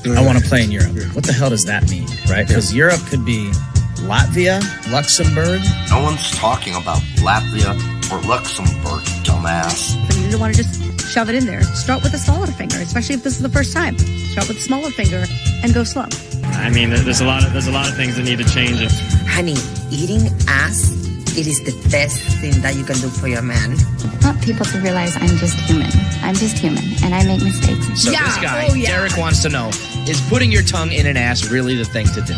I want to play in Europe. What the hell does that mean, right? Because Europe could be Latvia, Luxembourg. No one's talking about Latvia or Luxembourg, dumbass. But you don't want to just shove it in there. Start with a smaller finger, especially if this is the first time. Start with a smaller finger and go slow. I mean, there's a lot of things that need to change. Honey, eating ass, it is the best thing that you can do for your man. I want people to realize I'm just human. I'm just human, and I make mistakes. So this guy, Derek, wants to know, is putting your tongue in an ass really the thing to do?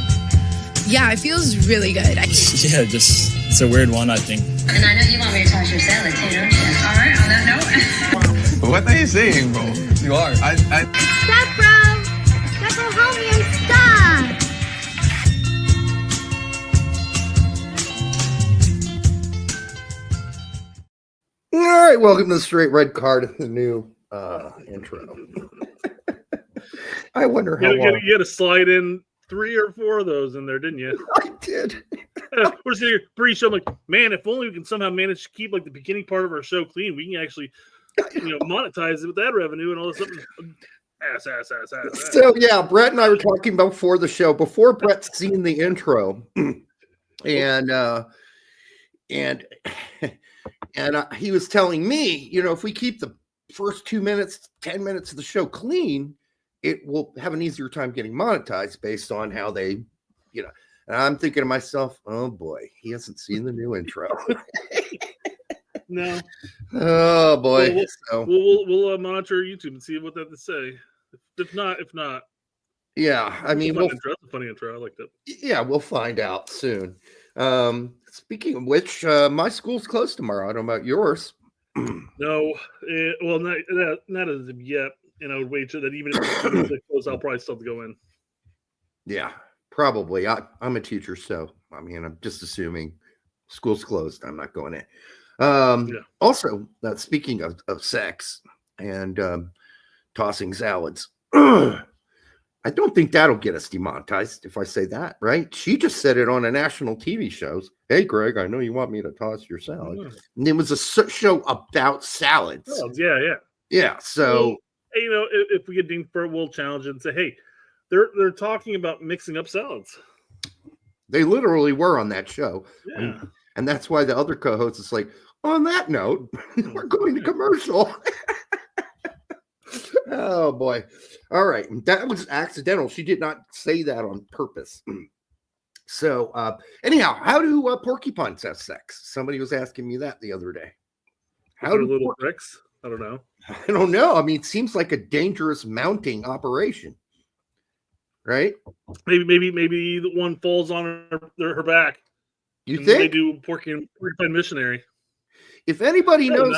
Yeah, it feels really good. It's a weird one, I think. And I know you want me to toss your salad too, don't you? All right, on that note. What are you saying, bro? You are. Stop, bro! Stop, bro, homie, and stop! All right, welcome to the Straight Red Card, the new intro. I wonder how long. You had to slide in 3 or 4 of those in there, didn't you? I did. We're sitting here pretty sure I'm like, man, if only we can somehow manage to keep like the beginning part of our show clean, we can actually monetize it with that revenue and all this stuff. Ass. So yeah, Brett and I were talking about before the show, before Brett's seen the intro, and he was telling me, if we keep the first 2 minutes, 10 minutes of the show clean, it will have an easier time getting monetized based on how they, and I'm thinking to myself, oh boy, he hasn't seen the new intro. No. Oh boy. We'll monitor YouTube and see what they have to say. If not. Yeah, I mean, it's a funny intro. I like that. Yeah, we'll find out soon. Speaking of which, my school's closed tomorrow. I don't know about yours. No, not as of yet. And I would wager that even if it's closed, I'll probably still have to go in. Yeah, probably. I'm a teacher, so I mean, I'm just assuming school's closed. I'm not going in. Also, speaking of sex and tossing salads, I don't think that'll get us demonetized if I say that, right? She just said it on a national TV show. Hey, Greg, I know you want me to toss your salad. Yeah. And it was a show about salads. Oh, yeah. Yeah, so... Well, if we get dinged for it, we'll challenge it and say, hey, they're talking about mixing up salads. They literally were on that show. Yeah. And that's why the other co-host is like, on that note, we're going to commercial. Oh, boy. All right. That was accidental. She did not say that on purpose. So, anyhow, how do porcupines have sex? Somebody was asking me that the other day. How do little tricks? I don't know. I don't know. I mean, it seems like a dangerous mounting operation, right? Maybe the one falls on her back. You think they do porcupine missionary? If anybody knows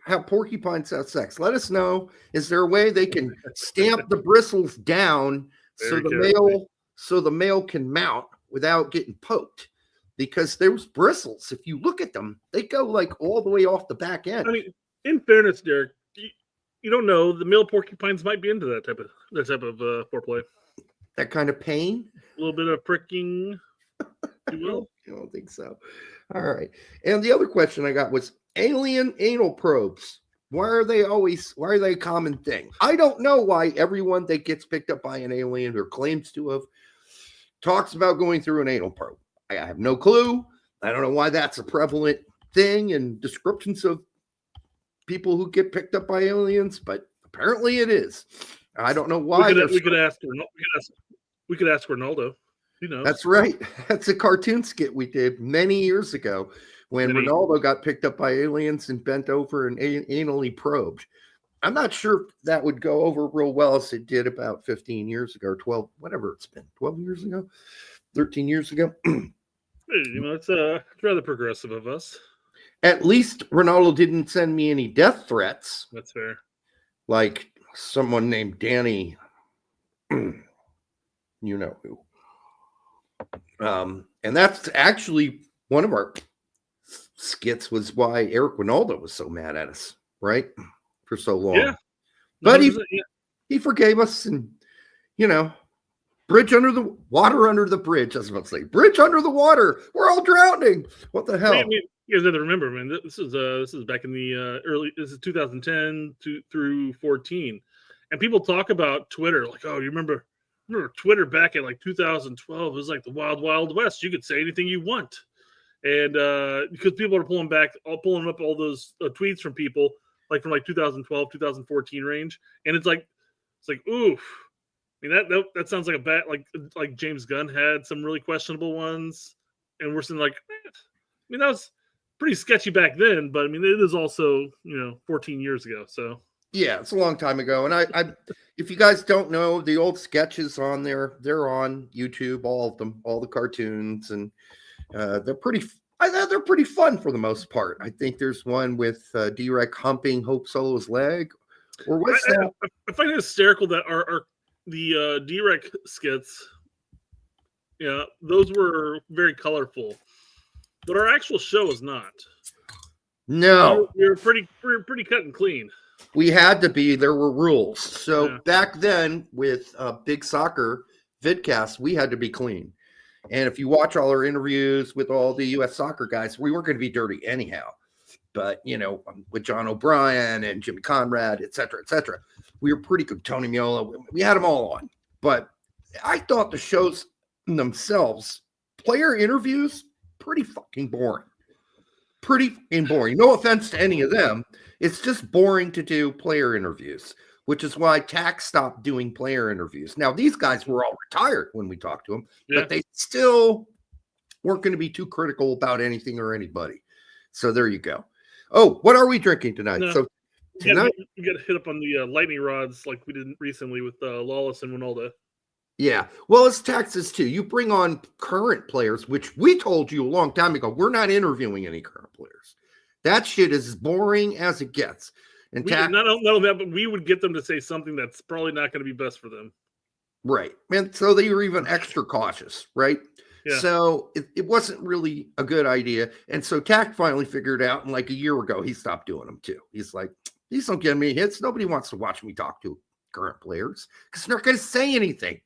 how porcupines have sex, let us know. Is there a way they can stamp the bristles down so the male can mount without getting poked? Because there's bristles. If you look at them, they go like all the way off the back end. I mean, in fairness, Derek, you don't know. The male porcupines might be into that type of foreplay. That kind of pain? A little bit of pricking, you will? I don't think so. All right. And the other question I got was alien anal probes. Why are they a common thing? I don't know why everyone that gets picked up by an alien or claims to have talks about going through an anal probe. I have no clue. I don't know why that's a prevalent thing in descriptions of people who get picked up by aliens, but apparently it is. I don't know why. We could ask Ronaldo. He knows. That's right. That's a cartoon skit we did many years ago when Ronaldo got picked up by aliens and bent over and anally probed. I'm not sure if that would go over real well as it did about 15 years ago, or 12, whatever it's been, 12 years ago, 13 years ago. It's rather progressive of us. At least Ronaldo didn't send me any death threats. That's fair. Like someone named Danny, you know who. And that's actually one of our skits was why Eric Ronaldo was so mad at us, right? For so long. Yeah. But he forgave us and, bridge under the water under the bridge. I was about to say, bridge under the water. We're all drowning. What the hell? You guys have to remember, man. This is back in the This is 2010 through 14, and people talk about Twitter like, "Oh, you remember remember Twitter back in like 2012 was like the wild, wild west. You could say anything you want. And because people are pulling up all those tweets from people like from like 2012, 2014 range. And it's like, oof. I mean, that sounds like a bad, like James Gunn had some really questionable ones. And we're saying like, I mean, that was pretty sketchy back then, but I mean, it is also, 14 years ago. So yeah, it's a long time ago. And I if you guys don't know, the old sketches on there, they're on YouTube, all of them, all the cartoons, and they're pretty fun for the most part. I think there's one with D-Rec humping Hope Solo's leg. Or what's that? I find it hysterical that the D-Rec skits, those were very colorful. But our actual show is not. No. We're pretty cut and clean. We had to be. There were rules. So back then with Big Soccer vidcast, we had to be clean. And if you watch all our interviews with all the U.S. soccer guys, we weren't going to be dirty anyhow. But, with John O'Brien and Jimmy Conrad, et cetera, we were pretty good. Tony Miola, we had them all on. But I thought the shows themselves, player interviews, pretty fucking boring. No offense to any of them. It's just boring to do player interviews, which is why TAC stopped doing player interviews. Now, these guys were all retired when we talked to them, but they still weren't going to be too critical about anything or anybody. So there you go. Oh, what are we drinking tonight? No, so tonight, you got to hit up on the lightning rods like we did recently with Lawless and Ronaldo. Yeah, well, it's Texas too. You bring on current players, which we told you a long time ago. We're not interviewing any current players. That shit is as boring as it gets. And not only that, but we would get them to say something that's probably not going to be best for them. Right. And so they were even extra cautious, right? Yeah. So it wasn't really a good idea. And so TAC finally figured out, and like a year ago, he stopped doing them too. He's like, these don't give me hits. Nobody wants to watch me talk to current players because they're not going to say anything.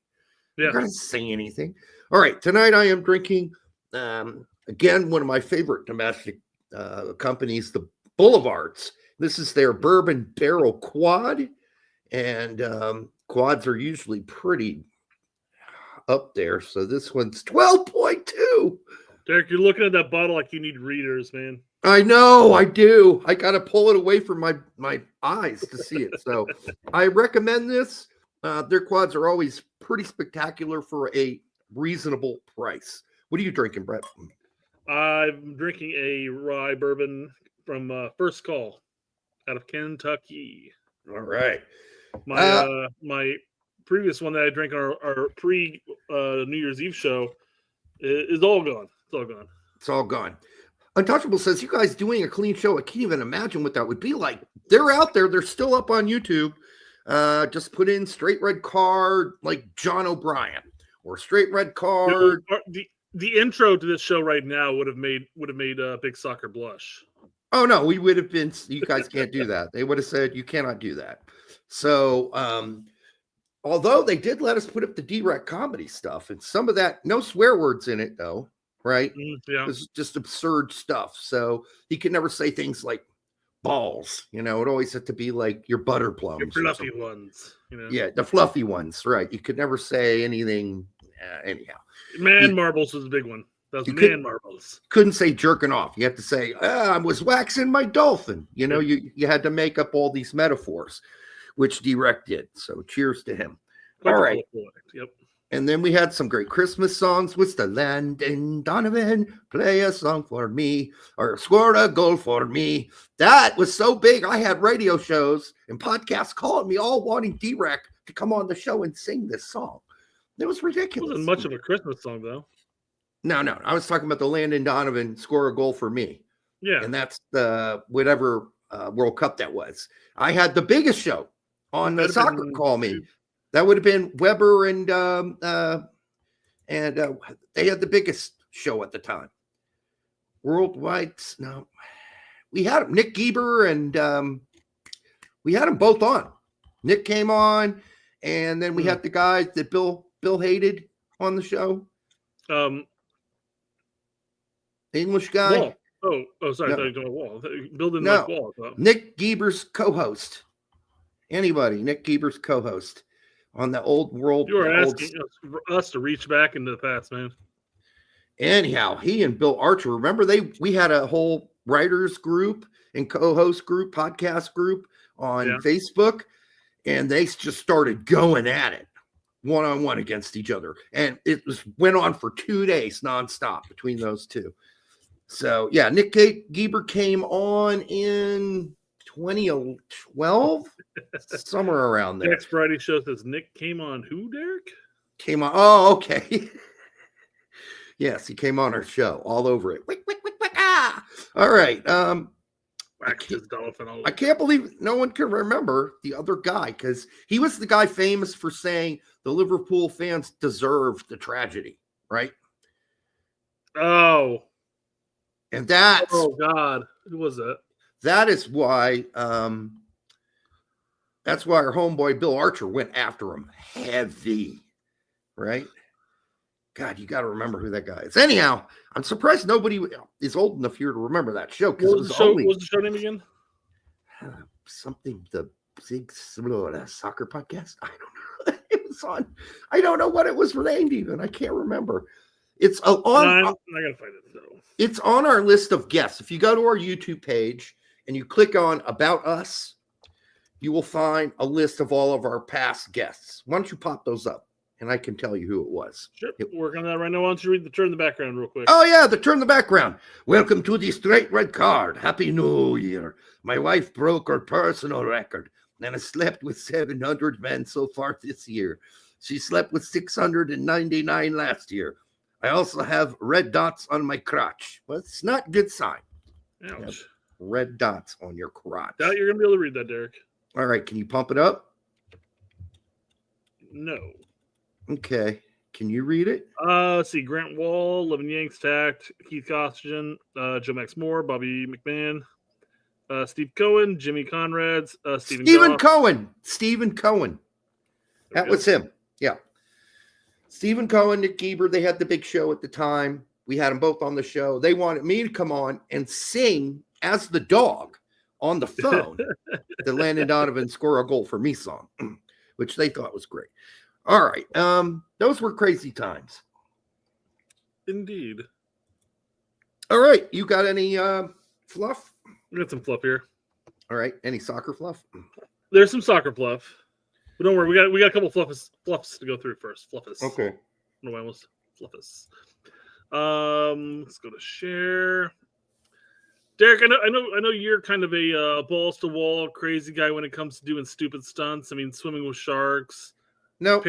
Yeah. They're not going to say anything. All right. Tonight I am drinking, again, one of my favorite domestic companies, the Boulevards. This is their bourbon barrel quad. And quads are usually pretty up there. So this one's 12.2. Derek, you're looking at that bottle like you need readers, man. I know, I do. I got to pull it away from my eyes to see it. So I recommend this. Their quads are always pretty spectacular for a reasonable price. What are you drinking, Brett? I'm drinking a rye bourbon from First Call out of Kentucky. All right. My previous one that I drank on our pre New Year's Eve show is all gone. It's all gone. It's all gone. Untouchable says, you guys doing a clean show. I can't even imagine what that would be like. They're out there. They're still up on YouTube. Just put in straight red card like John O'Brien or straight red card. The intro to this show right now would have made Big Soccer blush. Oh no, we would have been. You guys can't do that. They would have said you cannot do that. So, although they did let us put up the D-Rec comedy stuff and some of that, no swear words in it though, right? Yeah, it was just absurd stuff. So he could never say things like balls. It always had to be like your butter plums, your fluffy ones. Yeah, the fluffy ones, right? You could never say anything. Anyhow, marbles was a big one. Those marbles. Couldn't say jerking off. You had to say, I was waxing my dolphin. You had to make up all these metaphors, which D-Rec did. So cheers to him. All right. Yep. And then we had some great Christmas songs. What's the Landon Donovan? Play a song for me or score a goal for me. That was so big. I had radio shows and podcasts calling me all wanting D-Rec to come on the show and sing this song. It was ridiculous. It wasn't much of a Christmas song, though. No. I was talking about the Landon Donovan score a goal for me. Yeah. And that's the whatever World Cup that was. I had the biggest show on the Soccer Call Me. That would have been Weber and they had the biggest show at the time. Worldwide, no. We had Nick Gieber and we had them both on. Nick came on, and then we had the guys that Bill hated on the show. English guy. Wall. Oh, sorry. No. I thought you were talking Wall. Bill didn't like Wall. Nick Gieber's co-host. Nick Gieber's co-host on the old world. You are asking us to reach back into the past, man. Anyhow, he and Bill Archer, remember we had a whole writers group and co-host group, podcast group on Facebook, and they just started going at it one-on-one against each other. And it went on for 2 days nonstop between those two. So, yeah, Nick Gieber came on in 2012, somewhere around there. Next Friday show says Nick came on who, Derek? Came on. Oh, okay. Yes, he came on our show all over it. Wick, wick, wick, wick, ah. All right. I can't believe no one can remember the other guy because he was the guy famous for saying the Liverpool fans deserved the tragedy, right? Oh. And that's God, who was that? That is why our homeboy Bill Archer went after him heavy, right? God, you got to remember who that guy is. Anyhow, I'm surprised nobody is old enough here to remember that show because what was the show name again? Something the big soccer podcast. I don't know. It was on. I don't know what it was named even. I can't remember. It's on. I gotta find it though. It's on our list of guests. If you go to our YouTube page and you click on About Us, you will find a list of all of our past guests. Why don't you pop those up? And I can tell you who it was. Sure. Working on that right now. Why don't you read the turn the background real quick? Oh, yeah, the turn the background. Welcome to the Straight Red Card. Happy New Year. My wife broke her personal record and has slept with 700 men so far this year. She slept with 699 last year. I also have red dots on my crotch. Well, it's not a good sign. Ouch. Red dots on your crotch. Doubt you're going to be able to read that, Derek. All right, can you pump it up? No. Okay. Can you read it? Let's see. Grant Wall, Levin Yanks, Tact, Keith Costigan, Joe Max Moore, Bobby McMahon, Steve Cohen, Jimmy Conrads, Stephen Cohen. That was him. Yeah. Stephen Cohen, Nick Gieber, they had the big show at the time. We had them both on the show. They wanted me to come on and sing as the dog on the phone the Landon Donovan score a goal for me song, which they thought was great. All right. Those were crazy times. Indeed. All right. You got any fluff? We got some fluff here. All right. Any soccer fluff? There's some soccer fluff. But don't worry, we got a couple fluffs to go through first. Fluffus. Okay. I don't know why I almost fluffus. Let's go to share. Derek, I know you're kind of a balls to wall crazy guy when it comes to doing stupid stunts. I mean, swimming with sharks. No.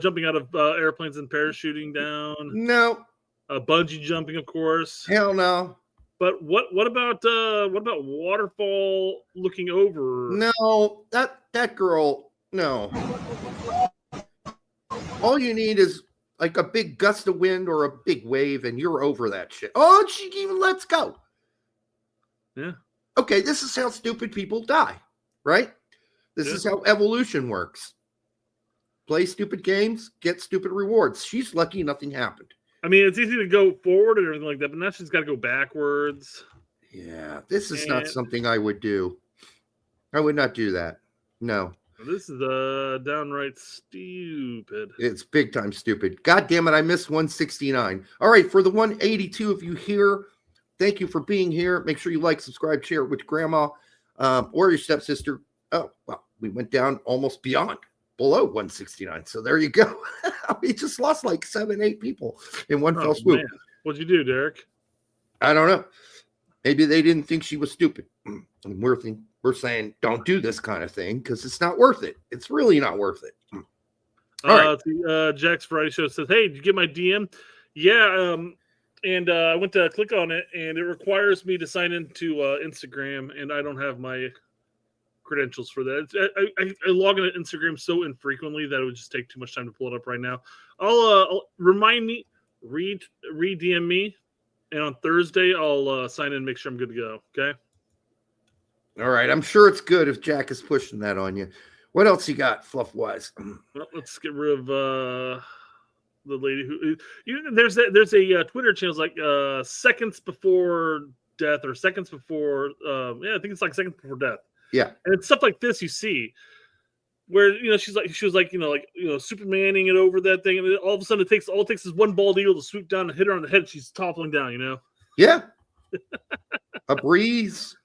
Jumping out of airplanes and parachuting down. No. Bungee jumping, of course. Hell no. But what about waterfall looking over? No, that girl. No. All you need is like a big gust of wind or a big wave, and you're over that shit. Oh, she even lets go. Yeah. Okay, this is how stupid people die, right? This is how evolution works. Play stupid games, get stupid rewards. She's lucky nothing happened. I mean, it's easy to go forward and everything like that, but now she's got to go backwards. Yeah, this is not something I would do. I would not do that. No. This is downright stupid. It's big time stupid. God damn it, I missed 169. All right, for the 182 of you here, thank you for being here. Make sure you like, subscribe, share it with grandma or your stepsister. Oh, well, we went down almost below 169. So there you go. We just lost like 7-8 people in one fell swoop. Man. What'd you do, Derek? I don't know. Maybe they didn't think she was stupid. And we're saying don't do this kind of thing because it's not worth it. It's really not worth it. All right. Jack's Variety Show says, "Hey, did you get my DM?" Yeah. And I went to click on it, and it requires me to sign into Instagram, and I don't have my credentials for that. I log into Instagram so infrequently that it would just take too much time to pull it up right now. I'll remind me, re-DM me, and on Thursday I'll sign in and make sure I'm good to go. Okay. All right. I'm sure it's good if Jack is pushing that on you. What else you got, fluff-wise? Well, let's get rid of the lady who there's a Twitter channel like seconds before death or seconds before I think it's like seconds before death. Yeah. And it's stuff like this you see. where she was like Supermaning it over that thing, and then all of a sudden all it takes is one bald eagle to swoop down and hit her on the head. And she's toppling down. Yeah. A breeze,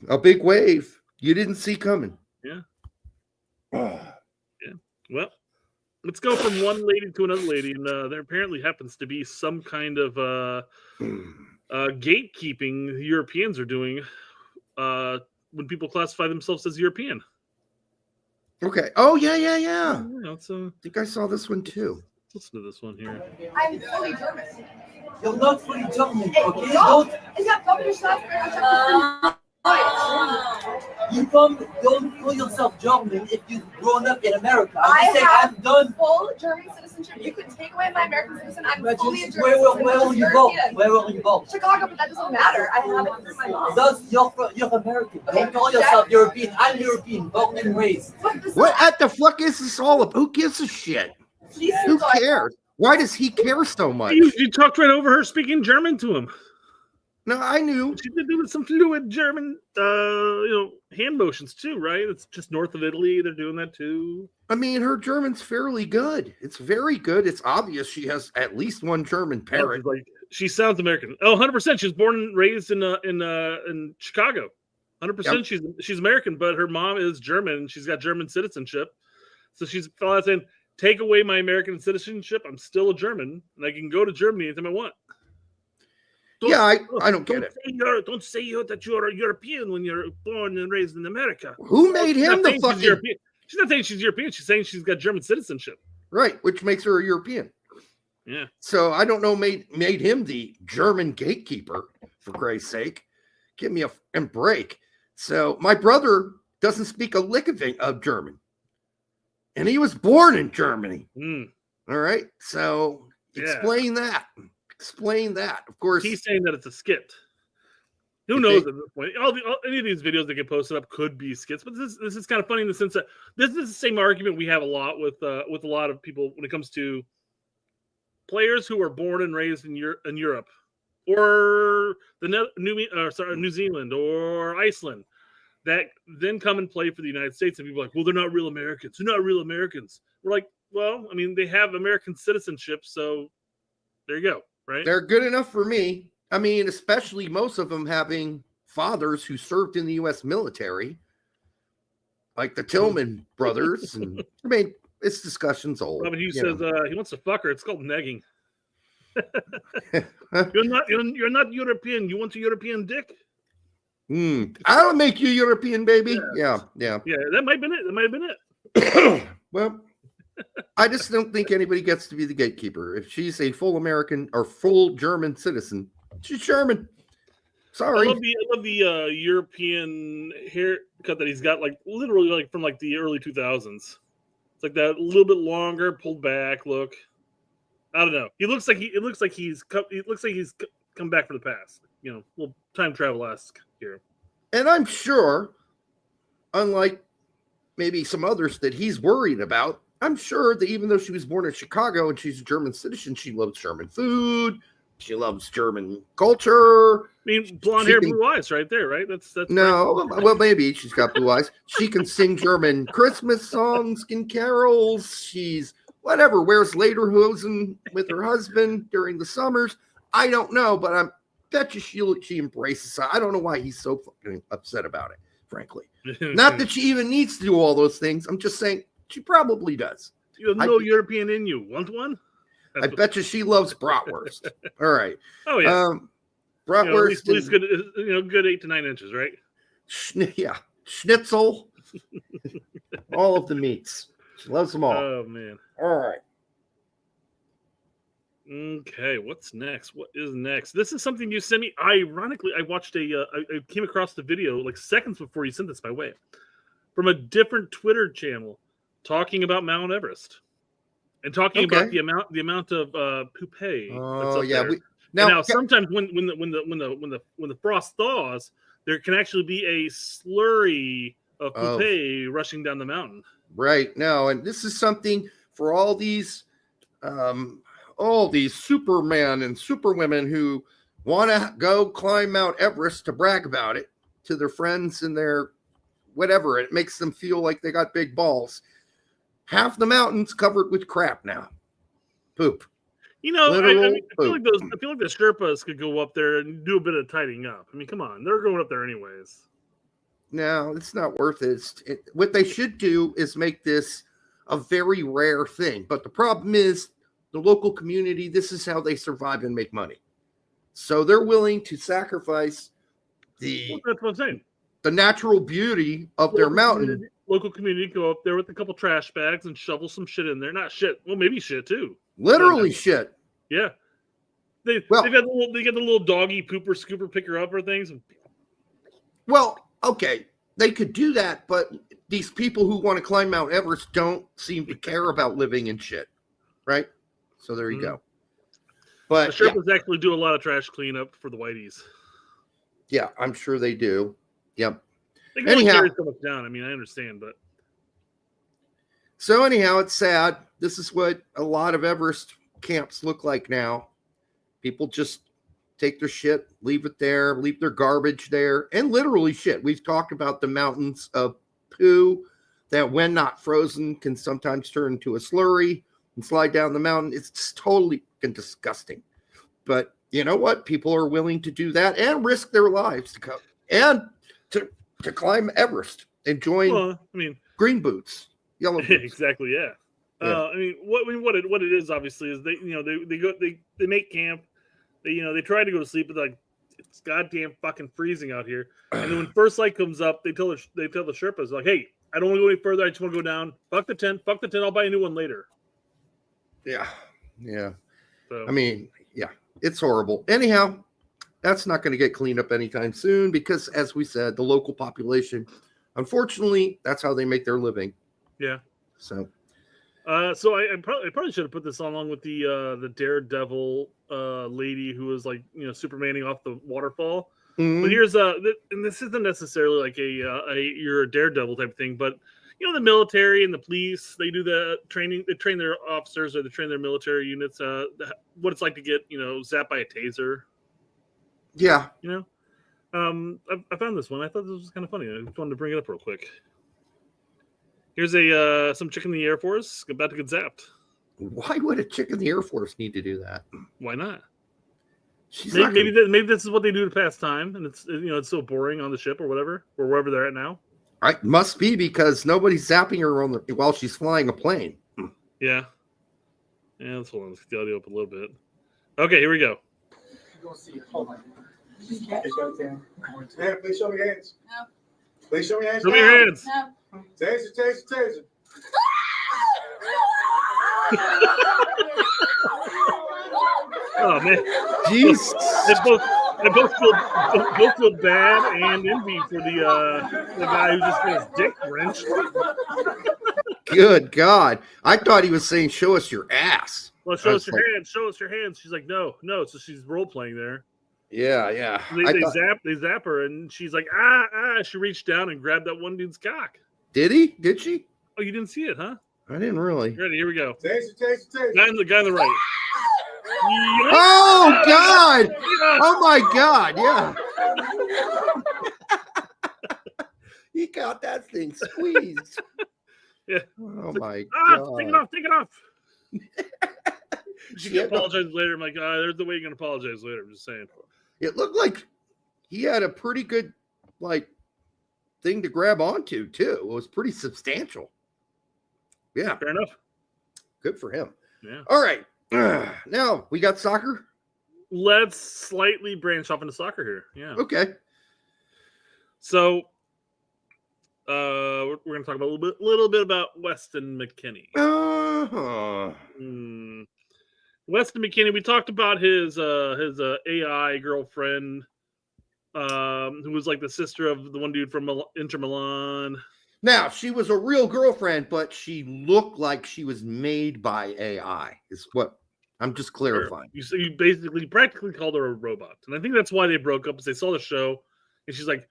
a big wave you didn't see coming. Yeah. Yeah. Well, let's go from one lady to another lady, and there apparently happens to be some kind of gatekeeping the Europeans are doing when people classify themselves as European. Okay. Oh yeah. I think I saw this one too. Listen to this one here. I'm fully German. You're not fully German, okay? No, is that probably yourself? You don't call yourself German if you've grown up in America. I'm done full German citizenship. You could take away my American citizen. I'm fully a German citizen. Where will you go? Where will you go? Chicago, but that doesn't matter. I have it for my mom. You're American. Don't call yourself European. I'm European, born and raised. What at the fuck is this all about? Who gives a shit? Who cares? Why does he care so much? You talked right over her speaking German to him. No, I knew. She did do some fluid German, hand motions too, right? It's just north of Italy. They're doing that too. I mean, her German's fairly good. It's very good. It's obvious she has at least one German parent. She sounds American. Oh, 100%. She was born and raised in Chicago. 100%. Yep. She's American, but her mom is German. She's got German citizenship. So she's saying, take away my American citizenship. I'm still a German, and I can go to Germany anytime I want. I don't get it. Don't say that you're a European when you're born and raised in America. Who made him the fucking European? She's not saying she's European. She's saying she's got German citizenship. Right, which makes her a European. Yeah. So I don't know, made him the German gatekeeper, for Christ's sake. Give me a break. So my brother doesn't speak a lick of German. And he was born in Germany. All right. So explain that. Explain that. Of course, he's saying that it's a skit. Who knows at this point? Any of these videos that get posted up could be skits, but this is kind of funny in the sense that this is the same argument we have a lot with a lot of people when it comes to players who are born and raised in Europe, or New Zealand or Iceland, that then come and play for the United States, and people are like, well, they're not real Americans. They're not real Americans. We're like, well, I mean, they have American citizenship, so there you go. Right? They're good enough for me. I mean, especially most of them having fathers who served in the U.S. military, like the Tillman brothers. And I mean, this discussion's old. Robin Hughes says he wants to fuck her. It's called negging. You're not European. You want a European dick? I'll make you European, baby. Yeah. That might have been it. Well, I just don't think anybody gets to be the gatekeeper. If she's a full American or full German citizen, she's German. Sorry. I love the European haircut that he's got, like literally like from like the early 2000s. It's like that little bit longer, pulled back look. I don't know. It looks like he's come back from the past. Little time travel-esque here. And I'm sure, unlike maybe some others that he's worried about, I'm sure that even though she was born in Chicago and she's a German citizen, she loves German food. She loves German culture. I mean, blonde hair, blue eyes, right there, right? That's no. Right. Well, maybe she's got blue eyes. She can sing German Christmas songs and carols. She's whatever, wears lederhosen with her husband during the summers. I don't know, but I bet you she embraces it. I don't know why he's so fucking upset about it, frankly. Not that she even needs to do all those things. I'm just saying she probably does. You have no European in you. Want one? I bet you she loves bratwurst. All right. Oh yeah. Bratwurst. At least good 8 to 9 inches, right? Yeah. Schnitzel. All of the meats. She loves them all. Oh man. All right. Okay, what's next? What is next? This is something you sent me. Ironically, I watched I came across the video like seconds before you sent this my way from a different Twitter channel talking about Mount Everest and talking about the amount of poupée. Oh yeah. Now sometimes when the frost thaws, there can actually be a slurry of poupée rushing down the mountain. Right. No, and this is something for all these Superman and Superwomen who want to go climb Mount Everest to brag about it to their friends and their whatever. It makes them feel like they got big balls. Half the mountain's covered with crap now. Poop. You know, I feel like poop. I feel like the Sherpas could go up there and do a bit of tidying up. I mean, come on, they're going up there anyways. No, it's not worth it. What they should do is make this a very rare thing. But the problem is the local community, this is how they survive and make money. So they're willing to sacrifice That's what I'm saying. The natural beauty of their mountain. Local community go up there with a couple trash bags and shovel some shit in there. Not shit. Well, maybe shit too. Literally shit. Yeah. They got the little doggy pooper scooper picker upper things. Well, okay, they could do that, but these people who want to climb Mount Everest don't seem to care about living in shit, right? So there you go. But the Sherpas actually do a lot of trash cleanup for the Whiteys. Yeah, I'm sure they do. Yep. They can only carry so much down. I mean, I understand, but so anyhow, it's sad. This is what a lot of Everest camps look like now. People just take their shit, leave it there, leave their garbage there, and literally shit. We've talked about the mountains of poo that, when not frozen, can sometimes turn into a slurry and slide down the mountain. It's just totally disgusting. But you know what? People are willing to do that and risk their lives to come and to climb Everest and join green boots, yellow boots. Exactly, yeah. I mean, what it is obviously is they make camp. They try to go to sleep, but like it's goddamn fucking freezing out here. And then when first light comes up, they tell the Sherpas like, "Hey, I don't want to go any further. I just want to go down. Fuck the tent. I'll buy a new one later." Yeah. So, I mean, yeah, it's horrible. Anyhow, that's not going to get cleaned up anytime soon because, as we said, the local population, unfortunately, that's how they make their living. Yeah. So I probably should have put this along with the Daredevil lady who was like Supermaning off the waterfall. Mm-hmm. But here's and this isn't necessarily like you're a Daredevil type of thing, but the military and the police, they do the training. They train their officers or they train their military units. What it's like to get zapped by a taser. Yeah. I found this one. I thought this was kind of funny. I just wanted to bring it up real quick. Here's some chick in the Air Force about to get zapped. Why would a chick in the Air Force need to do that? Why not? Maybe this is what they do to pass time, and it's so boring on the ship or whatever, or wherever they're at now. Right, must be because nobody's zapping her while she's flying a plane. Yeah. Let's hold on. Let's get the audio up a little bit. Okay, here we go. Hold on. Please show me your hands. No. Please show me your hands. Show me your hands. No. Taser. Oh man, jeez! They both feel bad and envy for the guy who just got his dick wrenched. Good God! I thought he was saying, "Show us your ass." Well, show us your hands. Show us your hands. She's like, no. So she's role playing there. Yeah. They zap her, and she's like, ah. She reached down and grabbed that one dude's cock. Did he? Did she? Oh, you didn't see it, huh? I didn't really. Ready? Here we go. Taser. Guy on the right. Oh God! Oh my God! Yeah. He got that thing squeezed. Yeah. Oh my God! Take it off! She can apologize later. I'm like, there's the way you're gonna apologize later. I'm just saying. It looked like he had a pretty good thing to grab onto too. It was pretty substantial. Yeah, fair enough. Good for him. Yeah. All right. Now we got soccer. Let's slightly branch off into soccer here. Yeah. Okay. So, we're going to talk about a little bit about Weston McKennie. Weston McKennie. We talked about his AI girlfriend, who was like the sister of the one dude from Inter Milan. Now, she was a real girlfriend, but she looked like she was made by AI, is what I'm just clarifying. Sure. You basically practically called her a robot. And I think that's why they broke up, is they saw the show, and she's like,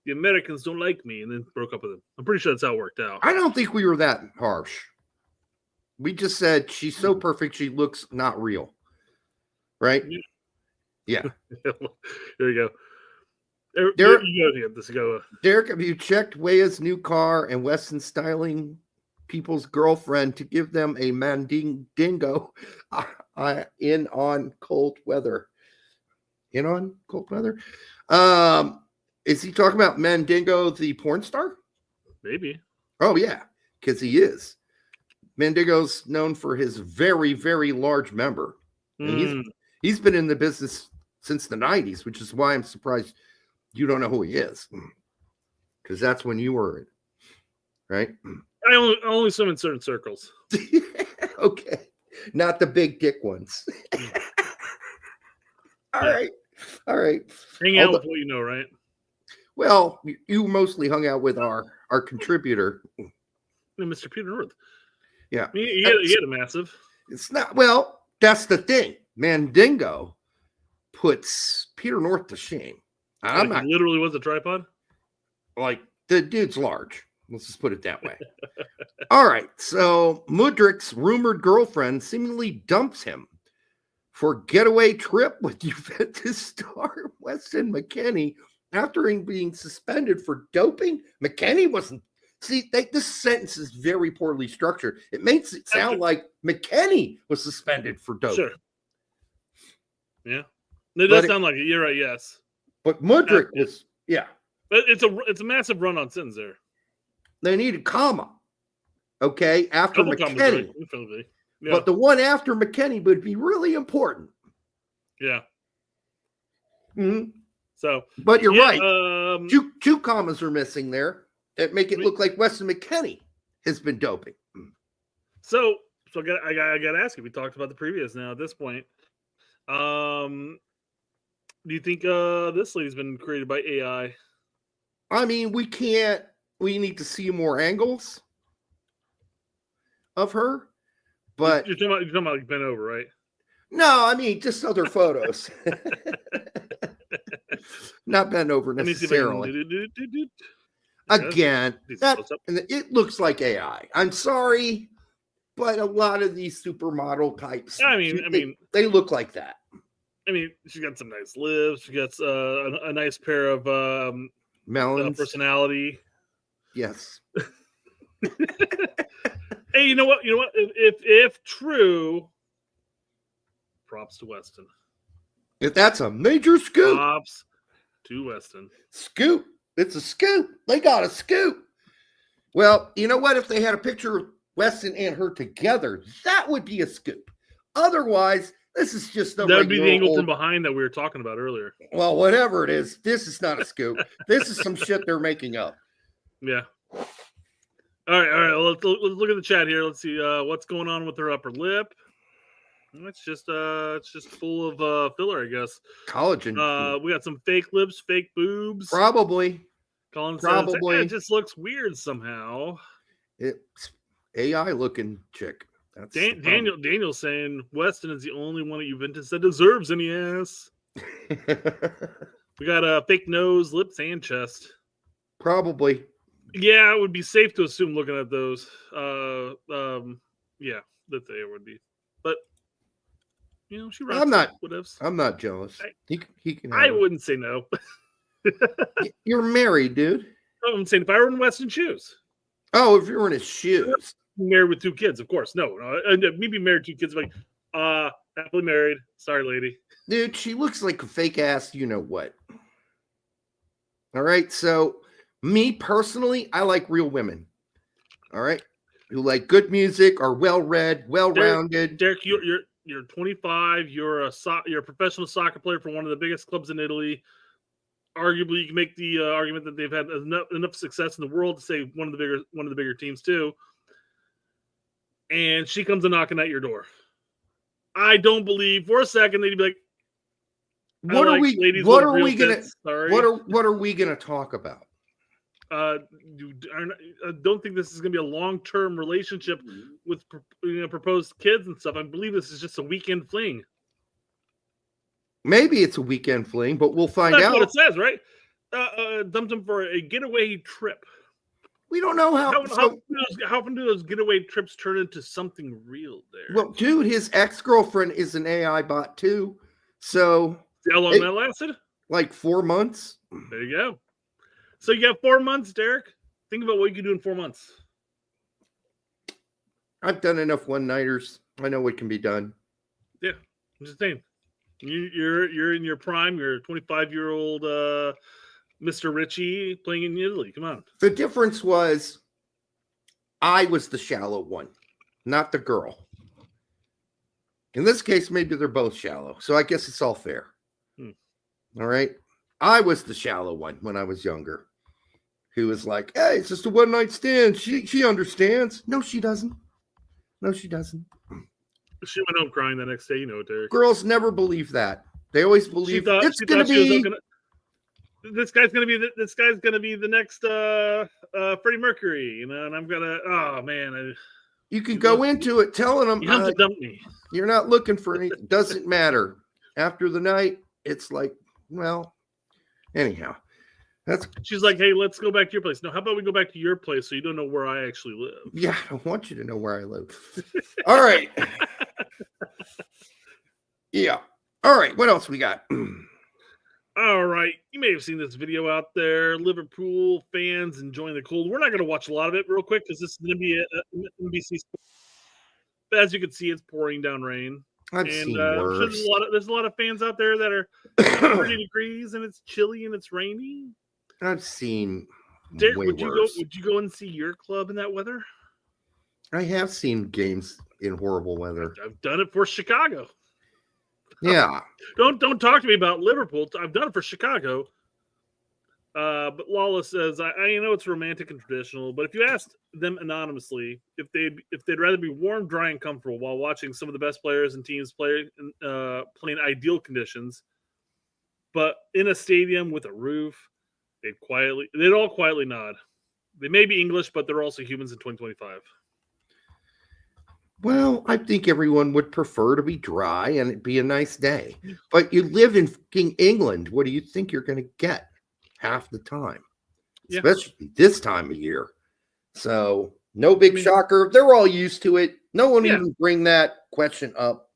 the Americans don't like me, and then broke up with him. I'm pretty sure that's how it worked out. I don't think we were that harsh. We just said she's so perfect, she looks not real. Right? Yeah. There you go. Derek, Derek, have you checked Weah's new car and Weston styling people's girlfriend to give them a mandingo in on cold weather? In on cold weather? Is he talking about Mandingo, the porn star? Maybe. Oh, yeah, because he is. Mandingo's known for his very, very large member. And he's been in the business since the 90s, which is why I'm surprised you don't know who he is. Because that's when you were in, right? I only swim in certain circles. Okay. Not the big dick ones. All right. Hang out with what you know, right? Well, you mostly hung out with our contributor. Mr. Peter North. Yeah. He had a massive. It's not, well, that's the thing. Mandingo puts Peter North to shame. I'm not literally was a tripod. Like the dude's large. Let's just put it that way. All right. So Mudrik's rumored girlfriend seemingly dumps him for getaway trip with Juventus star Weston McKennie after being suspended for doping. McKennie wasn't. See, this sentence is very poorly structured. It makes it sound like McKennie was suspended for doping. Sure. Yeah. It does sound like it. You're right. Yes. But Mudryk was, yeah. But it's a massive run on sentence there. They need a comma. Okay, after McKennie. Yeah. But the one after McKennie would be really important. Yeah. Mm-hmm. So, but you're right. Two commas are missing there that make it look like Weston McKennie has been doping. So I got to ask you. We talked about the previous now at this point. Do you think this lady's been created by AI? I mean, we need to see more angles of her. But you're talking about like bent over, right? No, I mean just other photos. Not bent over necessarily. Again, it looks like AI. I'm sorry, but a lot of these supermodel types, they look like that. I mean, she got some nice lips. She got a nice pair of melons, personality. Yes. Hey, you know what? If true, props to Weston. If that's a major scoop. Props to Weston. Scoop. It's a scoop. They got a scoop. Well, you know what? If they had a picture of Weston and her together, that would be a scoop. Otherwise, this is just that would be the angle from behind that we were talking about earlier. Well, whatever it is, this is not a scoop. This is some shit they're making up. Yeah. All right. Let's look at the chat here. Let's see what's going on with her upper lip. It's just full of filler, I guess. Collagen. We got some fake lips, fake boobs. Probably. Colin says it just looks weird somehow. It's AI looking chick. That's Daniel's saying Weston is the only one at Juventus that deserves any ass. We got a fake nose, lips, and chest. Probably. Yeah, it would be safe to assume looking at those. Yeah, that they would be. But she rocks. I'm not jealous. He can. I wouldn't say no. You're married, dude. I'm saying if I were in Weston's shoes. Oh, if you were in his shoes. Married with 2 kids, of course. No, maybe married 2 kids. Like, happily married. Sorry, lady. Dude, she looks like a fake ass. You know what? All right, so. Me personally, I like real women. All right, who like good music, are well-read, well-rounded. Derek, you're 25. You're a professional soccer player for one of the biggest clubs in Italy. Arguably, you can make the argument that they've had enough success in the world to say one of the bigger teams too. And she comes a knocking at your door. I don't believe for a second that you'd be like, "What are we gonna talk about?" I don't think this is going to be a long-term relationship with proposed kids and stuff. I believe this is just a weekend fling. Maybe it's a weekend fling, but we'll find out. That's what it says, right? Dumped him for a getaway trip. We don't know how often do those getaway trips turn into something real there? Well, dude, his ex-girlfriend is an AI bot too. So see how long that lasted? Like 4 months. There you go. So you got 4 months, Derek. Think about what you can do in 4 months. I've done enough one-nighters. I know what can be done. Yeah, I'm just saying. You're in your prime. You're a 25-year-old Mr. Richie playing in Italy. Come on. The difference was I was the shallow one, not the girl. In this case, maybe they're both shallow. So I guess it's all fair. All right. I was the shallow one when I was younger. Who was like, hey, it's just a one-night stand. She understands. No, she doesn't. No, she doesn't. She went home crying the next day, you know, Derek. Girls never believe that. They always believe it's going to be. This guy's going to be the next Freddie Mercury, you know. And I'm gonna. Oh man, you can go into it telling them you have to dump me. You're not looking for anything. Doesn't matter. After the night, it's like, well, anyhow. She's like, hey, let's go back to your place. No, how about we go back to your place so you don't know where I actually live? Yeah, I don't want you to know where I live. All right. Yeah. All right. What else we got? All right. You may have seen this video out there. Liverpool fans enjoying the cold. We're not going to watch a lot of it real quick because this is going to be an NBC. But as you can see, it's pouring down rain. I've seen worse. There's a lot of fans out there that are 30 degrees and it's chilly and it's rainy. I've seen Derek, way would worse. you go and see your club in that weather? I have seen games in horrible weather. I've done it for Chicago. Yeah. Don't talk to me about Liverpool. I've done it for Chicago. But Lawless says, I know it's romantic and traditional, but if you asked them anonymously if they'd rather be warm, dry, and comfortable while watching some of the best players and teams playing ideal conditions, but in a stadium with a roof, they'd all quietly nod. They may be English, but they're also humans in 2025. Well, I think everyone would prefer to be dry and it be a nice day. But you live in fucking England. What do you think you're going to get half the time? Yeah. Especially this time of year. So no big shocker. They're all used to it. No one even bring that question up.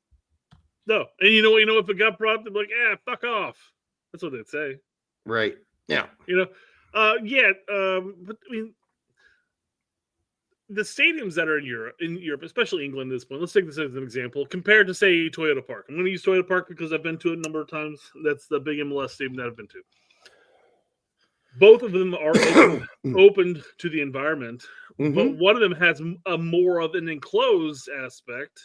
No. And you know, if it got brought up, they'd be like, fuck off. That's what they'd say. Right. Yeah. You know, but I mean, the stadiums that are in Europe, especially England at this point, let's take this as an example, compared to, say, Toyota Park. I'm going to use Toyota Park because I've been to it a number of times. That's the big MLS stadium that I've been to. Both of them are opened to the environment, but one of them has a more of an enclosed aspect,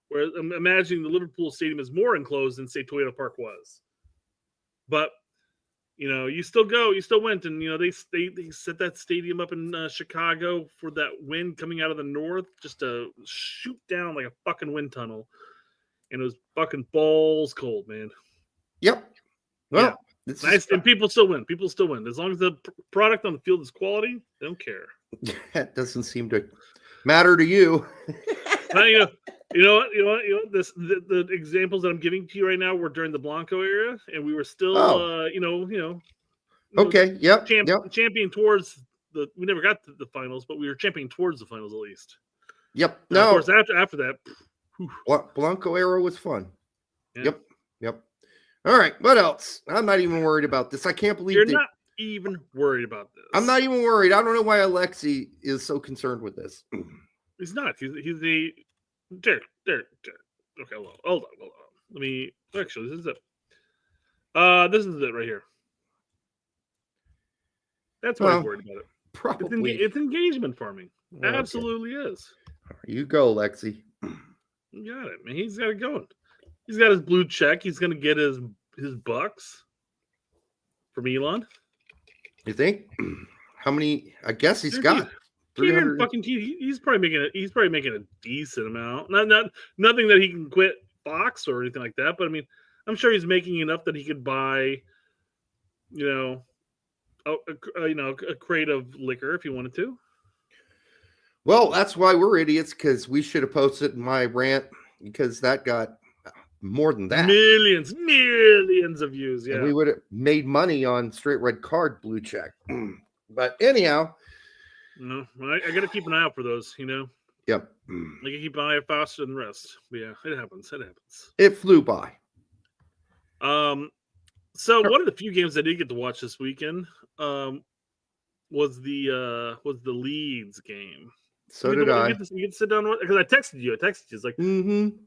where I'm imagining the Liverpool stadium is more enclosed than, say, Toyota Park was. But you know, you still went, and you know they set that stadium up in Chicago for that wind coming out of the north, just to shoot down like a fucking wind tunnel, and it was fucking balls cold, man. Yep. Well, it's nice, and people still win. People still win as long as the product on the field is quality. They don't care. That doesn't seem to matter to you. Now, you know what? The examples that I'm giving to you right now were during the Blanco era, and we were still, okay, yep, champion towards the. We never got to the finals, but we were championing towards the finals at least. Yep. And of course, after that, Blanco era was fun. Yeah. Yep. All right, what else? I'm not even worried about this. I can't believe you're not even worried about this. I'm not even worried. I don't know why Alexi is so concerned with this. He's not. He's the Derek. Okay, hold on. Let me. Actually, this is it. This is it right here. That's why I'm worried about it. Probably. It's engagement farming. Okay. Absolutely is. You go, Lexi. You got it, man. He's got it going. He's got his blue check. He's going to get his bucks for Milan. You think? How many? I guess he's got 300. Fucking he's probably making a decent amount. Not nothing that he can quit box or anything like that. But I mean, I'm sure he's making enough that he could buy, a crate of liquor if he wanted to. Well, that's why we're idiots, because we should have posted my rant, because that got more than that. Millions of views. Yeah. And we would have made money on straight red card blue check. But anyhow. No, I got to keep an eye out for those, Yep. I can keep an eye out faster than the rest. But yeah, it happens. It flew by. So one of the few games I did get to watch this weekend was the Leeds game. So did I. You get to sit down because I texted you. It's like, you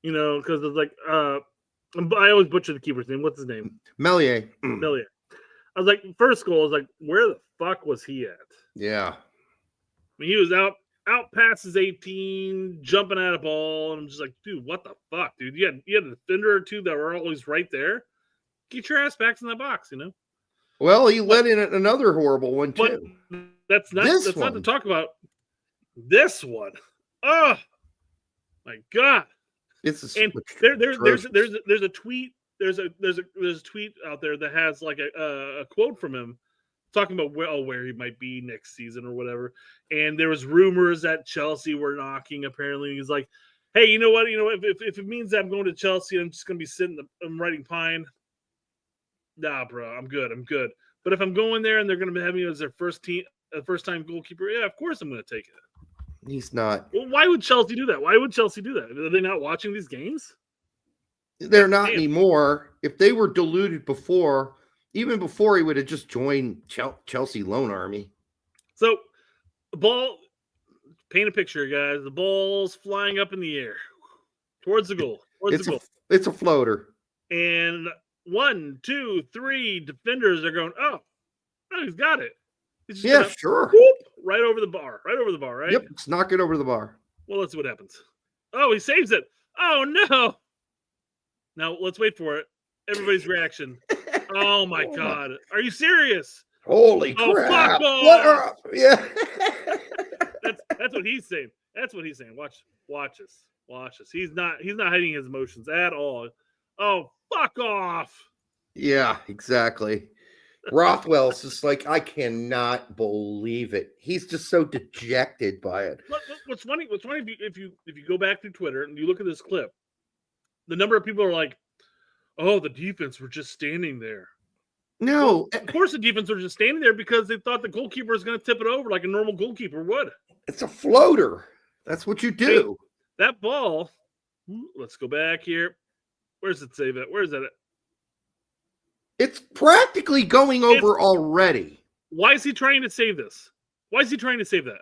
know, because it's like I always butcher the keeper's name. What's his name? Melier. Melier. I was like, first goal. I was like, where the fuck was he at? Yeah. I mean, he was out past his 18, jumping at a ball, and I'm just like, dude, what the fuck, dude? You had a defender or two that were always right there. Get your ass back in the box, you know. Well, he let in another horrible one too. That's not to talk about this one. Oh my god! It's and there's a tweet. There's a tweet out there that has like a quote from him talking about where he might be next season or whatever. And there was rumors that Chelsea were knocking. Apparently, he's like, "Hey, you know what? If it means that I'm going to Chelsea, I'm just going to be sitting. I'm writing pine. Nah, bro, I'm good. But if I'm going there and they're going to have me as their first time goalkeeper, yeah, of course I'm going to take it." He's not. Well, why would Chelsea do that? Are they not watching these games? They're not anymore. If they were deluded before, even before, he would have just joined Chelsea Loan Army. So, the ball, paint a picture, guys. The ball's flying up in the air towards the goal. It's a floater. And 1, 2, 3 defenders are going, oh, he's got it. He's just sure. Whoop, right over the bar, right? Yep, let's knock it over the bar. Well, let's see what happens. Oh, he saves it. Oh, no. Now, let's wait for it. Everybody's reaction. Oh, my God. Are you serious? Holy crap. Fuck off. Yeah. That's what he's saying. Watch us. He's not hiding his emotions at all. Oh, fuck off. Yeah, exactly. Rothwell's just like, I cannot believe it. He's just so dejected by it. What's funny if you go back through Twitter and you look at this clip, the number of people are like, oh, the defense were just standing there. No. Well, of course the defense were just standing there because they thought the goalkeeper was going to tip it over like a normal goalkeeper would. It's a floater. That's what you do. Hey, that ball, let's go back here. Where's it save it? Where is that at? It's practically going over already. Why is he trying to save this? Why is he trying to save that?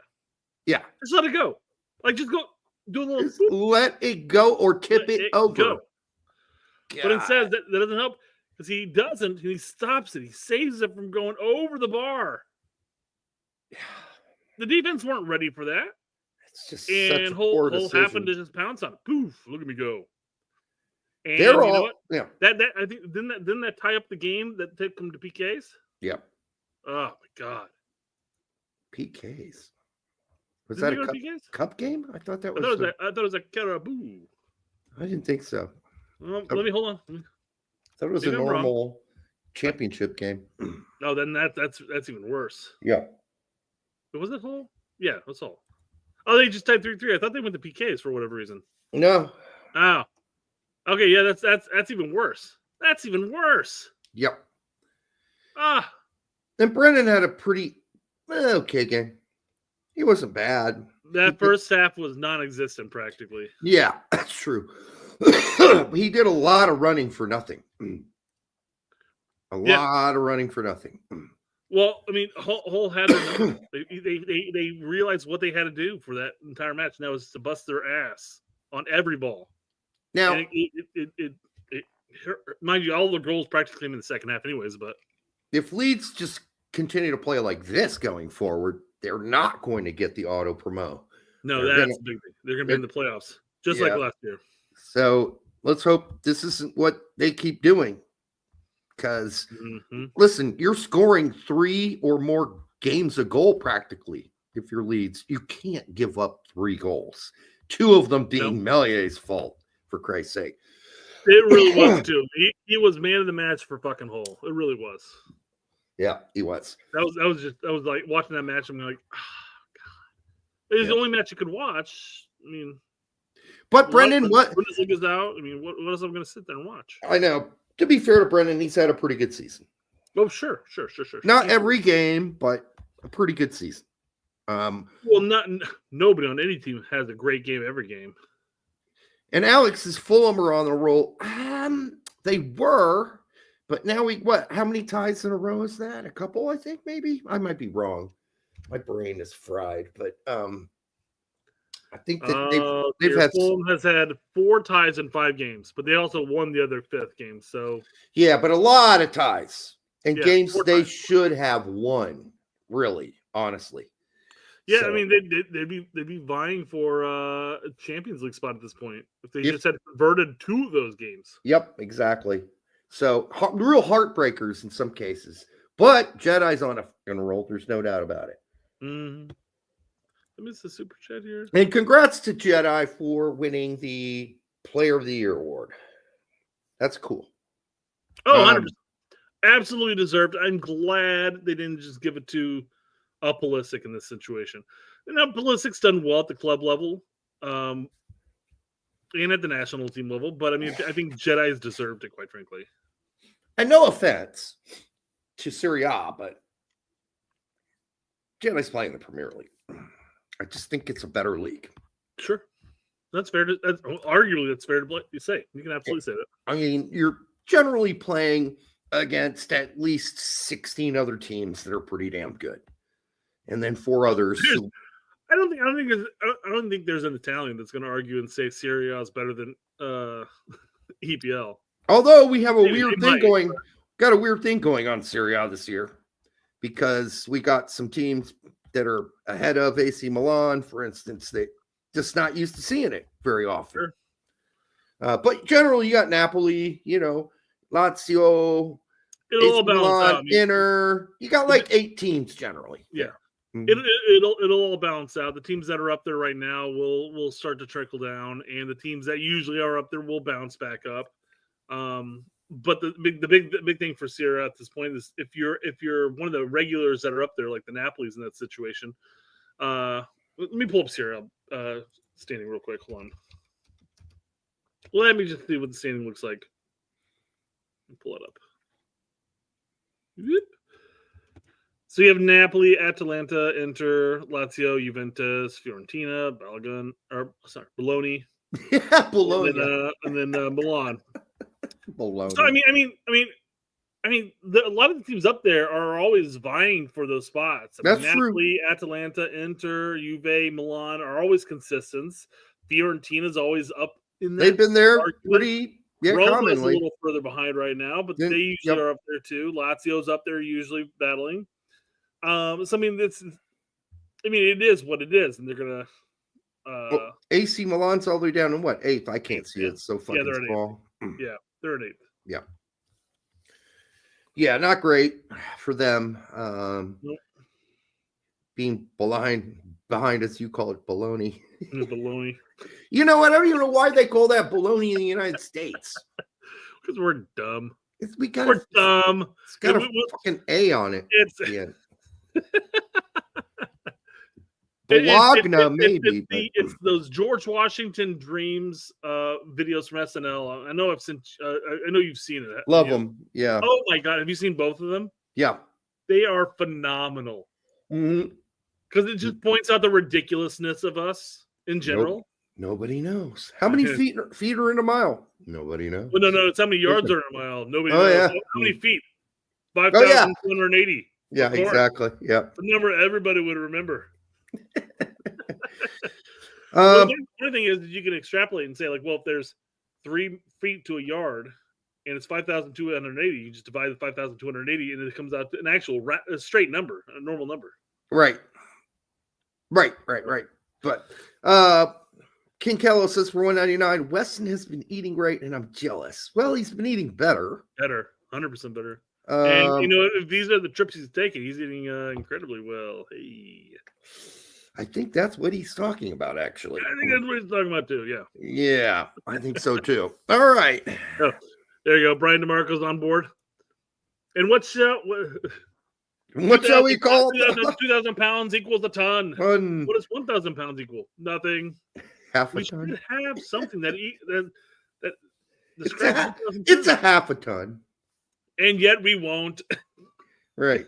Yeah. Just let it go. Like, just go do a little. Just let it go or tip it over. But instead, that doesn't help because he doesn't. He stops it. He saves it from going over the bar. The defense weren't ready for that. It's just and Hull happened to just pounce on it. Poof! Look at me go. And they're you know what? Yeah. That I think didn't that tie up the game that took them to PKs? Yep. Oh my god. PKs. Was that a cup game? I thought that was. I thought it was a caraboo. I didn't think so. Let me hold on. I thought it was a normal championship game. No, then that's even worse. Yeah. Was it Hull? Yeah, that's Hull. Oh, they just typed 3-3. I thought they went to PKs for whatever reason. No. Oh. Okay, yeah, that's even worse. That's even worse. Yep. Ah. And Brennan had a pretty okay game. He wasn't bad. That first half was non-existent practically. Yeah, that's true. He did a lot of running for nothing. A lot of running for nothing. Well, I mean, Hull had they realized what they had to do for that entire match, and that was to bust their ass on every ball. Now, it mind you, all the goals practically came in the second half, anyways. But if Leeds just continue to play like this going forward, they're not going to get the auto promo. No, that's a big thing. They're going to be in the playoffs, just like last year. So let's hope this isn't what they keep doing. Because, listen, you're scoring 3 or more games a goal practically if you're Leeds. You can't give up 3 goals. 2 of them being Melier's fault, for Christ's sake. It really was, too. He was man of the match for fucking Hull. It really was. Yeah, he was. That was like watching that match. I'm like, oh, God. It was the only match you could watch. I mean, but Brendan, what Bundesliga's out? I mean, what else am I going to sit there and watch? I know. To be fair to Brendan, he's had a pretty good season. Oh, sure. Not every game, but a pretty good season. Well, nobody on any team has a great game every game. And Alex's Fulham are on the roll. They were, But now how many ties in a row is that? A couple, I think, maybe. I might be wrong. My brain is fried, but I think that they've had. Fulham has had 4 ties in 5 games, but they also won the other 5th game. So yeah, but a lot of ties and games they ties. should have won. Really, honestly. Yeah, So, I mean they'd be vying for a Champions League spot at this point if they just had converted 2 of those games. Yep, exactly. So real heartbreakers in some cases, but Jedi's on a roll. There's no doubt about it. Mm-hmm. I miss the super chat here. And congrats to Jedi for winning the Player of the Year award. That's cool. Oh, 100%. Absolutely deserved. I'm glad they didn't just give it to Pulisic in this situation. Now, Pulisic's done well at the club level and at the national team level, but I mean, I think Jedi's deserved it, quite frankly. And no offense to Serie A, but Jedi's playing the Premier League. I just think it's a better league. Sure. That's fair. Arguably, that's fair to say. You can absolutely say that. I mean, you're generally playing against at least 16 other teams that are pretty damn good. And then 4 others. I don't think there's an Italian that's going to argue and say Serie A is better than EPL. Although we have got a weird thing going on Serie A this year because we got some teams that are ahead of AC Milan, for instance, that just not used to seeing it very often. Sure. But generally, you got Napoli, Lazio, AC Milan, Inter. You got like 8 teams generally. Yeah. Mm-hmm. It'll all balance out. The teams that are up there right now will start to trickle down, and the teams that usually are up there will bounce back up. But the big thing for Serie A at this point is if you're one of the regulars that are up there, like the Napoli's in that situation. Let me pull up Serie A standing real quick. Hold on. Let me just see what the standing looks like. Let me pull it up. Whoop. So you have Napoli, Atalanta, Inter, Lazio, Juventus, Fiorentina, Bologna. Yeah, Bologna. And then Milan. Bologna. So I mean, a lot of the teams up there are always vying for those spots. That's Napoli, true. Atalanta, Inter, Juve, Milan are always consistent. Fiorentina's always up in that. They've been there argument. pretty Roma's commonly. a little further behind right now, but they usually are up there too. Lazio's up there usually battling. So I mean, it is what it is, and they're gonna. AC Milan's all the way down in what 8th? I can't see it. It's so fucking they're small. Yeah, they're at 8th. Yeah. Yeah, not great for them. Being behind as you call it, baloney. Baloney. You know what? I don't even know why they call that baloney in the United States. Because we're dumb. We're dumb. It's got a fucking A on it. Bologna, maybe. It's those George Washington Dreams videos from SNL. I know I know you've seen it. Love them. Yeah. Oh my god, have you seen both of them? Yeah. They are phenomenal. Mm-hmm. Because it just points out the ridiculousness of us in general. Nobody knows. How many feet are in a mile? Nobody knows. Well, no, it's how many yards are in a mile. Nobody knows. Yeah. How many feet? 5,280. Yeah, exactly. Yeah. The number everybody would remember. The other thing is that you can extrapolate and say, like, well, if there's 3 feet to a yard and it's 5,280, you just divide the 5,280 and it comes out to an actual a straight number, a normal number. Right. But King Kello says for 199, Weston has been eating great and I'm jealous. Well, he's been eating better. 100% better. And if these are the trips he's taking, he's eating incredibly well. Hey, I think that's what he's talking about, actually. I think that's what he's talking about too. Yeah. Yeah, I think so too. All right. Oh, there you go. Brian DeMarco's on board. And what shall we call it? 2,000 pounds equals a ton. What does 1,000 pounds equal? Nothing. Half a we ton. Should have something that it's a half a ton. And yet we won't. Right.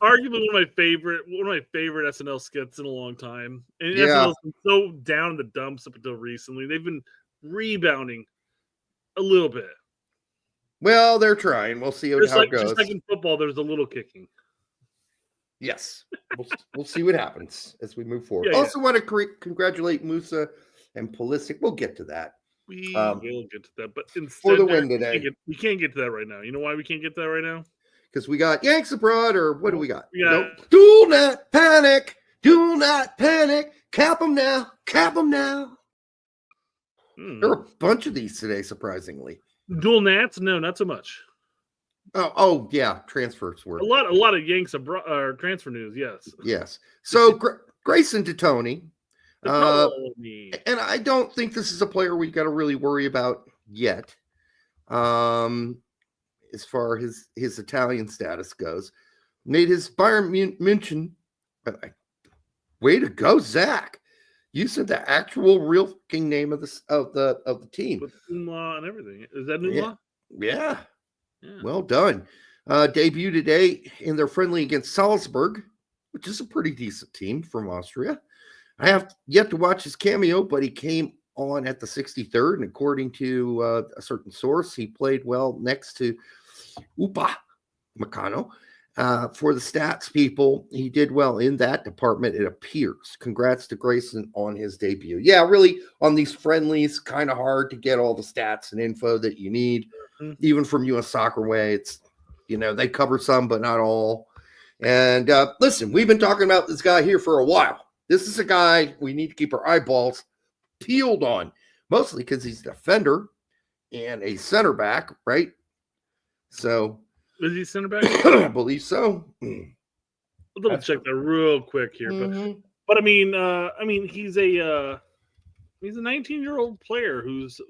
Arguably one of my favorite SNL skits in a long time. And SNL's been so down in the dumps up until recently. They've been rebounding a little bit. Well, they're trying. We'll see how it goes. Just like in football, there's a little kicking. Yes. We'll see what happens as we move forward. Yeah, also want to congratulate Musa and Pulisic. We'll get to that. We will get to that. But instead, for the win today. We can't get to that right now. You know why we can't get to that right now? Because we got Yanks Abroad, or what do we got? Yeah. Nope. Do not panic. Do not panic. Cap them now. Cap them now. There are a bunch of these today, surprisingly. Dual Nats? No, not so much. Oh yeah, transfers were a lot of Yanks Abroad transfer news. Yes. So Grayson to Tony, and I don't think this is a player we got to really worry about yet, as far as his Italian status goes. Made his Bayern München. Way to go, Zach! You said the actual real fucking name of the team. With Umlaw and everything. Is that Umlaw? Yeah. Well done. Debut today in their friendly against Salzburg, which is a pretty decent team from Austria. I have yet to watch his cameo, but he came on at the 63rd, and according to a certain source, he played well next to Upamecano. For the stats people, he did well in that department, it appears. Congrats to Grayson on his debut. Yeah, really, on these friendlies, kind of hard to get all the stats and info that you need. Even from US Soccer Way, it's, they cover some, but not all. And listen, we've been talking about this guy here for a while. This is a guy we need to keep our eyeballs peeled on, mostly because he's a defender and a center back, right? So... Is he center back? I believe so. I'll double check that real quick here. But I mean, he's a 19-year-old player who's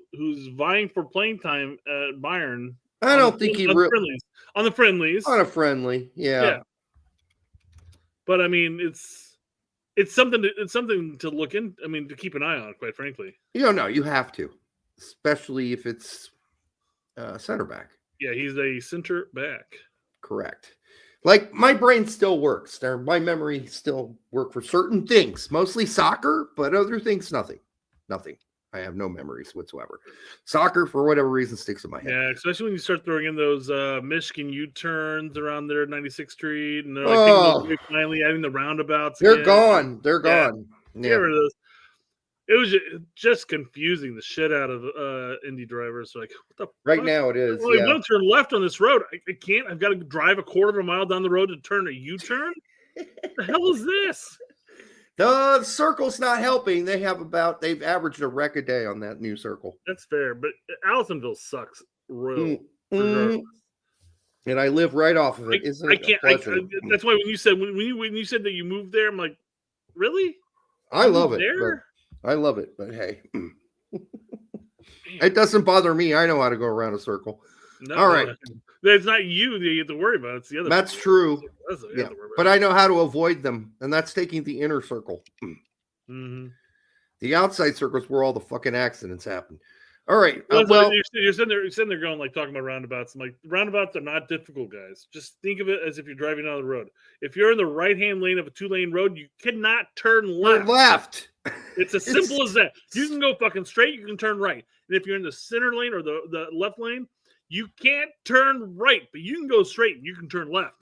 vying for playing time at Bayern. I don't think he really on the friendlies. On a friendly, yeah. But I mean, it's something to look in. I mean, to keep an eye on, quite frankly. No, you have to, especially if it's center back. Yeah, he's a center back. Correct. Like, my brain still works. My memory still work for certain things, mostly soccer, but other things, nothing. I have no memories whatsoever. Soccer, for whatever reason, sticks in my head. Yeah, especially when you start throwing in those Michigan U-turns around there, 96th Street, and they're finally adding the roundabouts. They're gone. They're gone. Yeah. Get rid of those. It was just confusing the shit out of Indy drivers. Like, what the right fuck? Now it is. Well, I want to turn left on this road. I can't. I've got to drive a quarter of a mile down the road to turn a U-turn. What the hell is this? The circle's not helping. They've averaged a wreck a day on that new circle. That's fair, but Allisonville sucks. Real. And I live right off of it. Isn't it? That's why when you said that you moved there, I'm like, really? I love it. I love it, but hey, it doesn't bother me. I know how to go around a circle. No, all right. It's not you that you have to worry about. It's the other. That's true. Yeah. But I know how to avoid them, and that's taking the inner circle. Mm-hmm. The outside circles where all the fucking accidents happen. All right. You're sitting there going, like, talking about roundabouts. I'm like, roundabouts are not difficult, guys. Just think of it as if you're driving down the road. If you're in the right-hand lane of a 2-lane road, you cannot turn left. It's as simple as that. You can go fucking straight, you can turn right. And if you're in the center lane or the left lane, you can't turn right, but you can go straight and you can turn left.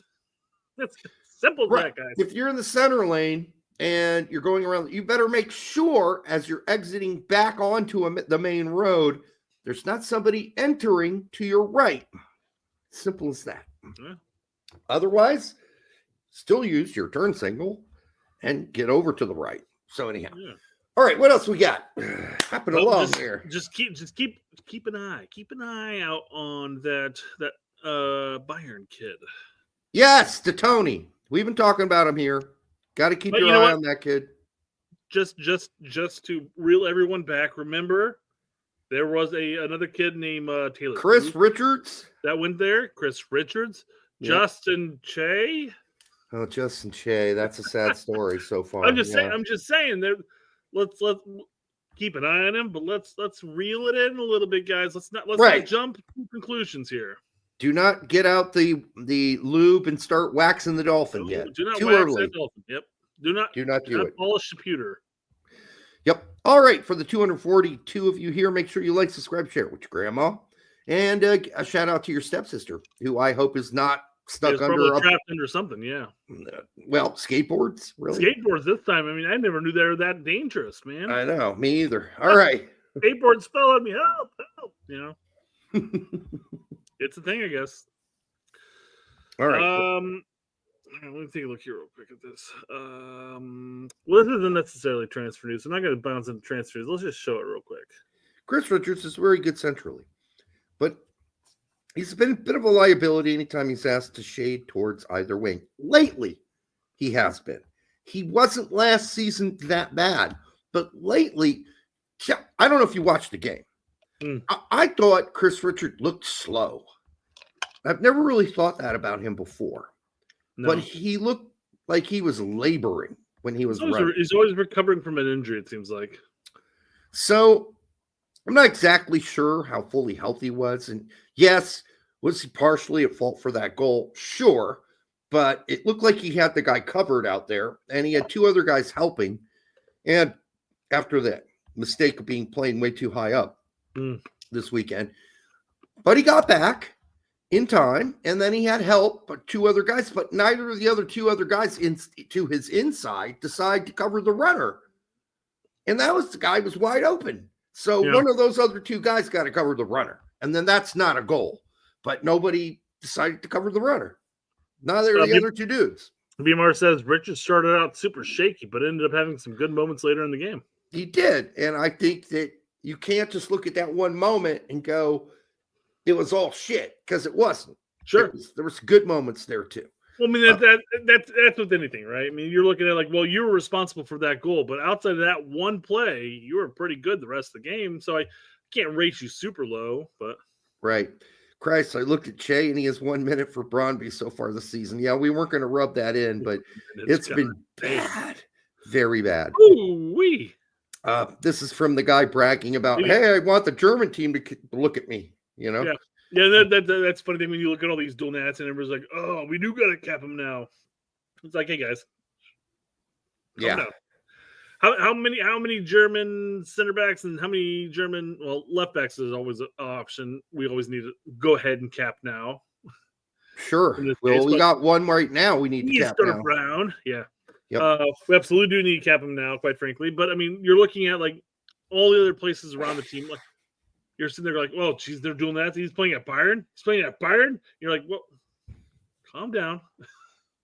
That's simple as that, guys. If you're in the center lane and you're going around, you better make sure as you're exiting back onto the main road, there's not somebody entering to your right. Simple as that. Yeah. Otherwise, still use your turn signal and get over to the right. So anyhow, all right. What else we got? Hopping along here. Just keep an eye out on that Bayern kid. Yes, to Tony. We've been talking about him here. Got to keep your eye on that kid. Just to reel everyone back. Remember, there was another kid named Taylor. Chris Richards that went there. Chris Richards, Justin Che. Oh, Justin Che. That's a sad story so far. I'm just saying that. Let's keep an eye on him, but let's reel it in a little bit, guys. Let's not jump to conclusions here. Do not get out the lube and start waxing the dolphin yet. Do not Too wax early. that dolphin. Yep. Do not do it. Polish the pewter. Yep. All right. For the 242 of you here, make sure you like, subscribe, share it with your grandma And a shout out to your stepsister, who I hope is not stuck trapped under something. Yeah. Well, skateboards, really? Skateboards this time. I mean, I never knew they were that dangerous, man. I know, me either. All right. Skateboards fell on me. Help, help. You know, it's a thing, I guess. All right. Let me take a look here real quick at this. Well, this isn't necessarily transfer news. I'm not going to bounce into transfer news. Let's just show it real quick. Chris Richards is very good centrally, but he's been a bit of a liability anytime he's asked to shade towards either wing. Lately, he has been. He wasn't last season that bad, but lately, I don't know if you watched the game. I thought Chris Richards looked slow. I've never really thought that about him before. No. But he looked like he was laboring when he was running. He's always recovering from an injury, it seems like. So I'm not exactly sure how fully healthy he was. And yes, was he partially at fault for that goal? Sure. But it looked like he had the guy covered out there, and he had two other guys helping. And after that mistake of being playing way too high up this weekend. But he got back in time, and then he had help, but two other guys, but neither of the other two other guys to his inside decide to cover the runner. And that was the guy was wide open. So one of those other two guys got to cover the runner. And then that's not a goal. But nobody decided to cover the runner. Neither of the other two dudes. BMR says Richards started out super shaky, but ended up having some good moments later in the game. He did. And I think that you can't just look at that one moment and go, it was all shit, because it wasn't. Sure. There was good moments there too. Well, I mean, that's with anything, right? I mean, you're looking at like, well, you were responsible for that goal, but outside of that one play, you were pretty good the rest of the game. So I can't rate you super low, but. Right. Christ, I looked at Che, and he has 1 minute for Brøndby so far this season. Yeah, we weren't going to rub that in, but it's been bad. Very bad. Ooh-wee. This is from the guy bragging about, hey, I want the German team to look at me. You know, yeah, that's funny thing when you look at all these dual nats and everyone's like, oh, we do gotta cap him now. It's like, hey guys, calm down. How many German center backs and how many German left backs is always an option. We always need to go ahead and cap now. Sure. Well, we got one right now. We need to cap now. Brown, yeah. Yep. We absolutely do need to cap him now, quite frankly. But I mean, you're looking at like all the other places around the team, like. You're sitting there like, well, geez, they're doing that. He's playing at Bayern. You're like, well, calm down.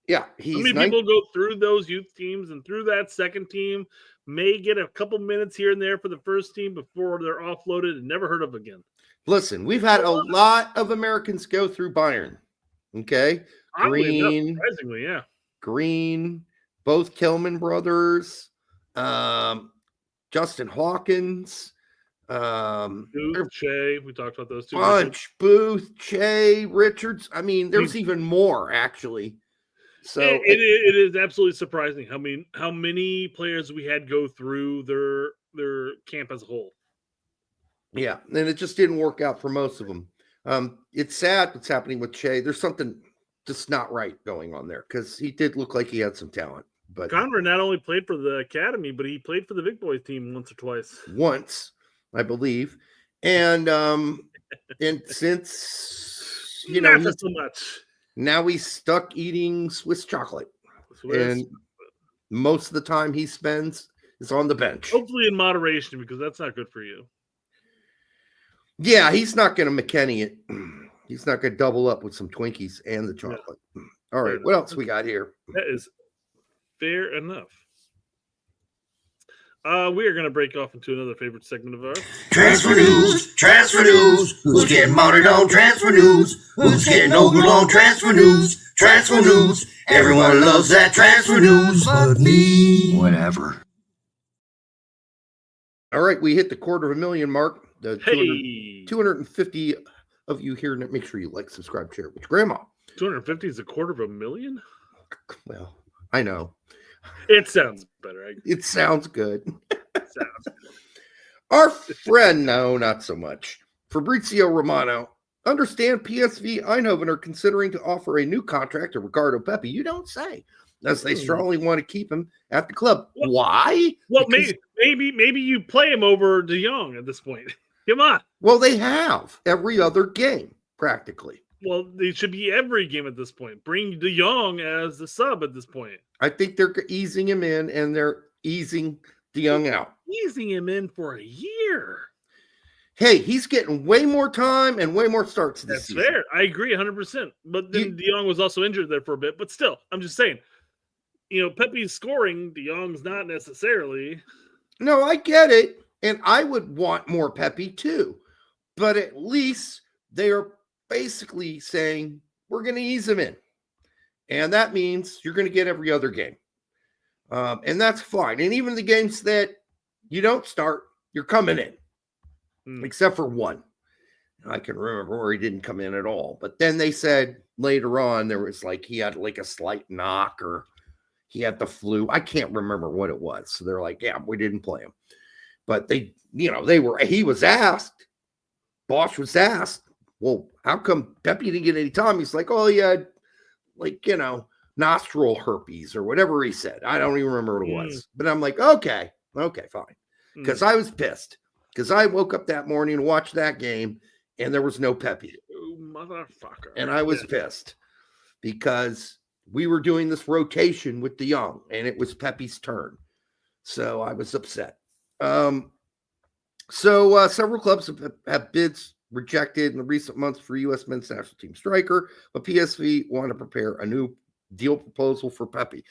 Yeah. How many people go through those youth teams and through that second team, may get a couple minutes here and there for the first team before they're offloaded and never heard of again? Listen, we've had a lot of Americans go through Bayern. Okay. Green, surprisingly, yeah. Green, both Kilman brothers, Justin Hawkins. Booth, Che, we talked about those two. Booth, Che, Richards. I mean, there's even more actually. So it is absolutely surprising how many players we had go through their camp as a whole. Yeah, and it just didn't work out for most of them. It's sad what's happening with Che. There's something just not right going on there because he did look like he had some talent. But Conrad not only played for the academy, but he played for the big boys team once or twice. Once. I believe, and since not so much, now he's stuck eating Swiss chocolate, and most of the time he spends is on the bench. Hopefully in moderation, because that's not good for you. Yeah, he's not going to McKennie it. He's not going to double up with some Twinkies and the chocolate. Yeah. All right, what else we got here? That is fair enough. We are going to break off into another favorite segment of ours. Transfer news, transfer news. Who's getting mounted on transfer news? Who's getting over on transfer news? Transfer news. Everyone loves that transfer news but me. Whatever. All right, we hit the 250,000 mark. The 250 of you here. Make sure you like, subscribe, share with Grandma. 250 is 250,000? Well, I know. It sounds better. It sounds good. Our friend, no, not so much. Fabrizio Romano. Understand PSV Eindhoven are considering to offer a new contract to Ricardo Pepi. You don't say. As they strongly want to keep him at the club. Why? Well, maybe you play him over De Jong at this point. Come on. Well, they have every other game, practically. Well, they should be every game at this point. Bring De Jong as the sub at this point. I think they're easing him in, and they're easing De Jong out. Easing him in for a year. Hey, he's getting way more time and way more starts this season. That's fair. I agree 100%. But then De Jong was also injured there for a bit. But still, I'm just saying, Pepe's scoring. De Jong's not necessarily. No, I get it. And I would want more Pepi too. But at least they are basically saying, we're going to ease him in. And that means you're going to get every other game. And that's fine. And even the games that you don't start, you're coming in. Except for one. I can remember where he didn't come in at all. But then they said later on, there was he had a slight knock or he had the flu. I can't remember what it was. So they're like, yeah, we didn't play him. But he was asked, Bosch was asked, well, how come Pepi didn't get any time? He's like, oh, he had nostril herpes or whatever he said. I don't even remember what it was. But I'm like, okay, fine. Because I was pissed. Because I woke up that morning and watched that game, and there was no Pepi. Oh, motherfucker. And I was pissed because we were doing this rotation with De Jong, and it was Pepi's turn. So I was upset. Several clubs have bids rejected in the recent months for U.S. men's national team striker, but PSV want to prepare a new deal proposal for Pepi.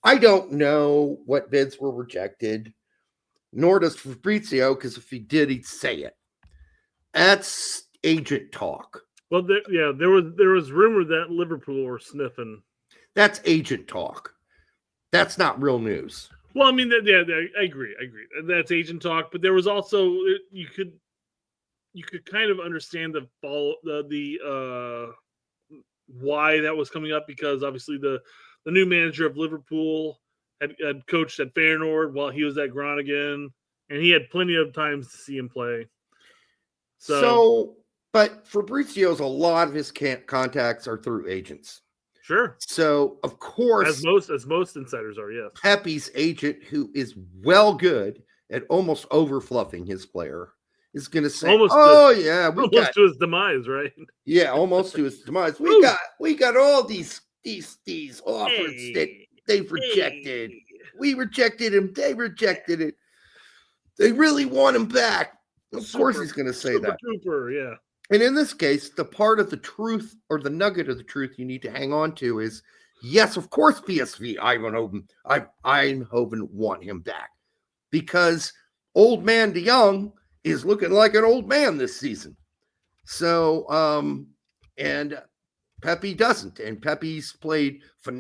I don't know what bids were rejected. Nor does Fabrizio, because if he did, he'd say it. That's agent talk. Well, there was rumor that Liverpool were sniffing. That's agent talk. That's not real news. Well, I mean, I agree. That's agent talk, but there was also you could kind of understand the why that was coming up, because obviously the new manager of Liverpool had coached at Feyenoord while he was at Groningen, and he had plenty of times to see him play. But Fabrizio's, a lot of his contacts are through agents. Sure. So, of course, as most insiders are, yes. Pepi's agent, who is good at almost over-fluffing his player, is going to say, almost to his demise, right? Yeah, almost to his demise. We got all these offers that they've rejected. We rejected him. They rejected it. They really want him back. Of course he's going to say that. Trooper, yeah. And in this case, the part of the truth or the nugget of the truth you need to hang on to is, yes, of course, PSV, Eindhoven want him back. Because old man De Jong is looking like an old man this season. So, and Pepi doesn't, and Pepi's played for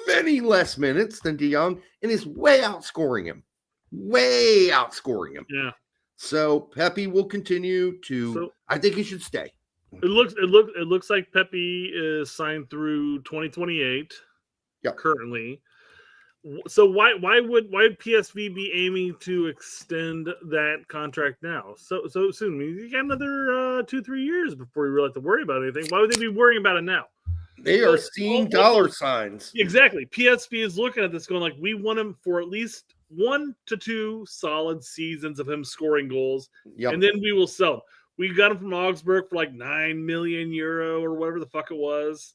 many less minutes than De Jong and is way outscoring him. Yeah. So Pepi will continue to. So, I think he should stay. It looks like Pepi is signed through 2028. Yep. Currently. So why would PSV be aiming to extend that contract now so soon? I mean, you got another 2-3 years before you really have to worry about anything. Why would they be worrying about it now? They are seeing dollar signs. Exactly. PSV is looking at this going like, we want him for at least 1 to 2 solid seasons of him scoring goals, and then we will sell him. We got him from Augsburg for like 9 million euro or whatever the fuck it was,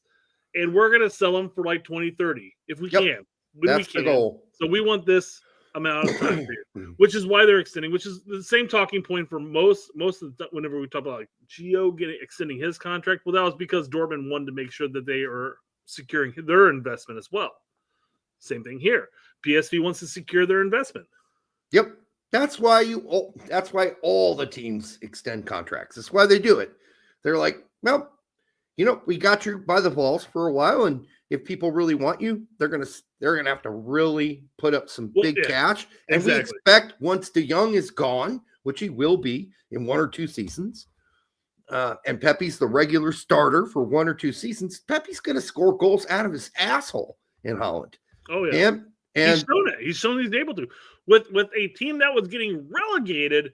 and we're going to sell him for like 20-30 if we can. That's the goal. So we want this amount of time period, which is why they're extending, which is the same talking point for most of the whenever we talk about like Gio extending his contract. Well, that was because Dortmund wanted to make sure that they are securing their investment as well. Same thing here. PSV wants to secure their investment. Yep. That's why all the teams extend contracts. That's why they do it. They're like, well, we got you by the balls for a while, and if people really want you, they're gonna have to really put up some big cash. And we expect once De Jong is gone, which he will be in 1 or 2 seasons, and Pepi's the regular starter for 1 or 2 seasons, Pepi's gonna score goals out of his asshole in Holland. Oh yeah, and he's shown it. He's shown he's able to. With a team that was getting relegated,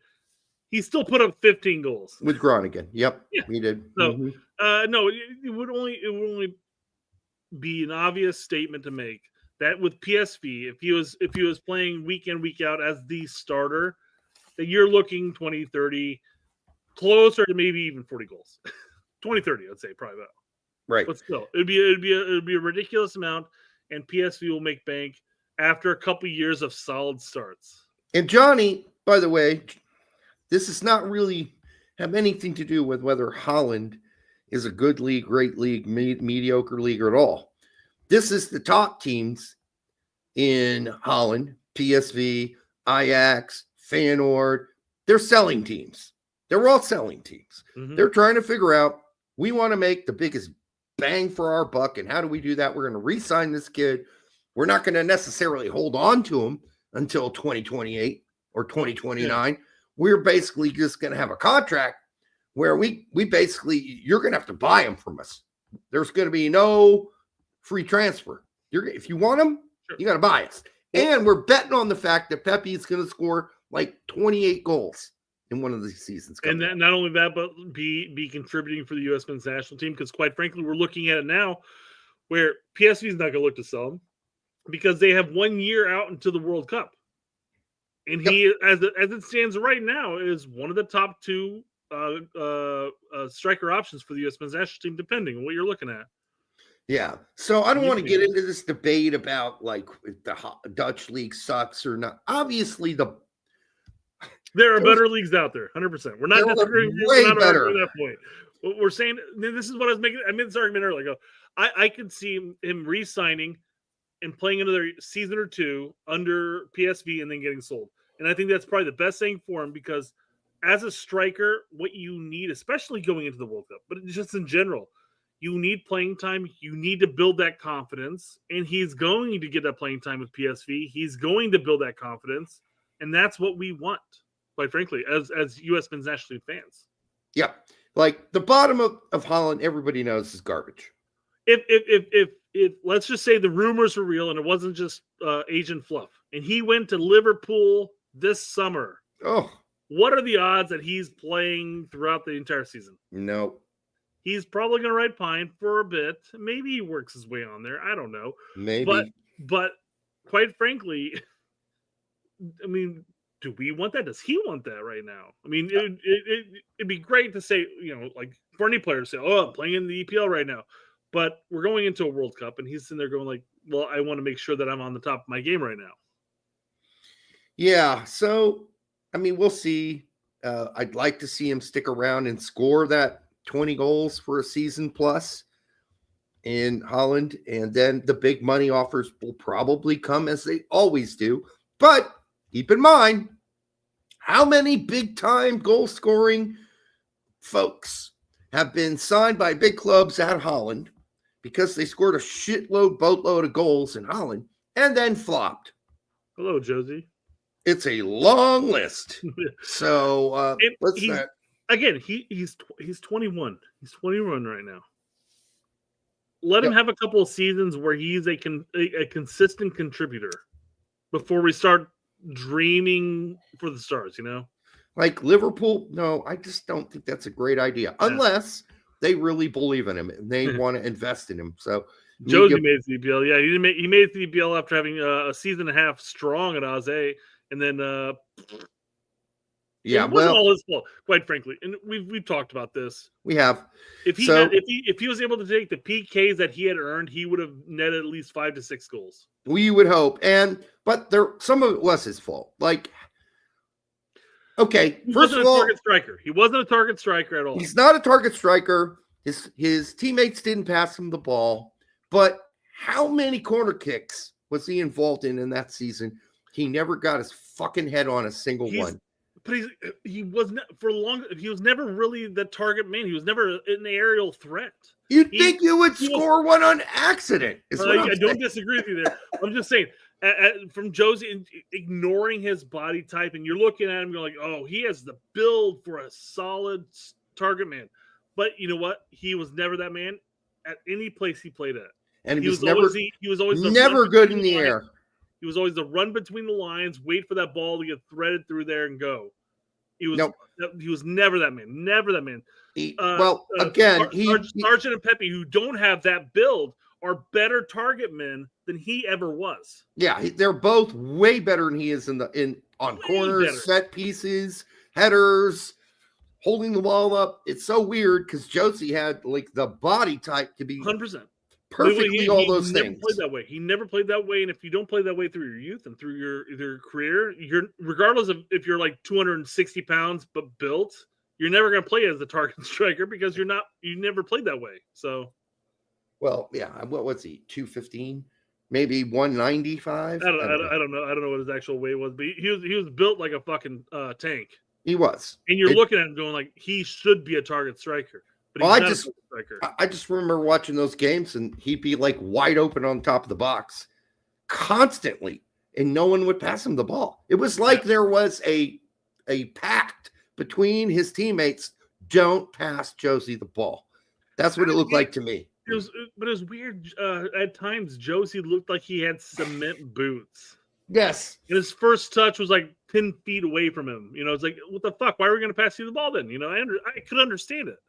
he still put up 15 goals with Groningen. Yep, he did. So, no, it would only be an obvious statement to make that with PSV, if he was playing week in week out as the starter, that you're looking 20-30 closer to maybe even 40 goals. 20, 30, I'd say probably that. Right. But still, it'd be a ridiculous amount, and PSV will make bank after a couple years of solid starts. And Johnny, by the way, this does not really have anything to do with whether Holland is a good league, great league, mediocre league at all. This is the top teams in Holland, PSV, Ajax, Feyenoord. They're selling teams. They're all selling teams. Mm-hmm. They're trying to figure out, we want to make the biggest bang for our buck. And how do we do that? We're going to re-sign this kid. We're not going to necessarily hold on to him until 2028 or 2029. Yeah. We're basically just going to have a contract where we basically, you're going to have to buy him from us. There's going to be no free transfer. If you want him, you got to buy us. And we're betting on the fact that Pepi is going to score like 28 goals in one of these seasons. And that, not only that, but be contributing for the U.S. men's national team. Because quite frankly, we're looking at it now where PSV is not going to look to sell him because they have 1 year out into the World Cup. And he, as it stands right now, is one of the top two striker options for the U.S. men's national team, depending on what you're looking at. Yeah. So I don't want to get into this debate about like if the Dutch league sucks or not. Obviously, there are better leagues out there, 100%. We're not disagreeing. Way better. At that point. What we're saying, this is what I was making. I made this argument earlier. I could see him re-signing and playing another season or two under PSV and then getting sold. And I think that's probably the best thing for him because as a striker, what you need, especially going into the World Cup, but just in general, you need playing time. You need to build that confidence. And he's going to get that playing time with PSV. He's going to build that confidence. And that's what we want, quite frankly, as U.S. men's national team fans. Yeah. Like the bottom of Holland, everybody knows is garbage. If let's just say the rumors were real and it wasn't just agent fluff, and he went to Liverpool this summer. Oh, what are the odds that he's playing throughout the entire season? No. He's probably going to ride pine for a bit. Maybe he works his way on there. I don't know. Maybe. But quite frankly, I mean, do we want that? Does he want that right now? I mean, it'd be great to say, like for any player to say, oh, I'm playing in the EPL right now. But we're going into a World Cup, and he's sitting there going like, well, I want to make sure that I'm on the top of my game right now. Yeah. So, I mean, we'll see. I'd like to see him stick around and score that 20 goals for a season plus in Holland. And then the big money offers will probably come as they always do. But keep in mind, how many big-time goal-scoring folks have been signed by big clubs at Holland because they scored a boatload of goals in Holland and then flopped? Hello, Josie. It's a long list. So again, he's 21. He's 21 right now. Let him have a couple of seasons where he's a consistent contributor before we start dreaming for the stars, Like Liverpool, no, I just don't think that's a great idea unless they really believe in him and they want to invest in him. So Josie made the EPL. Yeah, he made the EPL after having a season and a half strong at AZ, and then it wasn't all his fault, quite frankly. And we've talked about this. We have. If he was able to take the PKs that he had earned, he would have netted at least 5 to 6 goals. We would hope, but some of it was his fault. Like, okay, first of all, target striker. He wasn't a target striker at all. He's not a target striker. His teammates didn't pass him the ball. But how many corner kicks was he involved in that season? He never got his fucking head on a single one. But he was never really the target man. He was never an aerial threat. You'd think you would score one on accident. I don't disagree with you there. I'm just saying, from Josie ignoring his body type, and you're looking at him going like, oh, he has the build for a solid target man. But you know what? He was never that man at any place he played at. And he was always never good in the air. He was always the run between the lines, wait for that ball to get threaded through there and go. He was never that man. Never that man. Sargent and Pepi, who don't have that build, are better target men than he ever was. Yeah, they're both way better than he is on corners, set pieces, headers, holding the ball up. It's so weird because Josie had like the body type to be 100%. perfectly all those never things. Played that way. He never played that way, and if you don't play that way through your youth and through your career, you're regardless of if you're like 260 pounds but built, you're never going to play as the target striker because you never played that way. So, well, yeah. What was he? 215, maybe 195. I don't know. I don't know what his actual weight was, but he was built like a fucking tank. He was, and you're looking at him going like he should be a target striker. But he's I just remember watching those games, and he'd be like wide open on top of the box constantly, and no one would pass him the ball. It was like there was a pact between his teammates. Don't pass Josie the ball. That's what it looked like to me. But it was weird. At times, Josie looked like he had cement boots. Yes. And his first touch was like 10 feet away from him. It's like, what the fuck? Why are we going to pass you the ball then? I could understand it.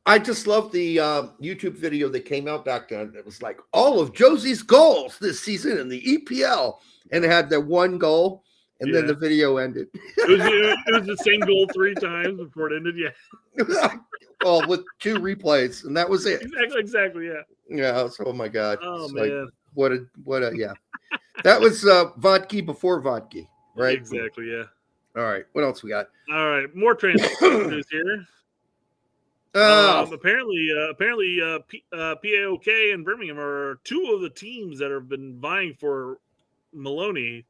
I just love the YouTube video that came out back then. It was like all of Josie's goals this season in the EPL. And it had that one goal, and then the video ended. It was the same goal 3 times before it ended, yeah. Well, with 2 replays, and that was it. Exactly, yeah. Yeah, oh my God. Oh, it's man. Like, what a, yeah. That was Vazquez before Vazquez, right? Exactly, yeah. All right, what else we got? All right, more transfer news here. Apparently, PAOK and Birmingham are 2 of the teams that have been vying for Maloney.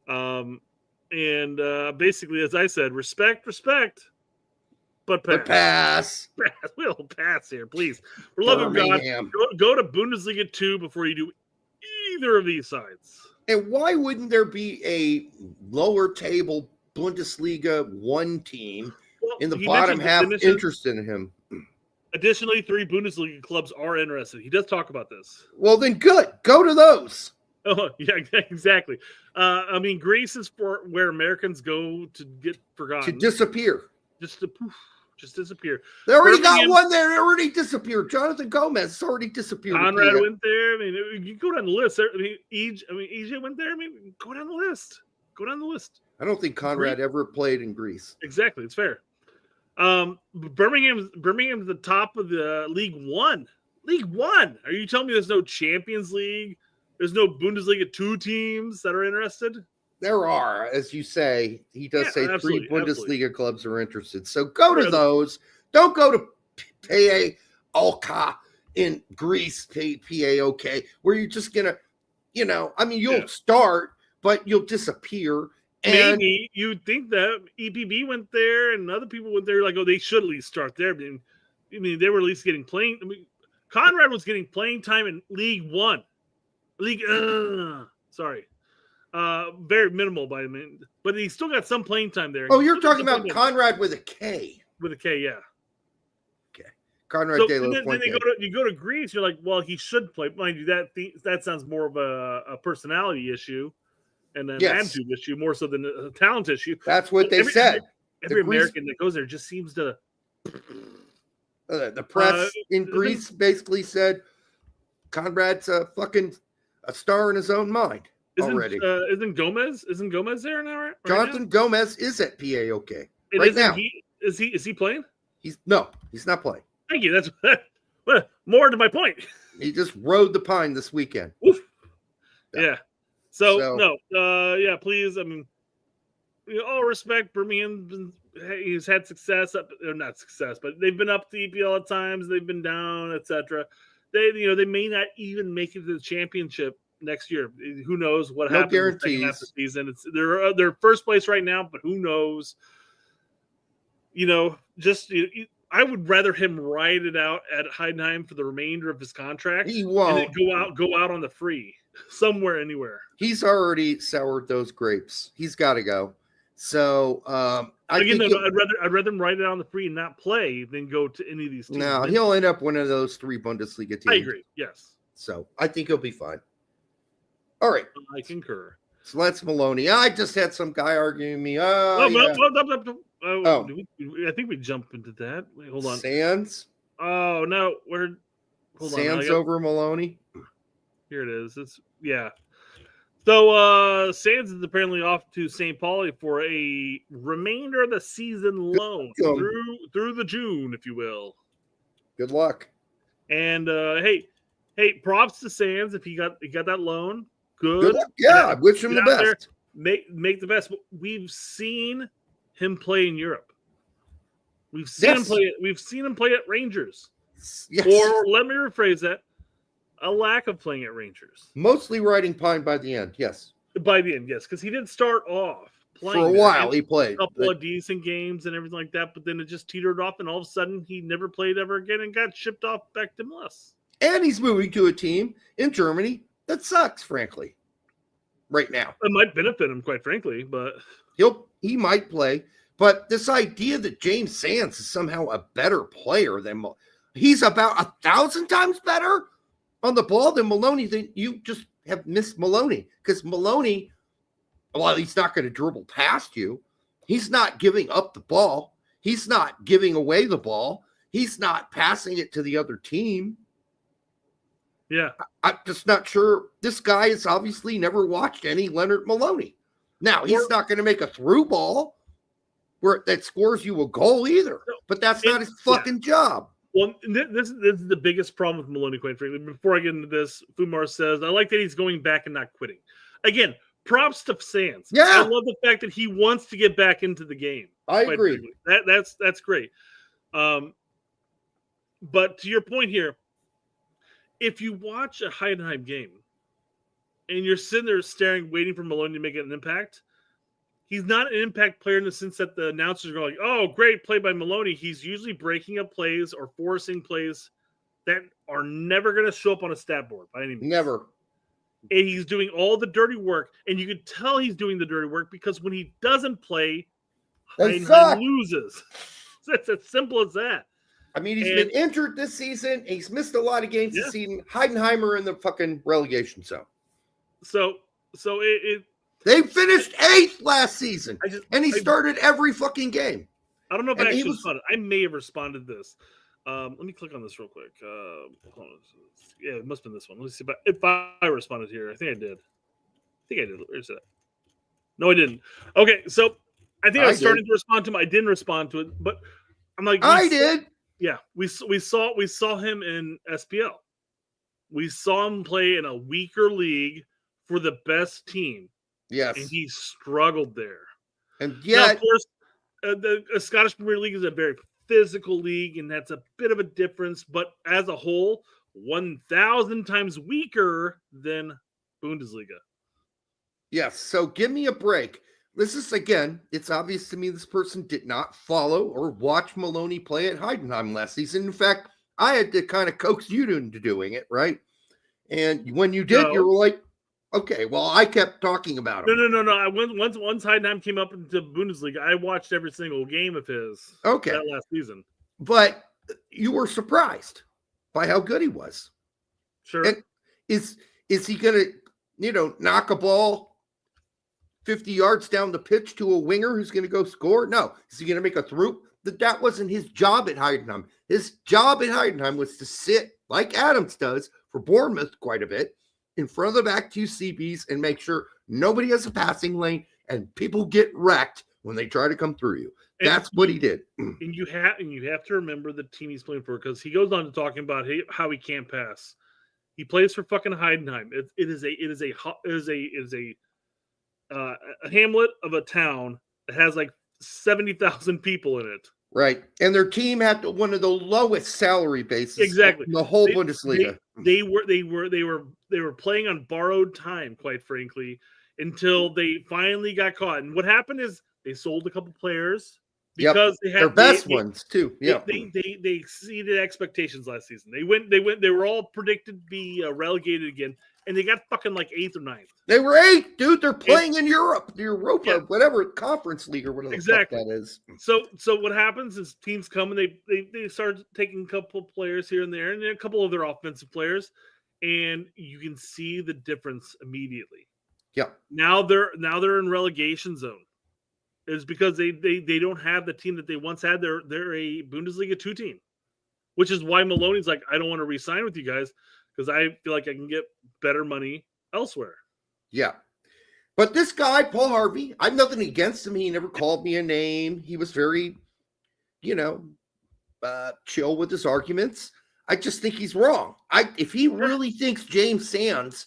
And basically, as I said, respect, but pass. We'll pass here, please. For love of God, go to Bundesliga 2 before you do either of these sides. And why wouldn't there be a lower table Bundesliga 1 team in the bottom half interested in him? Additionally, 3 Bundesliga clubs are interested. He does talk about this. Well, then good. Go to those. Oh, yeah, exactly. I mean, Greece is for where Americans go to get forgotten. To disappear. Just disappear. They already got one there. It already disappeared. Jonathan Gomez already disappeared. Conrad went there. I mean, you go down the list. I mean, EJ went there. I mean, go down the list. I don't think Conrad ever played in Greece. Exactly. It's fair. Birmingham's the top of the League One. Are you telling me there's no Champions League? There's no Bundesliga 2 teams that are interested? There are, as you say. He does say 3 Bundesliga clubs are interested. So go to those. Don't go to PAOK in Greece, PAOK, where you're just going to, you'll start, but you'll disappear. And maybe you'd think that EPB went there and other people went there, like, they should at least start there. I mean, they were at least getting playing. I mean, Conrad was getting playing time in League One. Sorry. Very minimal but he still got some playing time there. Oh, you're talking about Conrad with a K. With a K, yeah. Okay. Conrad de la Then you go to Greece, you're like, well, he should play. Mind you, that sounds more of a personality issue and an attitude issue more so than a talent issue. That's what they said. Every American that goes there just seems to the press in Greece basically said Conrad's a star in his own mind already. Isn't Gomez there now? Right Jonathan Gomez is at PAOK right now. Is he playing? He's not playing. Thank you. That's more to my point. He just rode the pine this weekend. Oof. Yeah. So no. Please. I mean, all respect, Birmingham. He's had success or not success, but they've been up the EPL at times. They've been down, etc. They may not even make it to the championship nein year. Who knows what happens in the second half of the season? They're first place right now, but who knows? I would rather him ride it out at Heidenheim for the remainder of his contract. He won't and then go out on the free somewhere, anywhere. He's already soured those grapes. He's got to go. So I'd rather him ride it out on the free and not play than go to any of these teams. No, he'll end up one of those 3 Bundesliga teams. I agree. Yes. So I think he'll be fine. All right. I concur. So that's Maloney. I just had some guy arguing me. I think we jumped into that. Wait, hold on. Sands? Oh, no. Hold Sands over Maloney? Here it is. So Sands is apparently off to St. Pauli for a remainder of the season loan through the June, if you will. Good luck. And hey, props to Sands if he got that loan. Good luck. Yeah, I wish him the best. There, make the best. We've seen him play in Europe. We've seen him play. We've seen him play at Rangers. Yes. Or let me rephrase that: a lack of playing at Rangers. Mostly riding pine by the end. Yes. By the end, yes, because he did start off playing for a while. He played a couple of decent games and everything like that, but then it just teetered off, and all of a sudden he never played ever again and got shipped off back to MLS. And he's moving to a team in Germany that sucks, frankly, right now. It might benefit him, quite frankly, but he might play. But this idea that James Sands is somehow a better player than he's about 1,000 times better on the ball than Maloney, then you just have missed Maloney. Because Maloney, while he's not going to dribble past you, he's not giving up the ball. He's not giving away the ball. He's not passing it to the other team. Yeah. I'm just not sure. This guy has obviously never watched any Leonard Maloney. Now, he's not going to make a through ball that scores you a goal either. But that's not his fucking job. Well, this is the biggest problem with Maloney, quite frankly. Before I get into this, Fumar says, I like that he's going back and not quitting. Again, props to Sands. Yeah. I love the fact that he wants to get back into the game. I agree. That's great. But to your point here, if you watch a Heidenheim game and you're sitting there staring, waiting for Maloney to make an impact, he's not an impact player in the sense that the announcers are going, oh, great play by Maloney. He's usually breaking up plays or forcing plays that are never going to show up on a stat board by any means. Never. And he's doing all the dirty work, and you can tell he's doing the dirty work because when he doesn't play, Heidenheim loses. It's as simple as that. I mean, he's been injured this season. He's missed a lot of games this season. Heidenheimer in the fucking relegation zone. So they finished 8th last season, and he started every fucking game. I don't know if I actually responded. I may have responded to this. Let me click on this real quick. Yeah, it must have been this one. Let me see if I responded here. I think I did. Where's that? No, I didn't. Okay, so I think I was starting to respond to him. I didn't respond to it, but I'm like, I did. Yeah, we saw him in SPL. We saw him play in a weaker league for the best team. Yes, and he struggled there. And yet, now, of course, the Scottish Premier League is a very physical league, and that's a bit of a difference. But as a whole, 1,000 times weaker than Bundesliga. Yes. So give me a break. This is, again, it's obvious to me this person did not follow or watch Maloney play at Heidenheim last season. In fact, I had to kind of coax you into doing it, right? And when you did, you were like, okay, well, I kept talking about him. No. Once Heidenheim came up into Bundesliga, I watched every single game of his that last season. But you were surprised by how good he was. Sure. And is he going to, knock a ball 50 yards down the pitch to a winger who's going to go score? No. Is he going to make a through? That wasn't his job at Heidenheim. His job at Heidenheim was to sit, like Adams does, for Bournemouth quite a bit, in front of the back two CBs and make sure nobody has a passing lane and people get wrecked when they try to come through you. That's what he did. And you have to remember the team he's playing for, because he goes on to talking about how he can't pass. He plays for fucking Heidenheim. It is a hamlet of a town that has like 70,000 people in it. Right. And their team had one of the lowest salary bases exactly in the whole Bundesliga. They were playing on borrowed time, quite frankly, until they finally got caught. And what happened is they sold a couple players because they had their best ones too. Yeah. They exceeded expectations last season. They were all predicted to be relegated again, and they got fucking like 8th or 9th. They were 8th, dude. They're playing in Europe, the Europa, whatever conference league or whatever the fuck that is. So what happens is teams come and they start taking a couple players here and there, and a couple of their offensive players, and you can see the difference immediately. Yeah. Now they're in relegation zone. It's because they don't have the team that they once had. They're a Bundesliga 2 team, which is why Maloney's like, I don't want to re-sign with you guys because I feel like I can get better money elsewhere. Yeah. But this guy, Paul Harvey, I have nothing against him. He never called me a name. He was very, chill with his arguments. I just think he's wrong. If he really thinks James Sands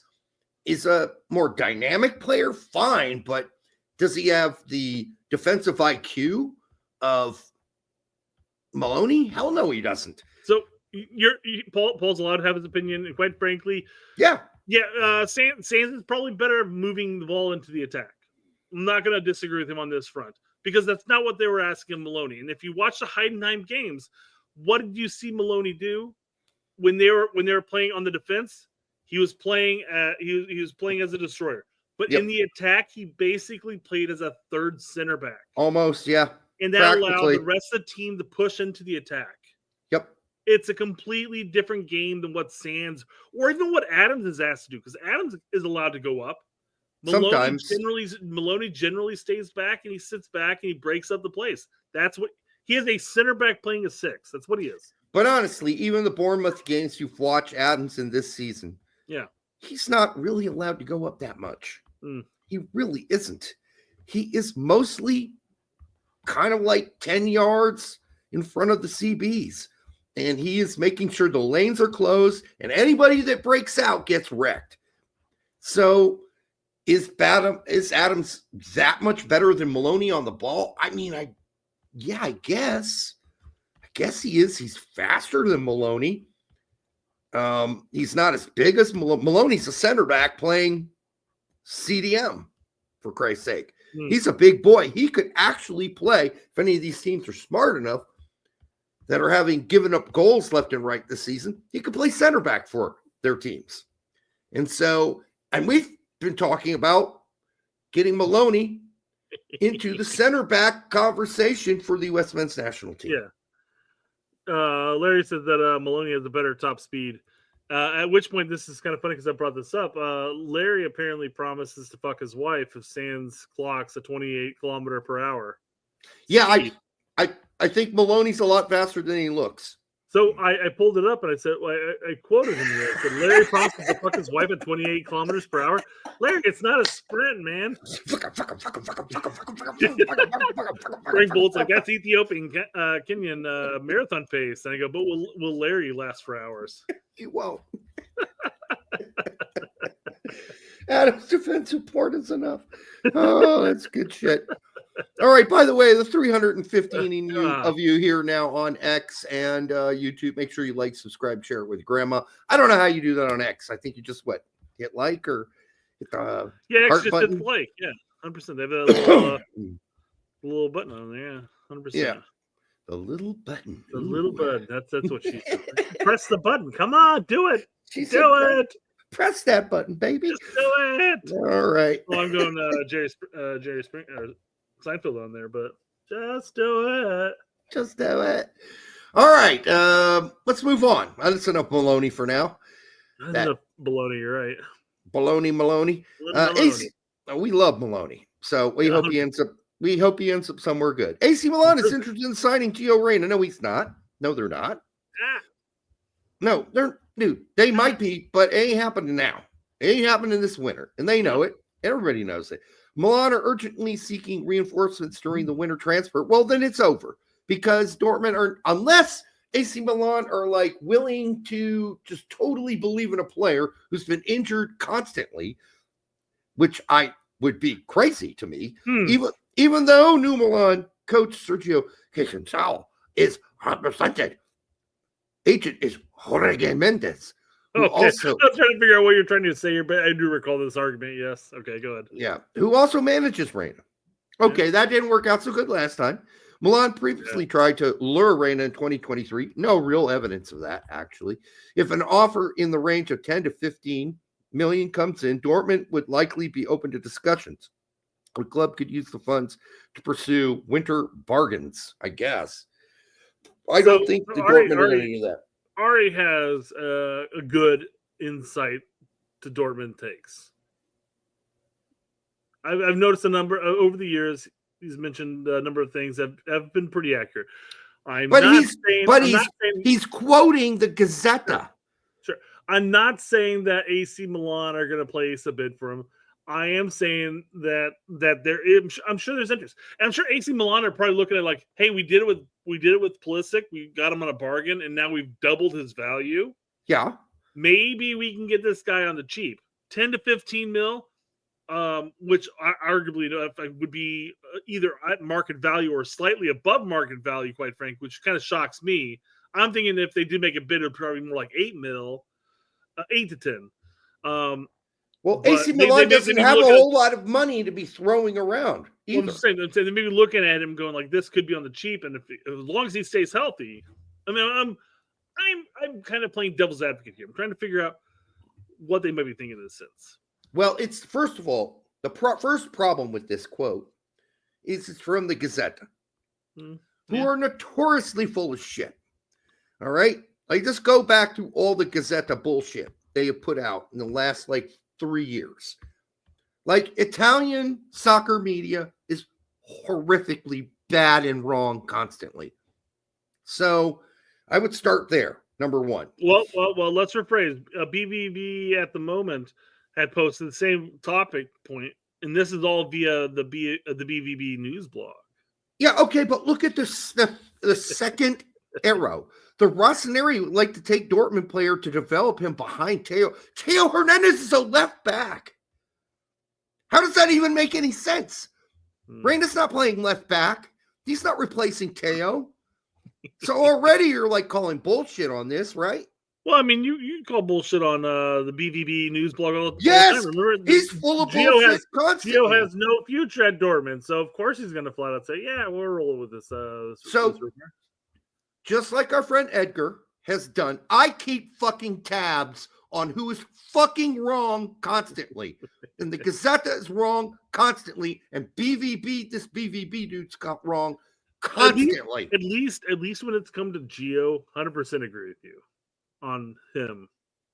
is a more dynamic player, fine. But does he have the defensive IQ of Maloney? Hell no, he doesn't. So Paul's allowed to have his opinion, and quite frankly, Sands is probably better moving the ball into the attack. I'm not going to disagree with him on this front because that's not what they were asking Maloney. And if you watch the Heidenheim games, what did you see Maloney do when they were playing on the defense? He was playing he was playing as a destroyer, but in the attack, he basically played as a third center back. Almost, yeah. And that allowed the rest of the team to push into the attack. Yep. It's a completely different game than what Sands or even what Adams is asked to do, because Adams is allowed to go up. Maloney generally stays back and he sits back and he breaks up the place. That's what he is, a center back playing a 6. That's what he is. But honestly, even the Bournemouth games you've watched Adams in this season, he's not really allowed to go up that much. He really isn't. He is mostly kind of like 10 yards in front of the CBs. And he is making sure the lanes are closed and anybody that breaks out gets wrecked. So is Adams that much better than Maloney on the ball? I mean, I guess. I guess he is. He's faster than Maloney. He's not as big as Maloney's a center back playing CDM, for Christ's sake. He's a big boy. He could actually play, if any of these teams are smart enough that are having given up goals left and right this season, he could play center back for their teams. And we've been talking about getting Maloney into the center back conversation for the U.S. men's national team. Yeah. Larry says that Maloney has a better top speed. At which point, this is kind of funny because I brought this up. Larry apparently promises to fuck his wife if Sands clocks a 28 kilometer per hour. Yeah, I think Maloney's a lot faster than he looks. So I pulled it up and I said, I quoted him here. I said, Larry promises to fuck his wife at 28 kilometers per hour. Larry, it's not a sprint, man. Frank Bolt's like, that's Ethiopian Kenyan marathon pace. And I go, but will Larry last for hours? He won't. Adam's defensive port is enough. Oh, that's good shit. All right. By the way, the 315 of you here now on X and YouTube, make sure you like, subscribe, share it with grandma. I don't know how you do that on X. I think you just hit like or hit the heart button. Hit like. Yeah, 100%. They have a little button on there. Yeah, 100%. Yeah, the little button. The little button. That's what she said. Press the button. Come on, do it. Do it. Press that button, baby. Just do it. All right. Well, I'm going Jerry Spring. Seinfeld on there, but just do it. Just do it. All right. Let's move on. That's enough Maloney for now. That's enough baloney, you're right. Maloney. We love Maloney. So we hope he ends up somewhere good. AC Milan is interested in signing Gio Reyna. No, he's not. No, they're not. No, they might be, but it ain't happening now. It ain't happening this winter. And they know it. Everybody knows it. Milan are urgently seeking reinforcements during the winter transfer. Well, then it's over because Dortmund are, unless AC Milan are willing to just totally believe in a player who's been injured constantly, which would be crazy to me. Even though New Milan coach Sergio Conceição is 100%. Agent is Jorge Mendes. Okay. Also, I'm trying to figure out what you're trying to say here, but I do recall this argument. Yes. Okay, go ahead. Yeah. Who also manages Reyna. Okay, that didn't work out so good last time. Milan previously tried to lure Reyna in 2023. No real evidence of that, actually. If an offer in the range of 10 to 15 million comes in, Dortmund would likely be open to discussions. The club could use the funds to pursue winter bargains, I guess. I don't think the Dortmund are going to do that. Ari has a good insight to Dortmund takes. I've noticed a number over the years. He's mentioned a number of things that have been pretty accurate. He's quoting the Gazzetta. Sure. I'm not saying that AC Milan are going to place a bid for him. I am saying that there is, I'm sure there's interest. And I'm sure AC Milan are probably looking at like, hey, we did it with Pulisic. We got him on a bargain, and now we've doubled his value. Yeah. Maybe we can get this guy on the cheap. 10 to 15 mil, which arguably would be either at market value or slightly above market value, quite frankly, which kind of shocks me. I'm thinking if they did make a bid, it would probably be more like 8 mil, 8 to 10. Well, AC Milan doesn't have a whole lot of money to be throwing around either. Well, I'm saying they may be looking at him going like, this could be on the cheap, and as long as he stays healthy, I mean, I'm kind of playing devil's advocate here. I'm trying to figure out what they might be thinking in this sense. Well, it's first of all, the first problem with this quote is it's from the Gazette, who are notoriously full of shit. All right? Like, just go back to all the Gazette bullshit they have put out in the last, 3 years. Like, Italian soccer media is horrifically bad and wrong constantly. So I would start there, number one. Well, let's rephrase. BVB at the moment had posted the same topic point, and this is all via the BVB news blog. Yeah, okay, but look at the second arrow. The Rossoneri would like to take Dortmund player to develop him behind Theo. Theo Hernandez is a left back. How does that even make any sense? Reyna's not playing left back. He's not replacing Theo. So already you're calling bullshit on this, right? Well, I mean, you call bullshit on the BVB news blog all the time. Yes, Remember, he's full of bullshit constantly. Gio has no future at Dortmund, so of course he's going to flat out say, yeah, we're rolling with this. So, just like our friend Edgar has done, I keep fucking tabs on who is fucking wrong constantly. And the Gazette is wrong constantly, and this BVB dude's got wrong constantly. At least when it's come to Gio, 100% agree with you on him.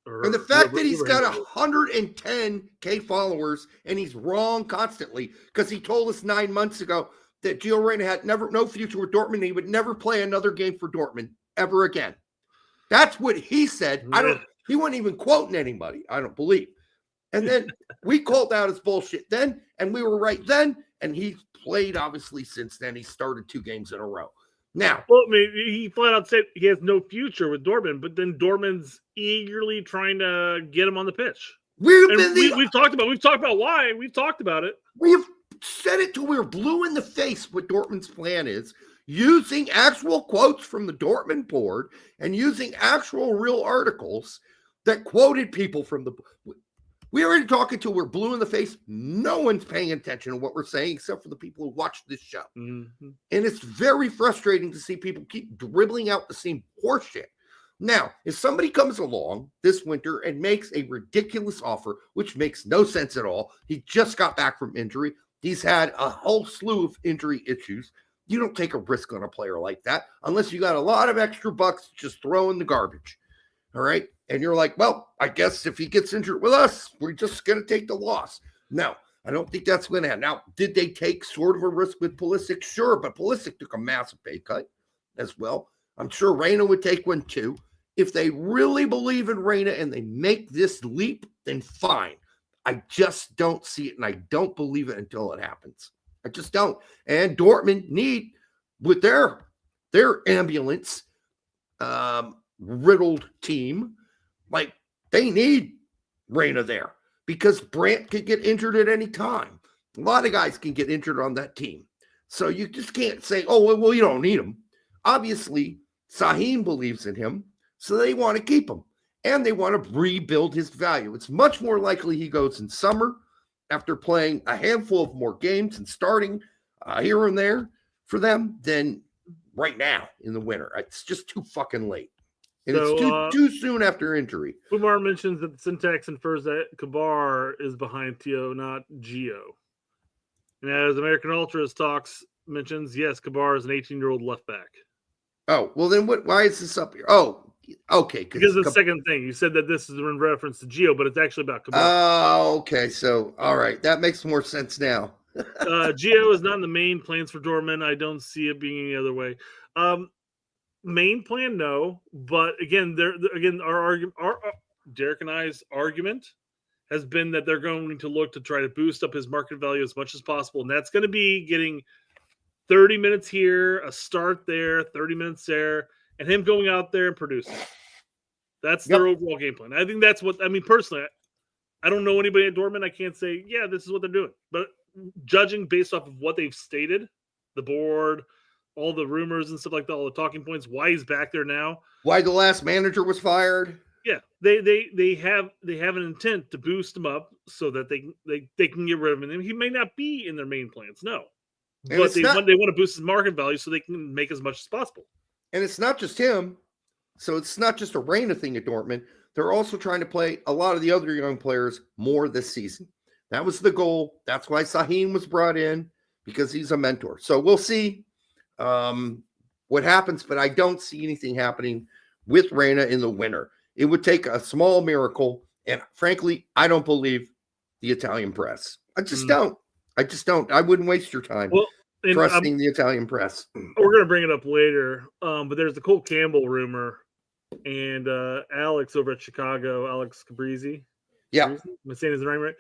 And the fact that he's got 110K followers and he's wrong constantly because he told us 9 months ago that Gio Reyna had no future with Dortmund and he would never play another game for Dortmund ever again. That's what he said. He wasn't even quoting anybody, I don't believe. And then we called out his bullshit then, and we were right then, and he's played obviously since then. He started 2 games in a row. Now, well, I mean, he flat out said he has no future with Dortmund, but then Dortmund's eagerly trying to get him on the pitch. We've talked about why. We've talked about it. We've said it till we're blue in the face what Dortmund's plan is, using actual quotes from the Dortmund board and using actual real articles that quoted people from the. We already talking till we're blue in the face. No one's paying attention to what we're saying except for the people who watch this show. Mm-hmm. And it's very frustrating to see people keep dribbling out the same horseshit. Now, if somebody comes along this winter and makes a ridiculous offer, which makes no sense at all, he just got back from injury. He's had a whole slew of injury issues. You don't take a risk on a player like that unless you got a lot of extra bucks to just throw in the garbage. All right. And you're like, well, I guess if he gets injured with us, we're just going to take the loss. No, I don't think that's going to happen. Now, did they take sort of a risk with Pulisic? Sure, but Pulisic took a massive pay cut as well. I'm sure Reyna would take one too. If they really believe in Reyna and they make this leap, then fine. I just don't see it, and I don't believe it until it happens. I just don't. And Dortmund need, with their ambulance riddled team, they need Reyna there because Brandt could get injured at any time. A lot of guys can get injured on that team. So you just can't say, oh, well, you don't need him. Obviously, Sahin believes in him, so they want to keep him. And they want to rebuild his value. It's much more likely he goes in summer after playing a handful of more games and starting here and there for them than right now in the winter. It's just too fucking late. And it's too soon after injury. Kumar mentions that the syntax infers that Kabar is behind Theo, not Gio. And as American Ultras mentions, yes, Kabar is an 18-year-old left back. Oh, well then why is this up here? Oh, okay. Because of the second thing. You said that this is in reference to Gio, but it's actually about Kabar. Oh, okay. So, all right. That makes more sense now. Gio is not in the main plans for Dortmund. I don't see it being any other way. Main plan, no. But again, our Derek and I's argument has been that they're going to look to try to boost up his market value as much as possible. And that's going to be getting 30 minutes here, a start there, 30 minutes there, and him going out there and producing. That's their overall game plan. I think that's what, I mean, personally, I don't know anybody at Dortmund. I can't say, yeah, this is what they're doing. But judging based off of what they've stated, the board, all the rumors and stuff like that, all the talking points, why he's back there now. Why the last manager was fired. Yeah, they have an intent to boost him up so that they can get rid of him. He may not be in their main plans, no. But they want to boost his market value so they can make as much as possible. And it's not just him. So it's not just a Reyna thing at Dortmund. They're also trying to play a lot of the other young players more this season. That was the goal. That's why Sahin was brought in, because he's a mentor. So we'll see what happens, but I don't see anything happening with Reyna in the winter. It would take a small miracle, and frankly, I don't believe the Italian press. I just don't. I wouldn't waste your time trusting the Italian press. We're going to bring it up later, but there's the Cole Campbell rumor, and Alex over at Chicago, Alex Cabrizi. Yeah. Am I saying his name right?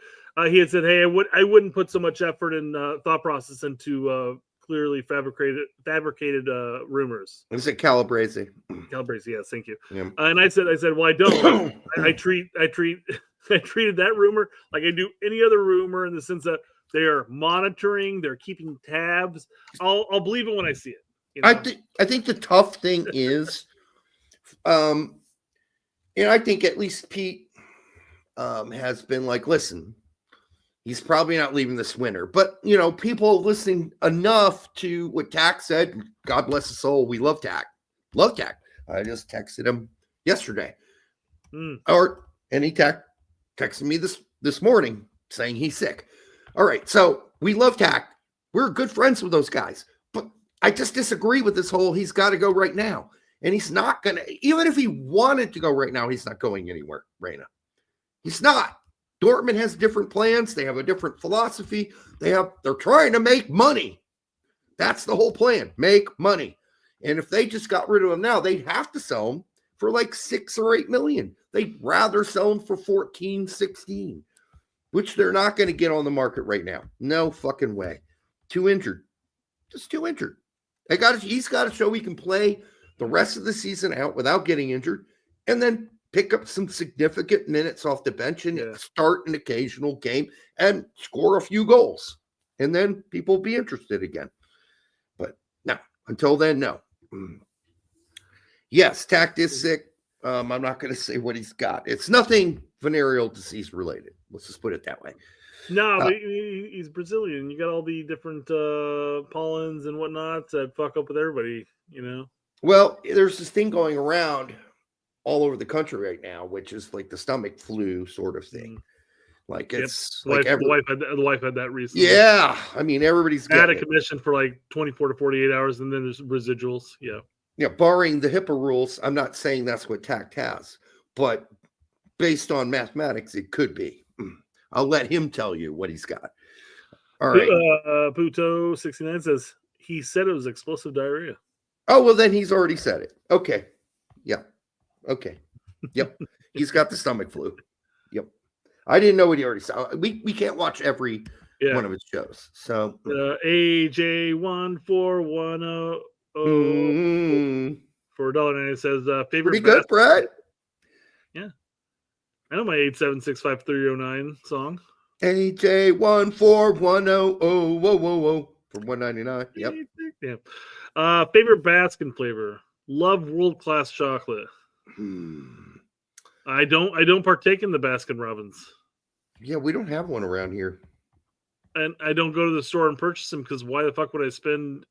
He had said, hey, I wouldn't put so much effort and thought process into clearly fabricated rumors. Is it Calabrese? Calabrese, yes, thank you. Yeah. And I said, well, I don't. I treated that rumor like I do any other rumor, in the sense that they are monitoring, they're keeping tabs. I'll believe it when I see it. You know? I think the tough thing is, and I think at least Pete has been like, listen, he's probably not leaving this winter. But, you know, people listening enough to what Tack said, God bless his soul, we love Tack. Love Tack. I just texted him yesterday. And he texted me this morning saying he's sick. All right, so we love Tack. We're good friends with those guys. But I just disagree with this whole he's got to go right now. And he's not going to, even if he wanted to go right now, he's not going anywhere, Reyna. He's not. Dortmund has different plans. They have a different philosophy. They're trying to make money. That's the whole plan. Make money. And if they just got rid of him now, they'd have to sell him for like 6 or 8 million. They'd rather sell him for 14, 16, which they're not going to get on the market right now. No fucking way. Too injured. Just too injured. He's got to show he can play the rest of the season out without getting injured, and then pick up some significant minutes off the bench and start an occasional game and score a few goals. And then people will be interested again. But no, until then, no. Yes, Tact is sick. I'm not going to say what he's got. It's nothing venereal disease related. Let's just put it that way. No, but he's Brazilian. You got all the different pollens and whatnot that fuck up with everybody, you know? Well, there's this thing going around all over the country right now, which is like the stomach flu sort of thing. Like it's like the wife had that recently. Yeah, I mean everybody's had a commission for like 24 to 48 hours, and then there's residuals. Yeah, barring the HIPAA rules, I'm not saying that's what Tact has, but based on mathematics, it could be. I'll let him tell you what he's got. All right. Puto 69 says he said it was explosive diarrhea. Oh, well, then he's already said it. Okay. Yeah. Okay. Yep. He's got the stomach flu. Yep. I didn't know what he already said. We can't watch every one of his shows. So AJ14100 for $1.90 says favorite. Pretty good, Brad. Yeah. I know my 8765309 song. AJ14100 for $1.99. Yep. Yeah. Favorite Baskin flavor. Love world-class chocolate. I don't partake in the Baskin-Robbins. Yeah, we don't have one around here. And I don't go to the store and purchase them, because why the fuck would I spend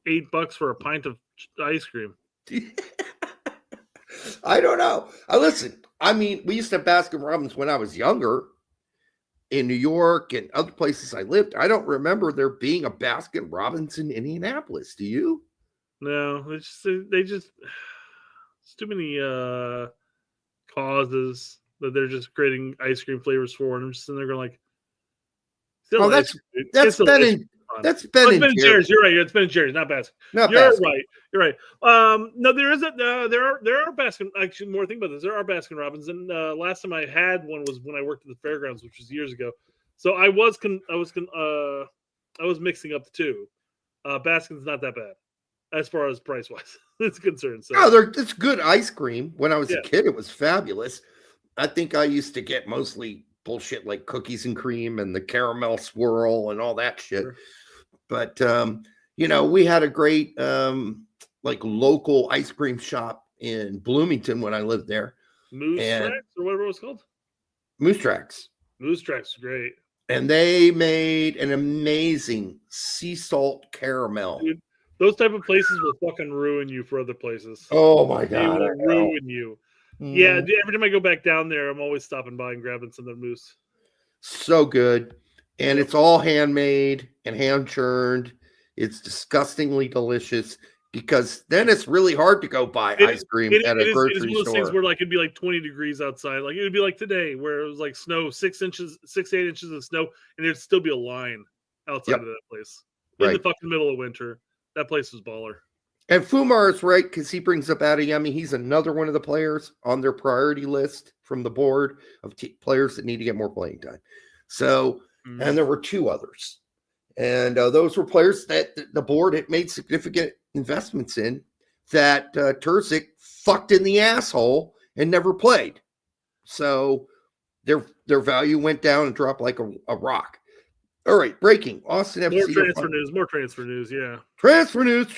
$8 for a pint of ice cream? I don't know. Listen, I mean, we used to have Baskin-Robbins when I was younger in New York and other places I lived. I don't remember there being a Baskin-Robbins in Indianapolis. Do you? No, it's too many causes that they're just creating ice cream flavors for, and I'm just sitting there going like, that's been in That's Ben and Jerry's. You're right. It's Ben and Jerry's, not Baskin. You're right. No, there is there are Baskin. Actually, more think about this. There are Baskin-Robbins, and last time I had one was when I worked at the fairgrounds, which was years ago. So I was mixing up the two. Baskin's not that bad as far as price wise it's concerned. So it's good ice cream. When I was a kid, it was fabulous. I think I used to get mostly bullshit like cookies and cream and the caramel swirl and all that shit. Sure. But we had a great local ice cream shop in Bloomington when I lived there. Moose Tracks or whatever it was called. Moose Tracks. Moose Tracks, great. And they made an amazing sea salt caramel. Dude, those type of places will fucking ruin you for other places. Oh my God. They will ruin you. Mm. Yeah, every time I go back down there, I'm always stopping by and grabbing some of the moose. So good. And it's all handmade and hand churned. It's disgustingly delicious because then it's really hard to go buy ice cream at a grocery store. It's one of those things where it'd be like 20 degrees outside. Like it would be like today where it was like snow, 6 to 8 inches of snow, and there'd still be a line outside of that place. In the fucking middle of winter. That place was baller. And Fumar is right because he brings up Adeyemi. He's another one of the players on their priority list from the board of players that need to get more playing time. So, and there were 2 others. And those were players that the board had made significant investments in that Terzic fucked in the asshole and never played. So their value went down and dropped like a rock. All right, breaking. Austin FC. More transfer news, yeah. Transfer news.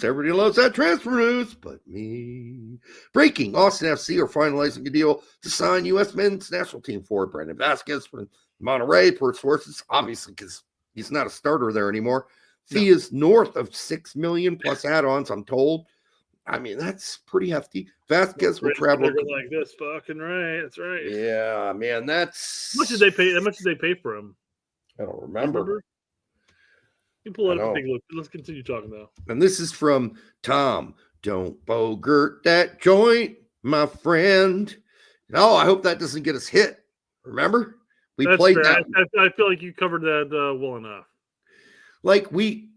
Everybody loves that transfer news, but me. Breaking. Austin FC are finalizing a deal to sign U.S. men's national team forward Brandon Vazquez from Monterey, per sources, obviously because he's not a starter there anymore. Fee is north of $6 million plus add-ons, I'm told. I mean, that's pretty hefty. Vazquez will travel like this. Fucking right. That's right. Yeah, man, that's. How much did they pay for him? I don't remember. You pull it up and take a look. Let's continue talking though. And this is from Tom. Don't bogart that joint, my friend. No, I hope that doesn't get us hit. Remember? We played that. I feel like you covered that well enough. Like we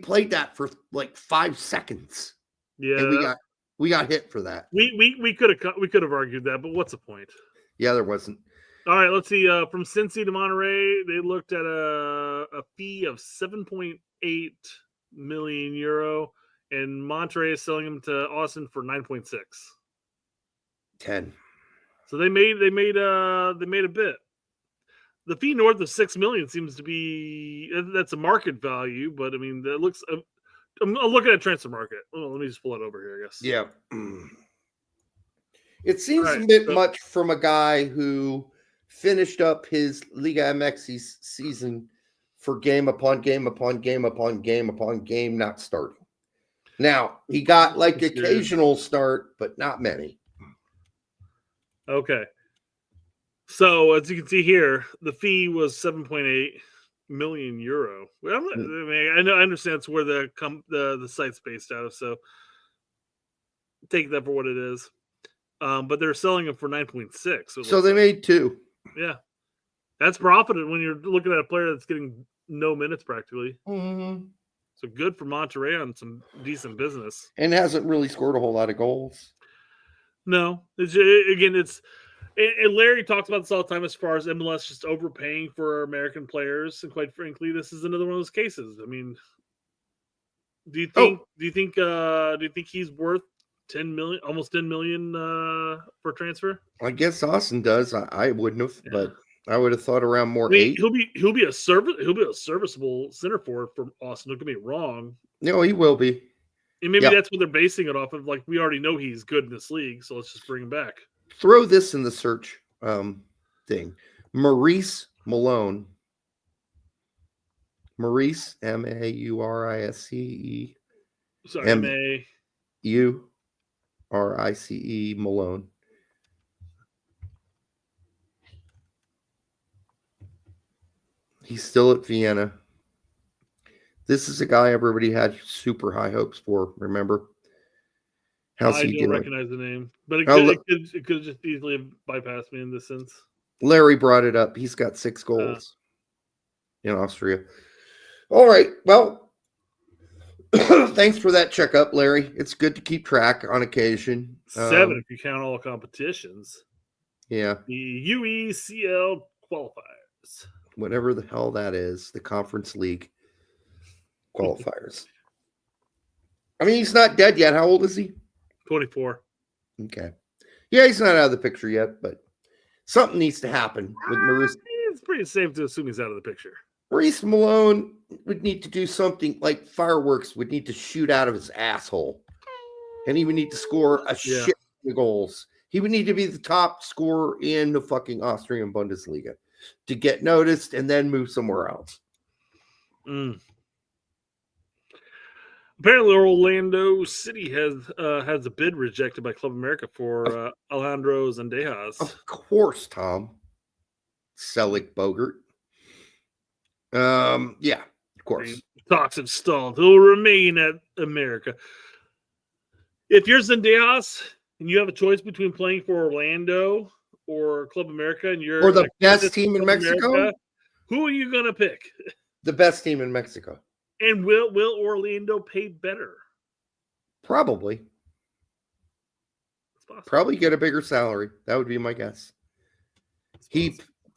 played that for like 5 seconds. Yeah. And we got hit for that. We could have argued that, but what's the point? Yeah, there wasn't. All right, let's see. From Cincy to Monterey, they looked at a fee of 7.8 million euro, and Monterey is selling him to Austin for 9.6. 10. So they made a bit. The fee north of 6 million seems to be that's a market value, but I mean that looks. I'm looking at transfer market. Oh, let me just pull it over here. I guess. Yeah. It seems a bit much from a guy who finished up his Liga MX season for game upon game upon game upon game upon game not starting. Now, he got like occasional start, but not many. Okay. So, as you can see here, the fee was 7.8 million euro. Well, I understand it's where the site's based out of, so take that for what it is. But they're selling it for 9.6. So they made 2. Yeah. That's profited when you're looking at a player that's getting no minutes practically. Mm-hmm. So good for Monterey on some decent business. And hasn't really scored a whole lot of goals. No. And Larry talks about this all the time as far as MLS just overpaying for American players. And quite frankly, this is another one of those cases. I mean, do you think he's worth 10 million, almost 10 million for transfer? I guess Austin does. I wouldn't have, but I would have thought around more 8. He'll be a serviceable center forward for Austin. Don't get me wrong. No, he will be. And maybe that's what they're basing it off of. Like, we already know he's good in this league, so let's just bring him back. Throw this in the search thing. Maurice Malone. Maurice, M-A-U-R-I-S-C-E. Sorry, M-A-U-R-I-C-E, Malone. He's still at Vienna. This is a guy everybody had super high hopes for, remember? How's he doing? I don't recognize the name, but it could just easily have bypassed me in this sense. Larry brought it up. He's got 6 goals in Austria. All right. Well, thanks for that checkup, Larry. It's good to keep track on occasion. 7 if you count all competitions. Yeah. The UECL qualifiers. Whatever the hell that is, the Conference League qualifiers. I mean, he's not dead yet. How old is he? 24. Okay. Yeah, he's not out of the picture yet, but something needs to happen with Maurice. It's pretty safe to assume he's out of the picture. Maurice Malone would need to do something like fireworks would need to shoot out of his asshole. And he would need to score a shit of goals. He would need to be the top scorer in the fucking Austrian Bundesliga to get noticed and then move somewhere else. Apparently, Orlando City has a bid rejected by Club America for Alejandro Zendejas. Of course, Tom. Selig Bogert. Yeah, of course. Talks have stalled. He'll remain at America. If you're Zendejas and you have a choice between playing for Orlando or Club America, and you're or the best team in Mexico, America, who are you gonna pick? The best team in Mexico. And will Orlando pay better? Probably. Probably get a bigger salary. That would be my guess.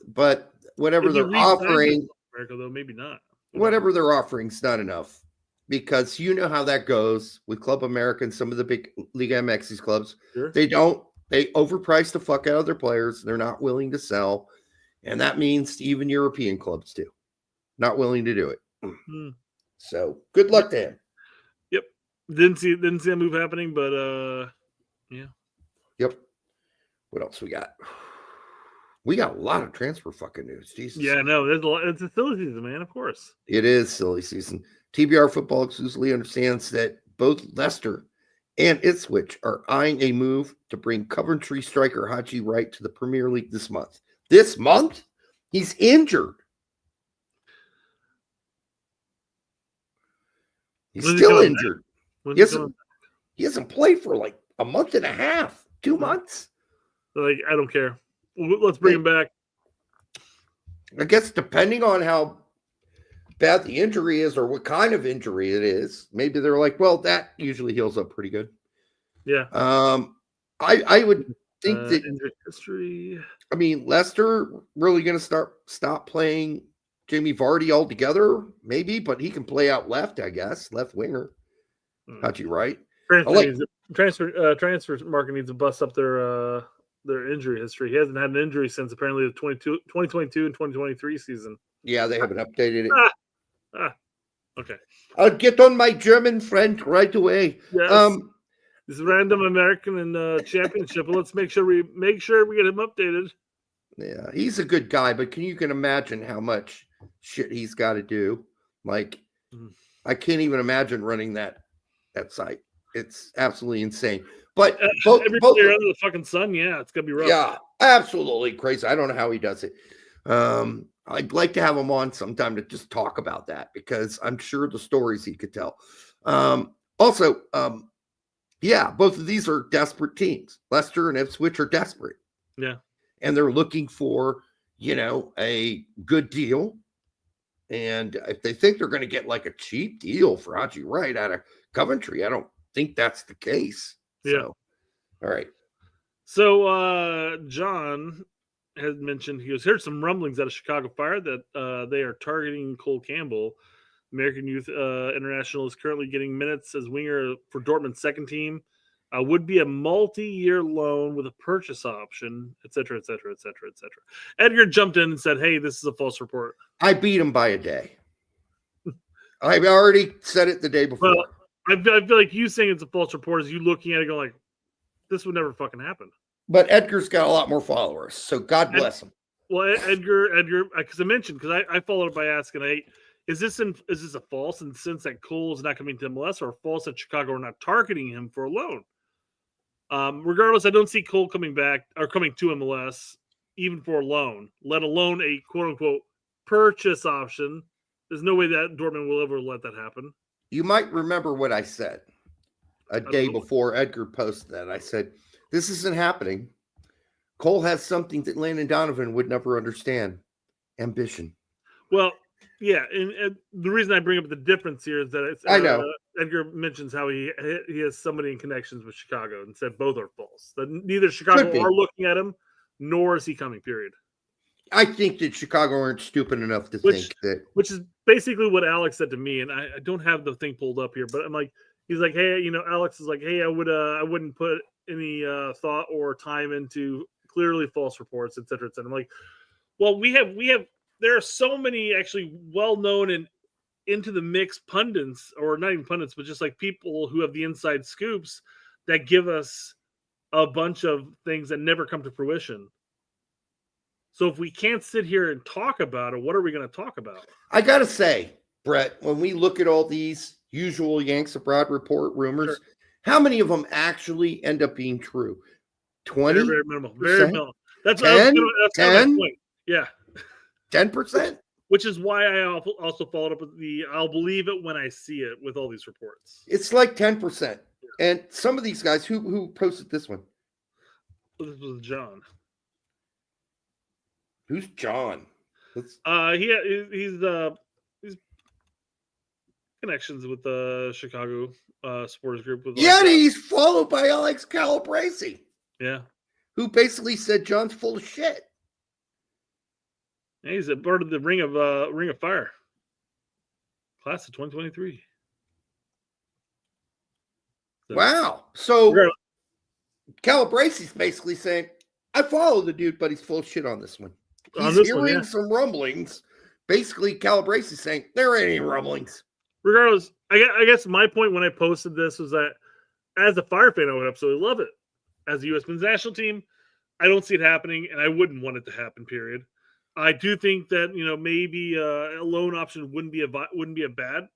But whatever they're offering, America, though, maybe not. Whatever they're offering is not enough, because you know how that goes with Club America and some of the big Liga MX clubs. Sure. They overprice the fuck out of their players. They're not willing to sell, and that means even European clubs too, not willing to do it. So good luck to him. Yep. Didn't see a move happening, but yeah. Yep. What else we got? We got a lot of transfer fucking news. Jesus. Yeah, no, there's a lot. It's a silly season, man. Of course. It is silly season. TBR Football exclusively understands that both Leicester and Ipswich are eyeing a move to bring Coventry striker Haji Wright to the Premier League this month. This month? He's injured. He's still injured. He hasn't played for like a month and a half, 2 months. Like, I don't care. Let's bring him back. I guess depending on how bad the injury is or what kind of injury it is, maybe they're like, well, that usually heals up pretty good. Yeah. I would think that injury history. I mean, Leicester really going to stop playing Jamie Vardy altogether, maybe, but he can play out left, I guess, left winger. Haji Wright. Transfer market needs to bust up their injury history. He hasn't had an injury since apparently the 2022 and 2023 season. Yeah, they haven't updated it. Okay. I'll get on my German friend right away. Yes. This random American in the championship. Let's make sure we get him updated. Yeah, he's a good guy, but you can imagine how much shit he's got to do. Like, I can't even imagine running that site. It's absolutely insane. But every player under the fucking sun, yeah, it's gonna be rough. Yeah, absolutely crazy. I don't know how he does it. I'd like to have him on sometime to just talk about that, because I'm sure the stories he could tell. Yeah, both of these are desperate teams. Leicester and Ipswich are desperate. Yeah. And they're looking for, a good deal. And if they think they're going to get like a cheap deal for Haji Wright out of Coventry, I don't think that's the case. Yeah. So, all right. So John has mentioned he has heard some rumblings out of Chicago Fire that they are targeting Cole Campbell. American Youth International is currently getting minutes as winger for Dortmund's second team. Would be a multi-year loan with a purchase option, et cetera, et cetera, et cetera, et cetera. Edgar jumped in and said, hey, this is a false report. I beat him by a day. I've already said it the day before. Well, I feel like you saying it's a false report is you looking at it going like, this would never fucking happen. But Edgar's got a lot more followers, so God bless him. Well, Edgar, because I mentioned, because I followed up by asking, hey, is this a false in the sense that Cole is not coming to MLS, or false that Chicago are not targeting him for a loan? Regardless, I don't see Cole coming back or coming to MLS even for a loan, let alone a quote unquote purchase option. There's no way that Dortmund will ever let that happen. You might remember what I said a day before Edgar posted that. I said, this isn't happening. Cole has something that Landon Donovan would never understand: ambition. Well, Yeah, and the reason I bring up the difference here is that it's, I know Edgar mentions how he has somebody in connections with Chicago and said both are false. That neither Chicago are looking at him, nor is he coming. Period. I think that Chicago aren't stupid enough to think that. Which is basically what Alex said to me, and I don't have the thing pulled up here, but I'm like, he's like, hey, Alex is like, hey, I wouldn't put any thought or time into clearly false reports, et cetera, et cetera. I'm like, well, we have. There are so many actually well-known and into the mix pundits, or not even pundits, but just like people who have the inside scoops that give us a bunch of things that never come to fruition. So if we can't sit here and talk about it, what are we going to talk about? I got to say, Brett, when we look at all these usual Yanks Abroad report rumors, how many of them actually end up being true? 20? Very minimal. Very minimal. That's my point. Yeah. 10%? Which is why I also followed up with I'll believe it when I see it with all these reports. It's like 10%. And some of these guys, who posted this one? This was John. Who's John? He's connections with the Chicago supporters group. He's followed by Alex Calabresi. Yeah. Who basically said John's full of shit. Yeah, he's a part of the Ring of Fire class of 2023. Wow. So Calabresi's basically saying, I follow the dude, but he's full of shit on this one. He's hearing some rumblings. Basically, Calabresi's saying, there ain't any rumblings. Regardless, I guess my point when I posted this was that as a Fire fan, I would absolutely love it. As a U.S. men's national team, I don't see it happening, and I wouldn't want it to happen, period. I do think that maybe a loan option wouldn't be a bad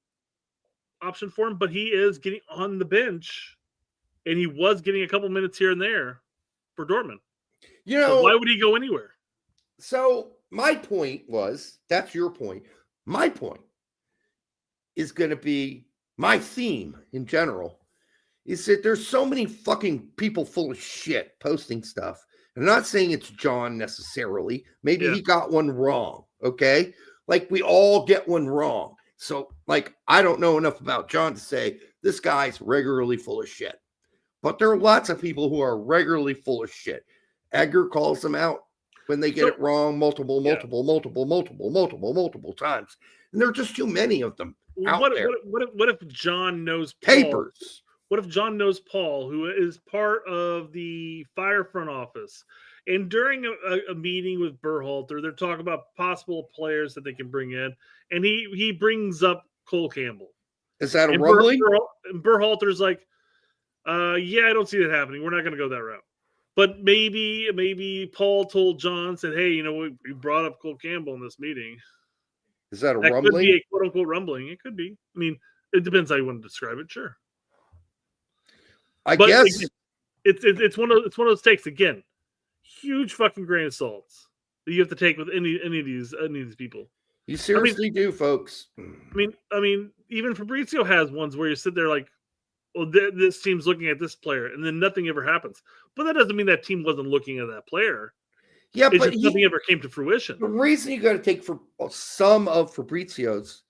option for him, but he is getting on the bench, and he was getting a couple minutes here and there for Dortmund. So why would he go anywhere? So my point was, that's your point. My point is going to be, my theme in general is that there's so many fucking people full of shit posting stuff. I'm not saying it's John necessarily. Maybe he got one wrong, okay? Like, we all get one wrong. So, like, I don't know enough about John to say this guy's regularly full of shit. But there are lots of people who are regularly full of shit. Edgar calls them out when they get it wrong multiple times. And there are just too many of them out there. What if John knows Paul? Papers. What if John knows Paul, who is part of the Fire front office, and during a meeting with Berhalter, they're talking about possible players that they can bring in, and he brings up Cole Campbell. Is that a rumbling? Berhalter's like, I don't see that happening. We're not going to go that route. But maybe Paul told John, said, hey, we brought up Cole Campbell in this meeting. Is that a that rumbling? Could be a quote unquote rumbling. It could be. I mean, it depends how you want to describe it. Sure. I guess again, it's one of those takes again. Huge fucking grain of salt that you have to take with any of these people. You seriously do, folks. I mean, even Fabrizio has ones where you sit there like, well, this team's looking at this player, and then nothing ever happens. But that doesn't mean that team wasn't looking at that player. Yeah, it's but just nothing ever came to fruition. The reason you got to take for some of Fabrizio's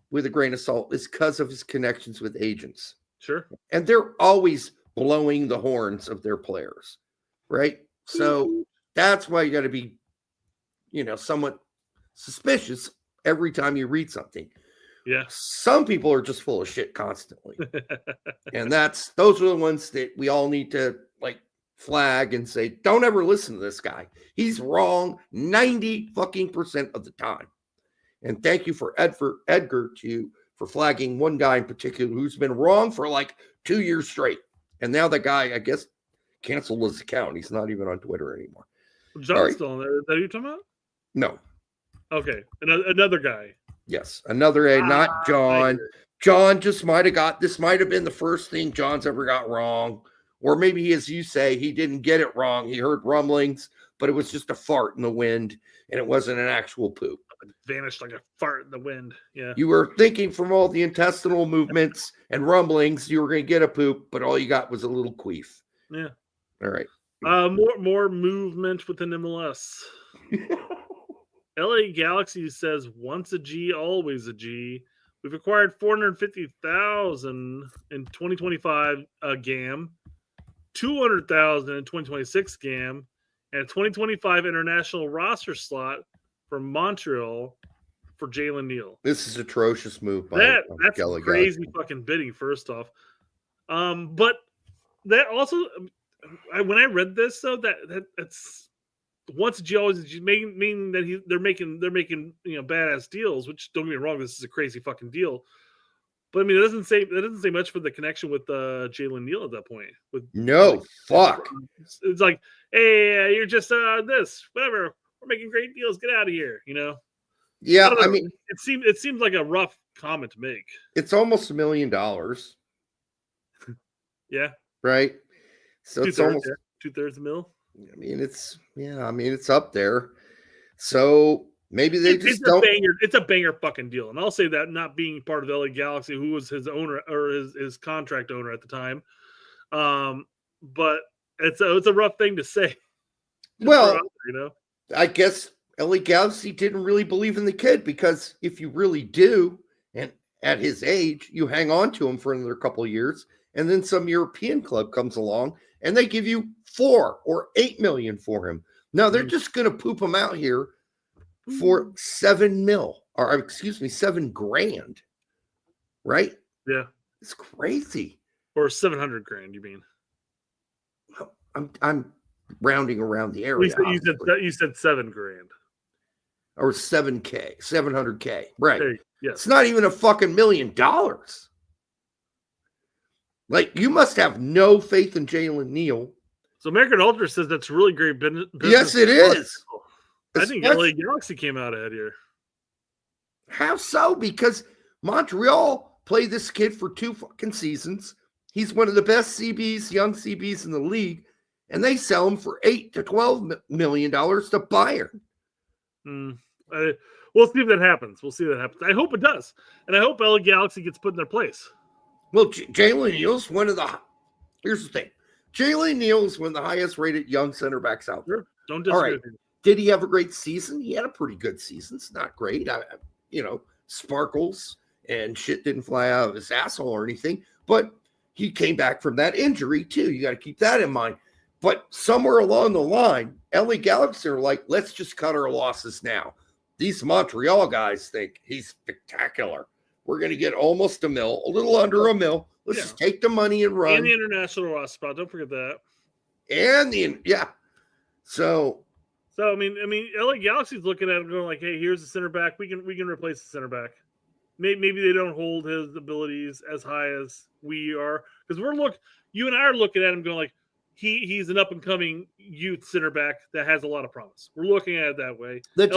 with a grain of salt is because of his connections with agents. Sure. And they're always blowing the horns of their players, right? So that's why you got to be, somewhat suspicious every time you read something. Yeah. Some people are just full of shit constantly. And those are the ones that we all need to flag and say, don't ever listen to this guy. He's wrong 90% of the time. And thank you for Edgar for flagging one guy in particular who's been wrong for 2 years straight. And now the guy, I guess, canceled his account. He's not even on Twitter anymore. John's still on there. Is that what you're talking about? No. Okay. Another guy. Yes. Another not John. John just might have been the first thing John's ever got wrong. Or maybe, as you say, he didn't get it wrong. He heard rumblings, but it was just a fart in the wind, and it wasn't an actual poop. It vanished like a fart in the wind. Yeah. You were thinking from all the intestinal movements and rumblings, you were going to get a poop, but all you got was a little queef. Yeah. All right. More movement within MLS. LA Galaxy says once a G, always a G. We've acquired 450,000 in 2025 GAM, 200,000 in 2026 GAM, and a 2025 international roster slot for Montreal for Jalen Neal. This is atrocious move by that's crazy fucking bidding. First off, but that also, when I read this though, that's once a G, always a G, meaning that they're making badass deals. Which, don't get me wrong, this is a crazy fucking deal. But I mean, it doesn't say much for the connection with Jalen Neal at that point. Fuck. It's like, hey, you're just this, whatever. We're making great deals. Get out of here, Yeah, I mean, it seems like a rough comment to make. It's almost $1 million. Yeah. Right. So it's almost 2/3 mil. I mean, it's up there. So maybe it's don't. It's a banger fucking deal, and I'll say that not being part of the LA Galaxy, who was his owner or his contract owner at the time, but it's a rough thing to say. Well, I guess LA Galaxy didn't really believe in the kid, because if you really do, and at his age, you hang on to him for another couple of years, and then some European club comes along and they give you $4 or $8 million for him. Now they're just going to poop him out here for $7 grand, right? Yeah, it's crazy. Or $700,000, you mean? I'm rounding around the area. You said $7,000 or $700K, right? Hey, yes. It's not even a fucking $1 million. Like, you must have no faith in Jalen Neal. So American Ultra says that's really great business. Yes, it is. I think LA Galaxy came out ahead here. How so? Because Montreal played this kid for 2 fucking seasons. He's one of the best CBs, young CBs in the league, and they sell him for $8 to $12 million to Bayern. We'll see if that happens. I hope it does, and I hope LA Galaxy gets put in their place. Well, Jalen Neal's here's the thing. Jalen Neal is one of the highest rated young center backs out there. Don't disagree. All right. Did he have a great season? He had a pretty good season. It's not great. Sparkles and shit didn't fly out of his asshole or anything, but he came back from that injury too. You got to keep that in mind. But somewhere along the line, LA Galaxy are like, let's just cut our losses now. These Montreal guys think he's spectacular. We're going to get almost $1 million, a little under $1 million. Let's just take the money and run. And the international roster spot. Don't forget that. So I mean, LA Galaxy's looking at him going like, hey, here's the center back. We can replace the center back. Maybe they don't hold his abilities as high as we are, because you and I are looking at him going like, he's an up and coming youth center back that has a lot of promise. We're looking at it that way. They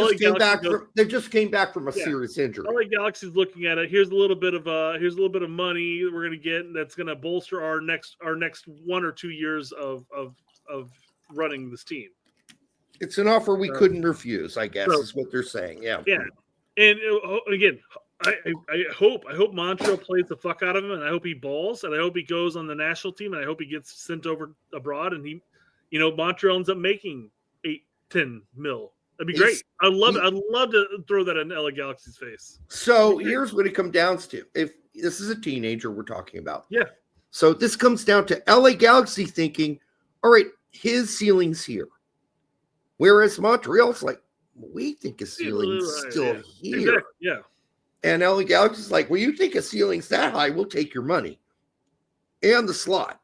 just came back from a serious injury. LA Galaxy's looking at it. Here's a little bit of money that we're going to get that's going to bolster our next 1 or 2 years of running this team. It's an offer we couldn't refuse, I guess, is what they're saying. Yeah. And again, I hope Montreal plays the fuck out of him, and I hope he balls, and I hope he goes on the national team, and I hope he gets sent over abroad, and Montreal ends up making 8-10 mil. That'd be great. I'd love to throw that in LA Galaxy's face. So here's what it comes down to. If this is a teenager we're talking about. Yeah. So this comes down to LA Galaxy thinking, all right, his ceiling's here. Whereas Montreal's like, we think his ceiling's still here. Exactly. Yeah. And LA Galaxy's like, well, you think a ceiling's that high, we'll take your money and the slot.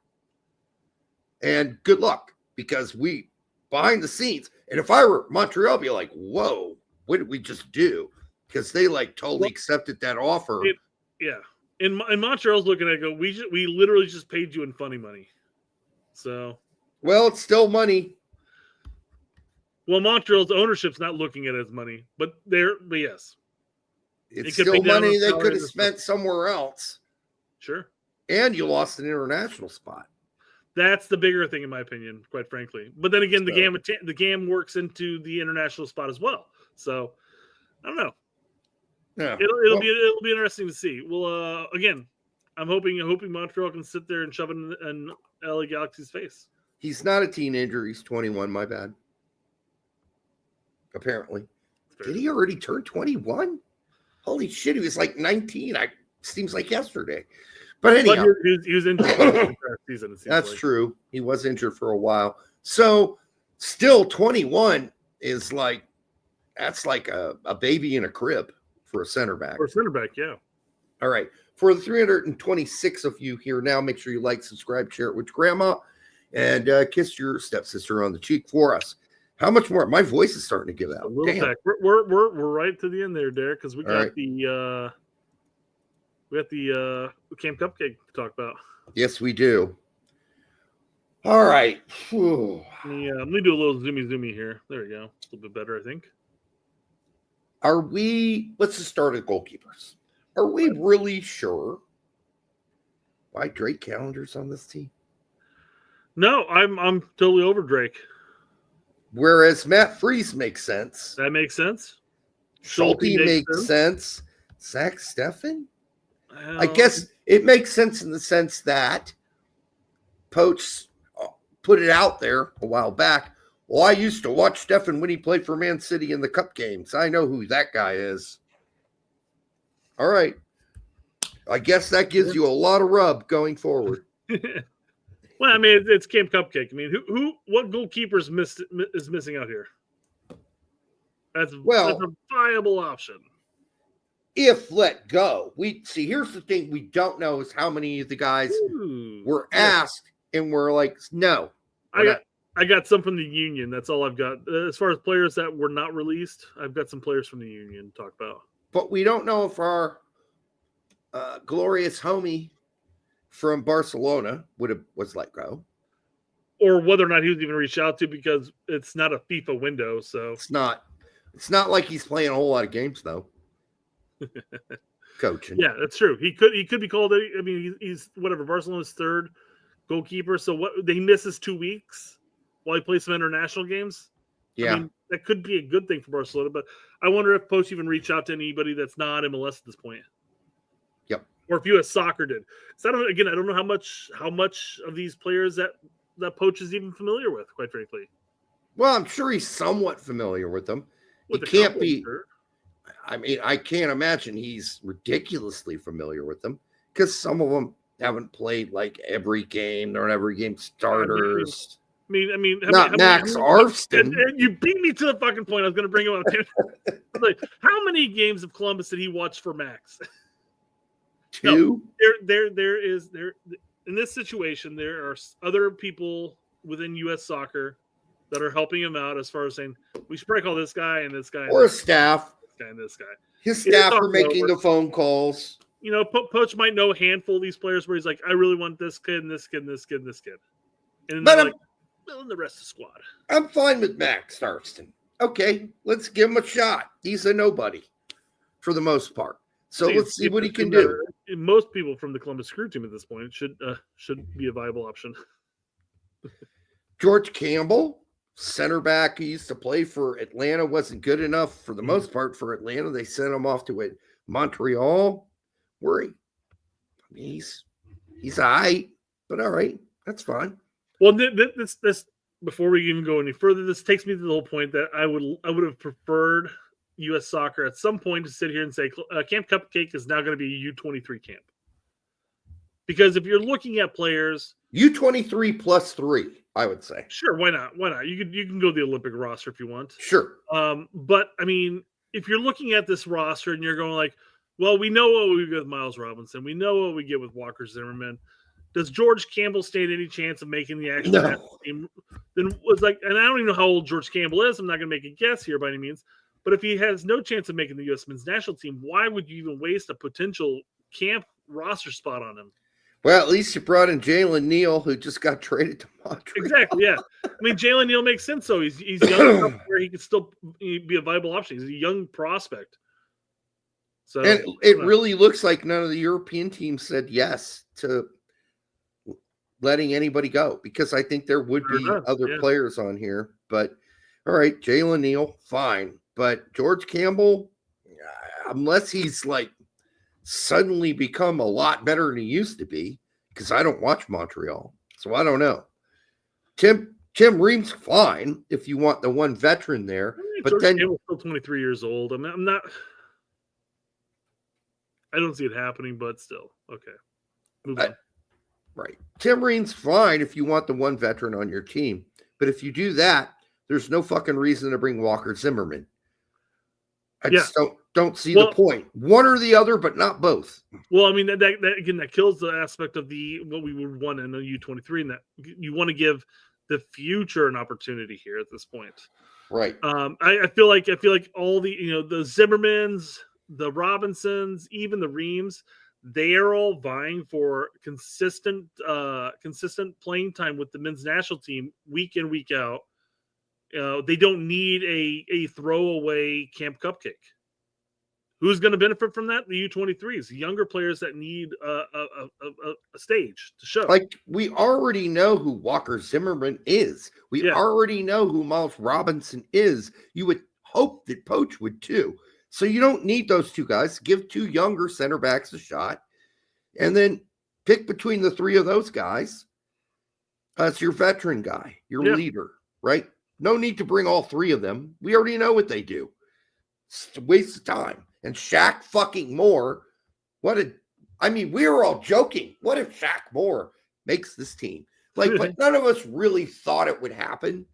And good luck, because we, behind the scenes, and if I were Montreal, I'd be like, whoa, what did we just do? Because they totally accepted that offer. And Montreal's looking at it, go, we literally just paid you in funny money. So. Well, it's still money. Well, Montreal's ownership's not looking at it as money, but yes. It's still money they could have spent somewhere else. Sure. And you lost an international spot. That's the bigger thing, in my opinion, quite frankly. But then again, the GAM works into the international spot as well. So I don't know. Yeah. It'll be interesting to see. Well, again, I'm hoping Montreal can sit there and shove it in LA Galaxy's face. He's not a teenager. He's 21. My bad. Apparently. Did he already turn 21? Holy shit, he was like 19. Seems like yesterday. But anyhow. But he was injured for the season. That's true. He was injured for a while. So still 21 is like, that's like a baby in a crib for a center back. For a center back, yeah. All right. For the 326 of you here now, make sure you like, subscribe, share it with grandma, and kiss your stepsister on the cheek for us. How much more? My voice is starting to give out. A little back. We're right to the end there, Derek, because we got right. the Camp Cupcake to talk about. Yes, we do. All right. Whew. Let me do a little zoomy here. There we go. A little bit better, I think. Let's just start at goalkeepers. Are we really sure why Drake Calendar's on this team? No, I'm totally over Drake. Whereas Matt Freese makes sense. That makes sense. Schulte makes sense. Zach Steffen? I guess it makes sense in the sense that Poach put it out there a while back. Well, I used to watch Steffen when he played for Man City in the Cup games. I know who that guy is. All right. I guess that gives you a lot of rub going forward. Well, I mean, it's Camp Cupcake. I mean, what goalkeepers is missing out here? That's a viable option. If let go, here's the thing we don't know is how many of the guys were asked and were like, no. I got some from the union. That's all I've got. As far as players that were not released, I've got some players from the union to talk about. But we don't know if our glorious homie from Barcelona was let go. Or whether or not he was even reached out to, because it's not a FIFA window. So it's not like he's playing a whole lot of games though. Coaching. Yeah, that's true. He could be called. I mean, he's whatever, Barcelona's third goalkeeper. So what, he misses 2 weeks while he plays some international games. Yeah, I mean, that could be a good thing for Barcelona. But I wonder if Poch even reached out to anybody that's not MLS at this point. Yep. Or if US Soccer did. So I don't know how much of these players that Poch is even familiar with, quite frankly. Well, I'm sure he's somewhat familiar with them. It can't be. Sure. I mean, I can't imagine he's ridiculously familiar with them because some of them haven't played like every game. They're not every game starters. I mean, not Max Arfston. And you beat me to the fucking point. I was going to bring him up. Like, how many games of Columbus did he watch for Max? 2. No, there is in this situation. There are other people within U.S. Soccer that are helping him out as far as saying we should probably call this guy and this guy, or a staff. And this guy. His staff are making the phone calls. You know, Poach might know a handful of these players where he's like, I really want this kid and this kid and this kid and this kid. And then the rest of the squad. I'm fine with Max Arfston. Okay, let's give him a shot. He's a nobody for the most part. So let's see what he can do. Most people from the Columbus Crew team at this point should be a viable option. George Campbell, center back, he used to play for Atlanta, wasn't good enough for the most part for Atlanta. They sent him off to Montreal. He's all right, but all right, that's fine. Well, this before we even go any further, this takes me to the whole point that I would have preferred U.S. Soccer at some point to sit here and say Camp Cupcake is now going to be a U23 camp, because if you're looking at players, U23 plus 3. I would say. Sure, why not? You can go the Olympic roster if you want. Sure. But I mean, if you're looking at this roster and you're going like, well, we know what we get with Miles Robinson, we know what we get with Walker Zimmerman. Does George Campbell stand any chance of making the actual national team? Then was like, and I don't even know how old George Campbell is. I'm not going to make a guess here by any means. But if he has no chance of making the U.S. men's national team, why would you even waste a potential camp roster spot on him? Well, at least you brought in Jalen Neal, who just got traded to Montreal. Exactly, yeah. I mean, Jalen Neal makes sense, though. He's young enough where he could still be a viable option. He's a young prospect. So, and it really looks like none of the European teams said yes to letting anybody go, because I think there would be other players on here. But, all right, Jalen Neal, fine. But George Campbell, unless he's like suddenly become a lot better than he used to be, because I don't watch Montreal, so I don't know. Tim Ream's fine if you want the one veteran there. But George then Campbell's still 23 years old. I mean, I don't see it happening, but still. Okay. Move on. Right. Tim Reen's fine if you want the one veteran on your team. But if you do that, there's no fucking reason to bring Walker Zimmerman. I just don't see the point. One or the other, but not both. Well, I mean, that kills the aspect of what we would want in a U23, and that you want to give the future an opportunity here at this point. Right. I feel like all the the Zimmermans, the Robinsons, even the Reams, they are all vying for consistent playing time with the men's national team week in, week out. They don't need a throwaway Camp Cupcake. Who's going to benefit from that? The U23s, younger players that need a stage to show. Like, we already know who Walker Zimmerman is. We already know who Miles Robinson is. You would hope that Poach would too. So you don't need those two guys. Give two younger center backs a shot, and then pick between the three of those guys as your veteran guy, your leader, right? No need to bring all three of them. We already know what they do. It's a waste of time. And Shaq fucking Moore, we were all joking. What if Shaq Moore makes this team? But none of us really thought it would happen.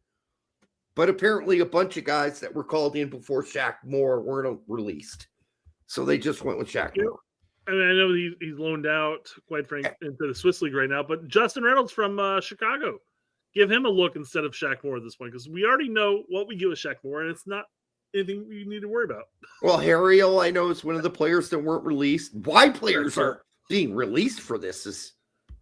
But apparently a bunch of guys that were called in before Shaq Moore weren't released. So they just went with Shaq Moore. I mean, I know he's loaned out, quite frankly, into the Swiss League right now, but Justin Reynolds from Chicago, give him a look instead of Shaq Moore at this point, because we already know what we get with Shaq Moore, and it's not anything you need to worry about. Well, Harriel, I know, is one of the players that weren't released. Why players are being released for this is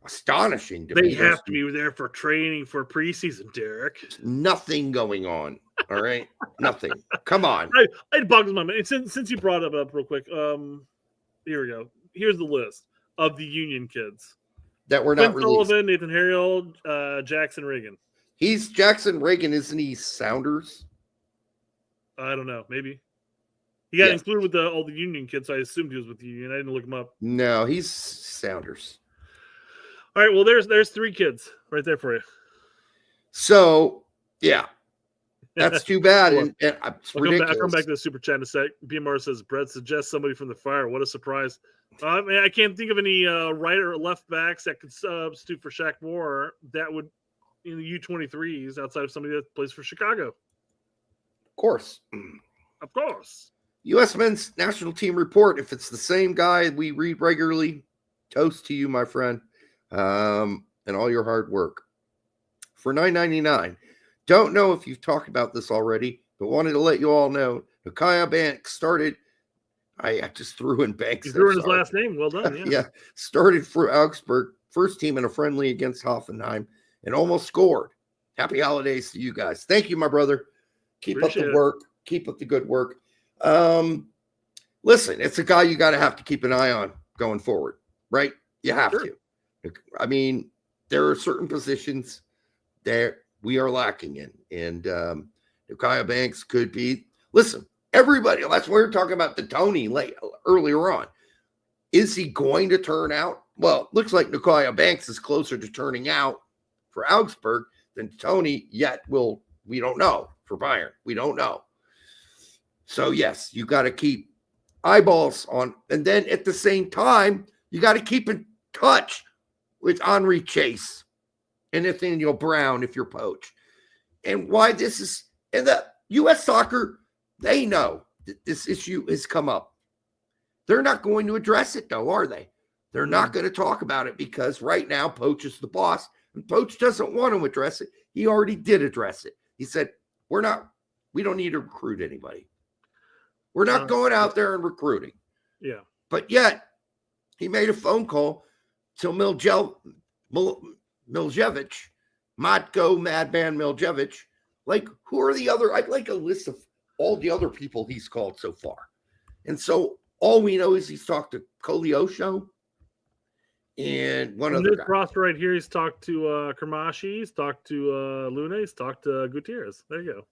astonishing to me. They have to be there for training for preseason, Derek. Nothing going on. All right? Nothing. Come on. It boggles my mind. Since you brought it up real quick, here we go. Here's the list of the Union kids that were not Quinn released. Sullivan, Nathan Harriel, Jackson Reagan. He's Jackson Reagan, isn't he? Sounders. I don't know. Maybe he got included with all the Union kids. So I assumed he was with the Union. I didn't look him up. No, he's Sounders. All right. Well, there's three kids right there for you. So yeah, that's too bad. and it's ridiculous. I'll come back to the super chat in a sec. BMR says Brett suggests somebody from the Fire. What a surprise! I mean, I can't think of any right or left backs that could substitute for Shaq Moore that would in the U23s outside of somebody that plays for Chicago. Of course. U.S. men's national team report. If it's the same guy we read regularly, toast to you, my friend, and all your hard work. For $9.99. Don't know if you've talked about this already, but wanted to let you all know. Nakaya Banks started. I just threw in Banks. You threw in his last name. Well done. Yeah. Started for Augsburg, first team in a friendly against Hoffenheim, and almost scored. Happy holidays to you guys. Thank you, my brother. Keep up the work. Keep up the good work. Listen, it's a guy you got to have to keep an eye on going forward, right? You have to. I mean, there are certain positions that we are lacking in, and Nakaya Banks could be. Listen, everybody. That's what we were talking about the Tony earlier on. Is he going to turn out? Well, it looks like Nakaya Banks is closer to turning out for Augsburg than Tony. Yet, we don't know. For Bayern, we don't know. So, yes, you got to keep eyeballs on. And then at the same time, you got to keep in touch with Henri Chase and Nathaniel Brown if you're Poach. And why this is, and the U.S. soccer, they know that this issue has come up. They're not going to address it, though, are they? They're not going to talk about it because right now Poach is the boss, and Poach doesn't want to address it. He already did address it. He said, we don't need to recruit anybody. We're not going out there and recruiting. Yeah. But yet, he made a phone call to Miljevic, Matko Madman Miljevic. Like, who are the other? I'd like a list of all the other people he's called so far. And so all we know is he's talked to Koleosho and one other guy. Roster right here, he's talked to Kermashi, he's talked to Luna, he's talked to Gutierrez. There you go.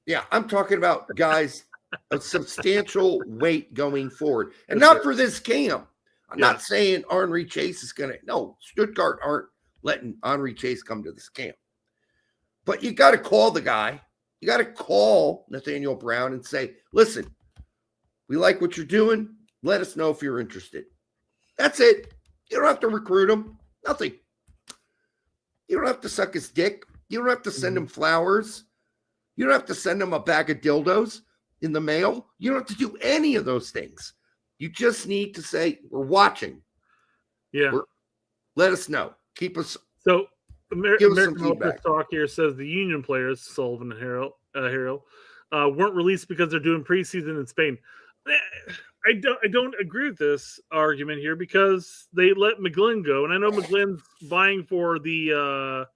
Yeah, I'm talking about guys of substantial weight going forward. And not for this camp. I'm not saying Henri Chase is going to. No, Stuttgart aren't letting Henri Chase come to this camp. But you got to call the guy You got to call Nathaniel Brown and say, listen, we like what you're doing. Let us know if you're interested. That's it. You don't have to recruit him. Nothing. You don't have to suck his dick. You don't have to send him flowers. You don't have to send him a bag of dildos in the mail. You don't have to do any of those things. You just need to say, we're watching. Yeah. Let us know. Keep us. So give us some American feedback. Talk here says the Union players, Sullivan and Harrell, weren't released because they're doing preseason in Spain. I don't agree with this argument here because they let McGlynn go, and I know McGlynn's vying for the.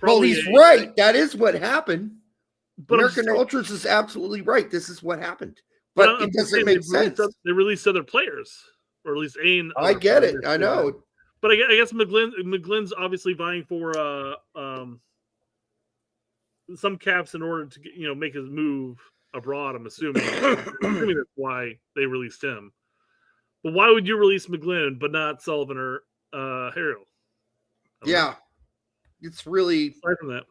Well, he's right. That is what happened. But American Ultras is absolutely right. This is what happened. But it doesn't make sense. They released other players, or at least Ain. I get it. I know. But I guess McGlynn's obviously vying for some caps in order to make his move abroad. I'm assuming. That's why they released him. But why would you release McGlynn but not Sullivan or Harrell? Yeah, it's really. Aside from that.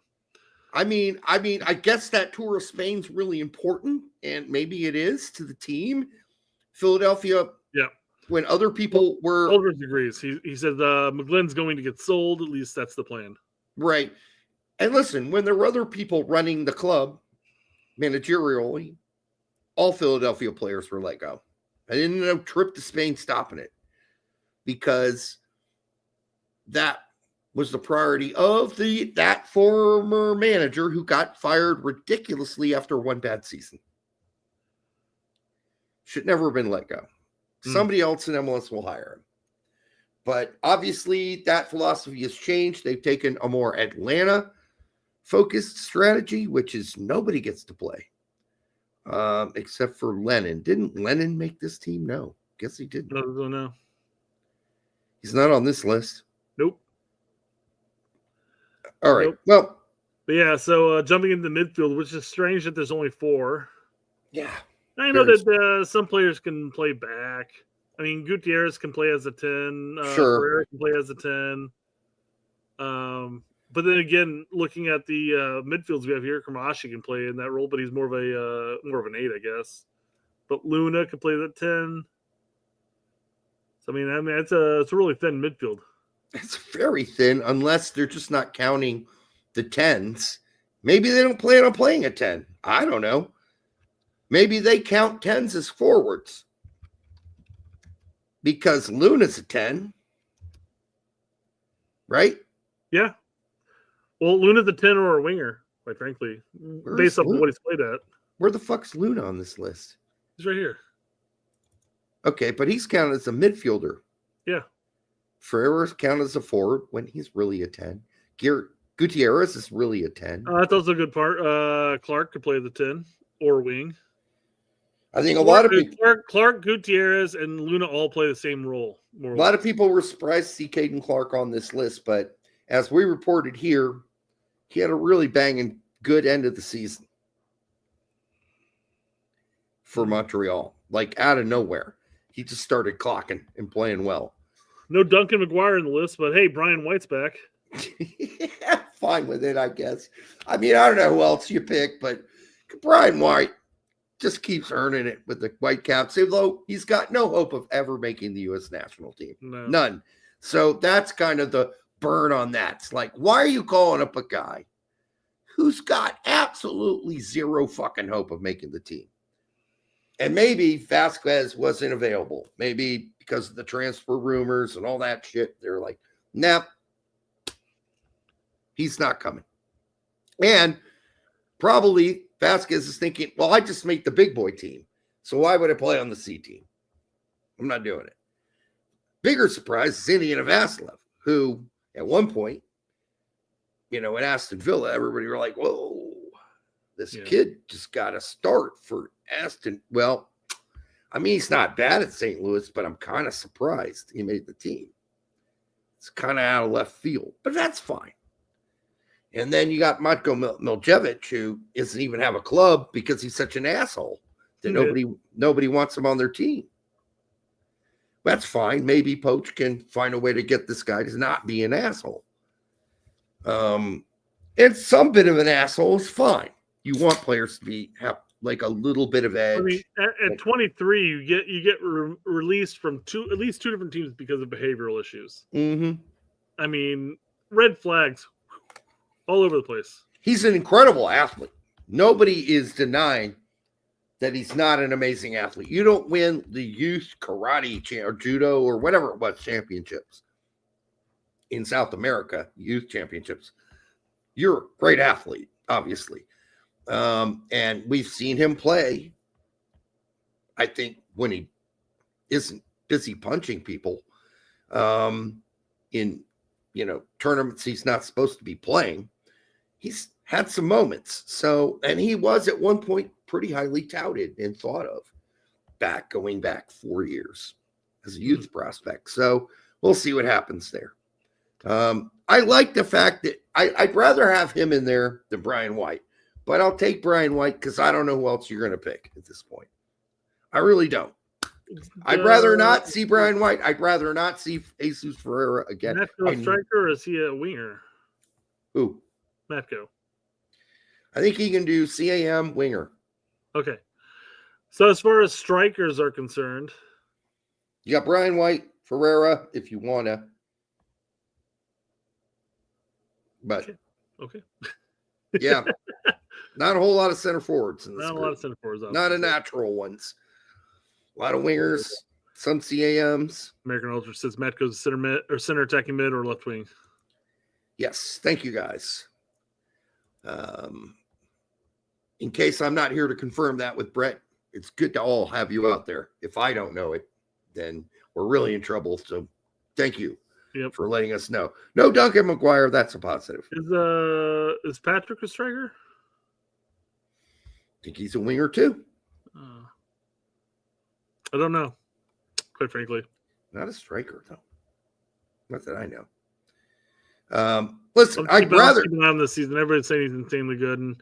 I mean, I guess that tour of Spain's really important, and maybe it is to the team. Philadelphia. Yeah. When other people were. Aldridge agrees. He said McGlynn's going to get sold. At least that's the plan. Right. And listen, when there were other people running the club, managerially, all Philadelphia players were let go. I didn't know trip to Spain stopping it because that was the priority of that former manager who got fired ridiculously after one bad season. Should never have been let go. Somebody else in MLS will hire him. But obviously that philosophy has changed. They've taken a more Atlanta-focused strategy, which is nobody gets to play. Except for Lennon. Didn't Lennon make this team? No. Guess he didn't. No. He's not on this list. Nope. All right. Nope. Well. But yeah, so jumping into midfield, which is strange that there's only 4. Yeah. I know that some players can play back. I mean, Gutierrez can play as a 10. Sure. Pereira can play as a 10. But then again, looking at the midfields we have here, Kamashi can play in that role, but he's more of an 8, I guess. But Luna can play that 10. So I mean, it's a really thin midfield. It's very thin, unless they're just not counting the 10s. Maybe they don't plan on playing a 10. I don't know. Maybe they count 10s as forwards. Because Luna's a 10. Right? Yeah. Well, Luna's a 10 or a winger, quite frankly, based on what he's played at. Where the fuck's Luna on this list? He's right here. Okay, but he's counted as a midfielder. Yeah. Ferreira's counted as a forward when he's really a 10. Gutierrez is really a 10. That's also a good part. Clark could play the 10 or wing. I think a lot of people. Clark, Gutierrez, and Luna all play the same role. A lot of people were surprised to see Caden Clark on this list, but as we reported here, he had a really banging good end of the season for Montreal. Like out of nowhere. He just started clocking and playing well. No Duncan McGuire in the list, but hey, Brian White's back. Yeah, fine with it, I guess. I mean, I don't know who else you pick, but Brian White just keeps earning it with the Whitecaps, although he's got no hope of ever making the U.S. national team. No. None. So that's kind of the burn on that. It's like, why are you calling up a guy who's got absolutely zero fucking hope of making the team? And maybe Vazquez wasn't available. Maybe because of the transfer rumors and all that shit. They're like, nah, he's not coming. And probably Vazquez is thinking, well, I just made the big boy team. So why would I play on the C team? I'm not doing it. Bigger surprise is Indiana Vasilov, who at one point, at Aston Villa, everybody were like, whoa, this kid just got a start for Aston. Well, I mean, he's not bad at St. Louis, but I'm kind of surprised he made the team. It's kind of out of left field, but that's fine. And then you got Matko Miljevic, who doesn't even have a club because he's such an asshole that nobody wants him on their team. That's fine. Maybe Poach can find a way to get this guy to not be an asshole. And some bit of an asshole is fine. you want players to have like a little bit of edge. I mean, at 23, you get released from at least two different teams because of behavioral issues. Mm-hmm. I mean, red flags all over the place. He's an incredible athlete. Nobody is denying that he's not an amazing athlete. You don't win the youth karate or judo or whatever it was championships in South America, youth championships. You're a great athlete, obviously. And we've seen him play, I think, when he isn't busy punching people in, tournaments he's not supposed to be playing. He's had some moments. So, and he was at one point pretty highly touted and thought of going back 4 years as a youth prospect. So we'll see what happens there. I like the fact that I'd rather have him in there than Brian White, but I'll take Brian White because I don't know who else you're going to pick at this point. I really don't. I'd rather not see Brian White. I'd rather not see Jesus Ferreira again. Matko a striker, or is he a winger? Who? Matko. I think he can do CAM winger. Okay. So as far as strikers are concerned, you got Brian White, Ferreira, if you want to. But okay. Yeah. Not a whole lot of center forwards in this Not group. a lot of center forwards. Not a natural ones. A lot of wingers, some CAMs. American Ultra says Matko's center mid or center attacking mid or left wing. Yes, thank you guys. In case I'm not here to confirm that with Brett, it's good to all have you out there. If I don't know it, then we're really in trouble. So thank you for letting us know. No Duncan McGuire, that's a positive. Is Patrick a striker? I think he's a winger too. I don't know, quite frankly. Not a striker, though. Not that I know. Listen, I'd rather keep an eye on this season. Everybody's saying he's insanely good, and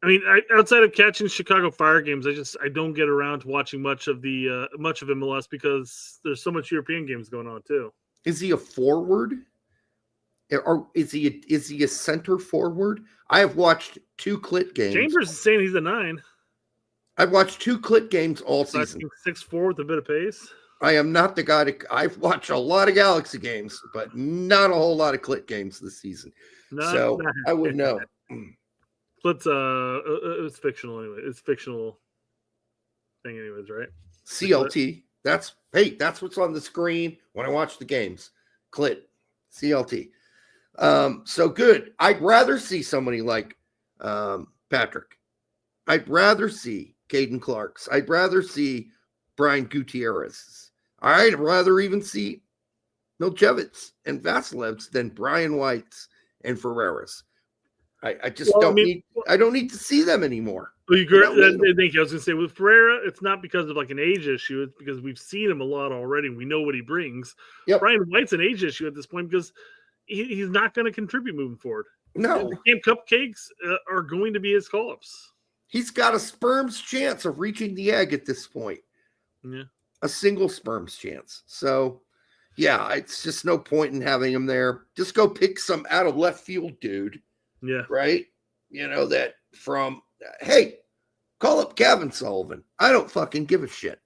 I mean, outside of catching Chicago Fire games, I don't get around to watching much of MLS because there's so much European games going on too. Is he a forward, or is he a center forward? I have watched 2 Clit games. Chambers is saying he's a 9. I've watched 2 Clit games all season. 6'4" with a bit of pace. I am not the guy I've watched a lot of Galaxy games, but not a whole lot of Clit games this season. I would know. Clit's it's fictional anyway. It's fictional thing anyways, right? CLT. That's what's on the screen when I watch the games. Clit. CLT. So good. I'd rather see somebody like Patrick. I'd rather see Caden Clark's. I'd rather see Brian Gutierrez's. I'd rather even see Milchevitz and Vasilev's than Brian White's and Ferreira's. I just don't need to see them anymore. Well, thank you. I was going to say with Ferreira, it's not because of like an age issue. It's because we've seen him a lot already. And we know what he brings. Yep. Brian White's an age issue at this point because he's not going to contribute moving forward. No. The Camp Cupcakes are going to be his call-ups. He's got a sperm's chance of reaching the egg at this point. Yeah. A single sperm's chance. So, yeah, it's just no point in having him there. Just go pick some out of left field dude. Yeah. Right? That from, hey, call up Gavin Sullivan. I don't fucking give a shit,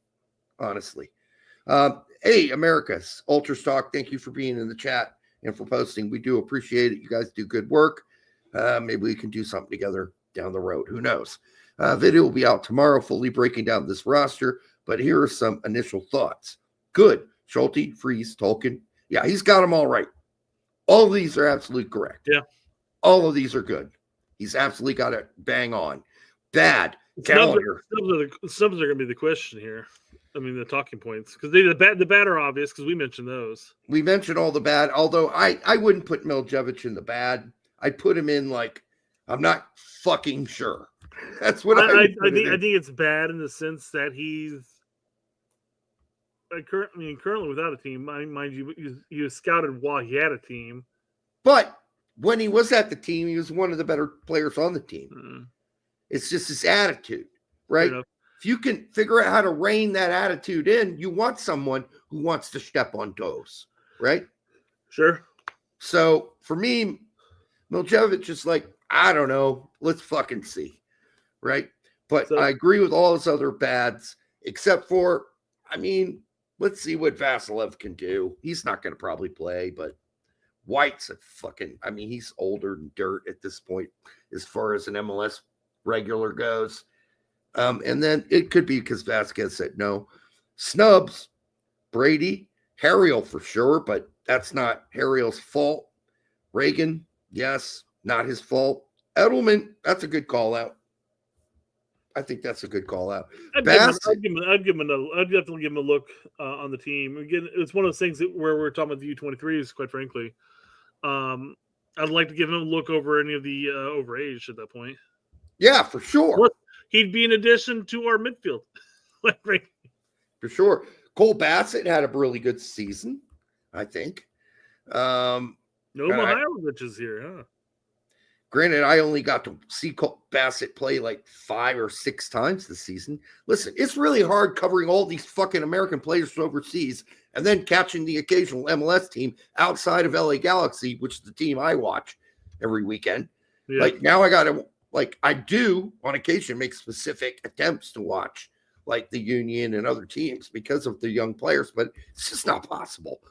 honestly. Hey, America's Ultra Stock, thank you for being in the chat and for posting. We do appreciate it. You guys do good work. Maybe we can do something together down the road. Who knows? Video will be out tomorrow, fully breaking down this roster. But here are some initial thoughts. Good. Schulte, Freeze, Tolkien. Yeah, he's got them all right. All of these are absolutely correct. Yeah. All of these are good. He's absolutely got it bang on. Bad. Calendar. Subs are going to be the question here. I mean, the talking points. Because the bad are obvious because we mentioned those. We mentioned all the bad, although I wouldn't put Miljevic in the bad. I'd put him in like, I'm not fucking sure. That's what I think it's bad in the sense that he's currently without a team. Mind you, he was scouted while he had a team. But when he was at the team, he was one of the better players on the team. Mm-hmm. It's just his attitude, right? If you can figure out how to rein that attitude in, you want someone who wants to step on toes, right? Sure. So for me, Miljevic is like, I don't know. Let's fucking see. right? But So- I agree with all his other bads, except for, I mean, let's see what Vasilev can do. He's not going to probably play, but White's a fucking, I mean, he's older than dirt at this point as far as an MLS regular goes. And then it could be because Vazquez said no. Snubs, Brady, Harriel for sure, but that's not Harriel's fault. Reagan, yes, not his fault. Edelman, that's a good call out. I think that's a good call out. I'd definitely give him a look on the team. Again, it's one of those things where we're talking about the U23s, quite frankly. I'd like to give him a look over any of the overage at that point. Yeah, for sure. He'd be an addition to our midfield. For sure. Cole Bassett had a really good season, I think. No Mihailovic is here, huh? Granted, I only got to see Cole Bassett play like 5 or 6 times this season. Listen, it's really hard covering all these fucking American players overseas and then catching the occasional MLS team outside of LA Galaxy, which is the team I watch every weekend. Yeah. Like now I got to, like I do on occasion make specific attempts to watch like the Union and other teams because of the young players, but it's just not possible.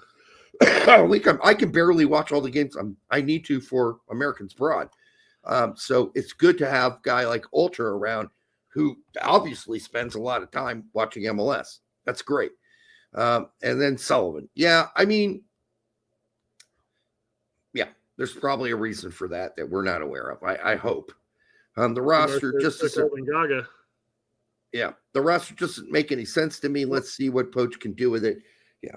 I can barely watch all the games I need to for Americans Abroad. So it's good to have a guy like Ultra around who obviously spends a lot of time watching MLS. That's great. And then Sullivan. Yeah, I mean, yeah, there's probably a reason for that we're not aware of. I hope. The roster Gaga. Yeah, the roster doesn't make any sense to me. Let's see what Poach can do with it. Yeah.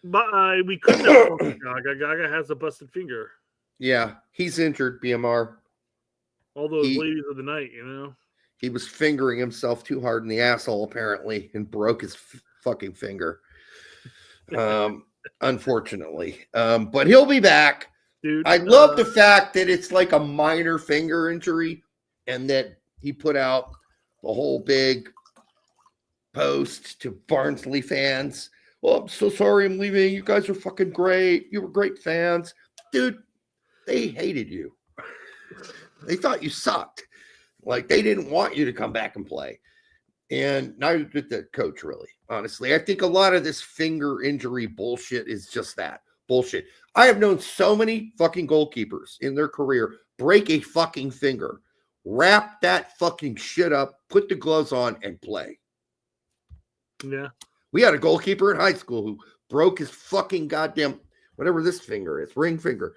But we couldn't have Gaga. Gaga has a busted finger. Yeah, he's injured, BMR. All those ladies of the night, you know. He was fingering himself too hard in the asshole, apparently, and broke his fucking finger. Unfortunately. But he'll be back. Dude, I love the fact that it's like a minor finger injury and that he put out the whole big post to Barnsley fans. Well, I'm so sorry I'm leaving. You guys are fucking great. You were great fans. Dude, they hated you. They thought you sucked. Like, they didn't want you to come back and play. And neither did the coach, really. Honestly, I think a lot of this finger injury bullshit is just that. Bullshit. I have known so many fucking goalkeepers in their career break a fucking finger, wrap that fucking shit up, put the gloves on, and play. Yeah. We had a goalkeeper in high school who broke his fucking goddamn, whatever this finger is, ring finger.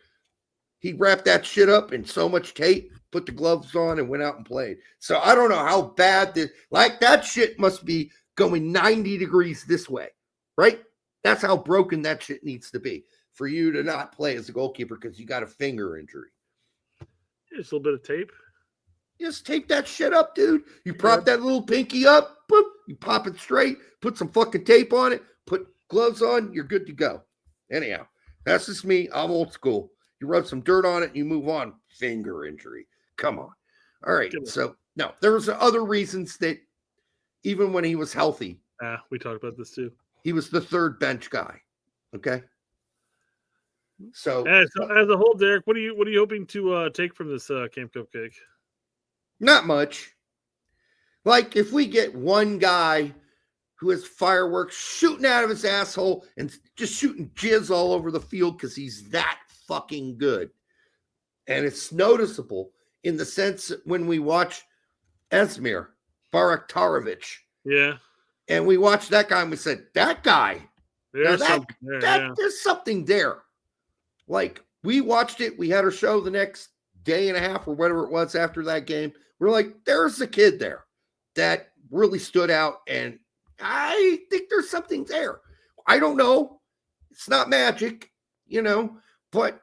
He wrapped that shit up in so much tape, put the gloves on, and went out and played. So I don't know how bad this, like that shit must be going 90 degrees this way, right? That's how broken that shit needs to be for you to not play as a goalkeeper because you got a finger injury. Just a little bit of tape. Just tape that shit up, dude. You prop that little pinky up, boop, you pop it straight, put some fucking tape on it, put gloves on, you're good to go. Anyhow, that's just me. I'm old school. You rub some dirt on it and you move on. Finger injury. Come on. All right. So, no, there was other reasons that even when he was healthy. We talked about this too. He was the third bench guy. Okay. So as a whole, Derek, what are you hoping to take from this Camp Cupcake? Not much. Like if we get one guy who has fireworks shooting out of his asshole and just shooting jizz all over the field because he's that fucking good. And it's noticeable in the sense that when we watch Esmir Bajraktarevic. Yeah. And we watched that guy and we said, that guy. There's something there. Like we watched it. We had our show the next day and a half or whatever it was after that game. We're like, there's a kid there that really stood out. And I think there's something there. I don't know. It's not magic, but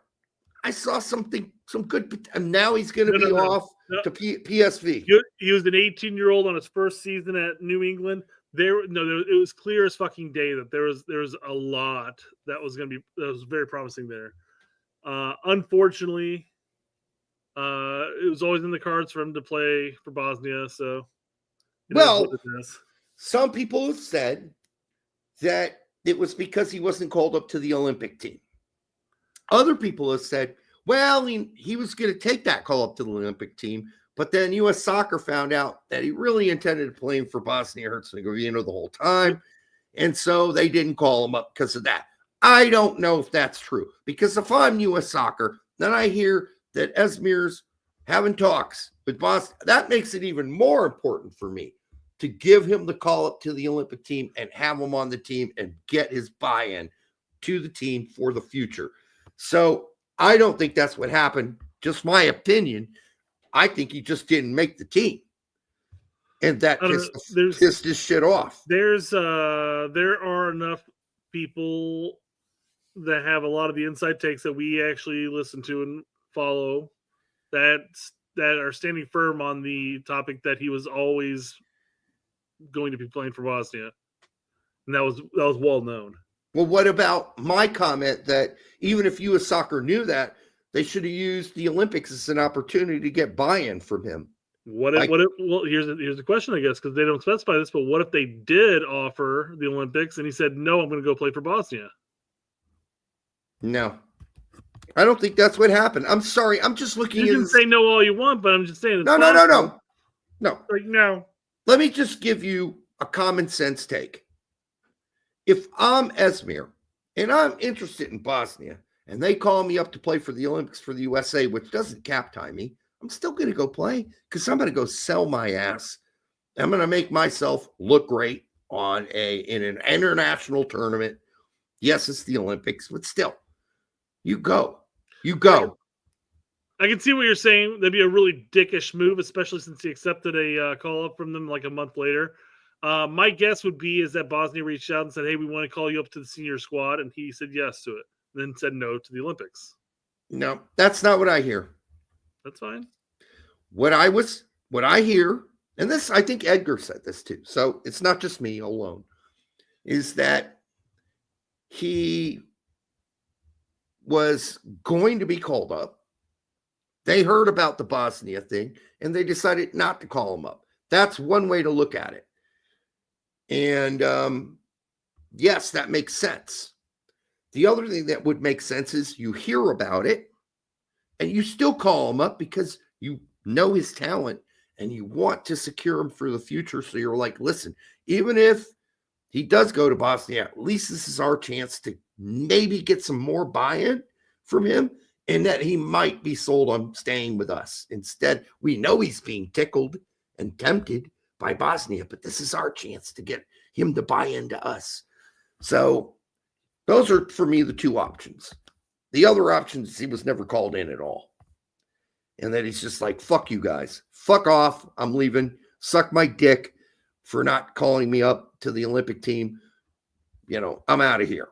I saw some good, and now he's going to be off to PSV. He was an 18-year-old on his first season at New England. It was clear as fucking day that there was a lot that was very promising there. Unfortunately, it was always in the cards for him to play for Bosnia. So, some people have said that it was because he wasn't called up to the Olympic team. Other people have said, well, he was going to take that call up to the Olympic team, But then U.S. Soccer found out that he really intended playing for Bosnia-Herzegovina the whole time. And so they didn't call him up because of that. I don't know if that's true. Because if I'm U.S. Soccer, then I hear that Esmir's having talks with Bosnia. That makes it even more important for me to give him the call up to the Olympic team and have him on the team and get his buy-in to the team for the future. So I don't think that's what happened. Just my opinion. I think he just didn't make the team, and that pissed his shit off. There are enough people that have a lot of the inside takes that we actually listen to and follow that are standing firm on the topic that he was always going to be playing for Bosnia, and that was well known. Well, what about my comment that even if U.S. Soccer knew that, they should have used the Olympics as an opportunity to get buy-in from him? Well, here's the question, I guess, because they don't specify this, but what if they did offer the Olympics and he said, no, I'm going to go play for Bosnia? No. I don't think that's what happened. I'm sorry. I'm just looking. You can say no all you want, but I'm just saying. No. Like, no. Let me just give you a common sense take. If I'm Esmir and I'm interested in Bosnia, and they call me up to play for the Olympics for the USA, which doesn't cap time me, I'm still going to go play because I'm going to go sell my ass. I'm going to make myself look great in an international tournament. Yes, it's the Olympics, but still, you go. I can see what you're saying. That'd be a really dickish move, especially since he accepted a call up from them like a month later. My guess would be is that Bosnia reached out and said, hey, we want to call you up to the senior squad. And he said yes to it. Then said no to the Olympics. No, that's not what I hear. That's fine. What I hear, and this, I think Edgar said this too, so it's not just me alone, is that he was going to be called up. They heard about the Bosnia thing, and they decided not to call him up. That's one way to look at it. And yes, that makes sense. The other thing that would make sense is you hear about it and you still call him up because you know his talent and you want to secure him for the future. So you're like, listen, even if he does go to Bosnia, at least this is our chance to maybe get some more buy-in from him and that he might be sold on staying with us. Instead, we know he's being tickled and tempted by Bosnia, but this is our chance to get him to buy into us. So those are, for me, the two options. The other option is he was never called in at all. And that he's just like, fuck you guys. Fuck off. I'm leaving. Suck my dick for not calling me up to the Olympic team. I'm out of here.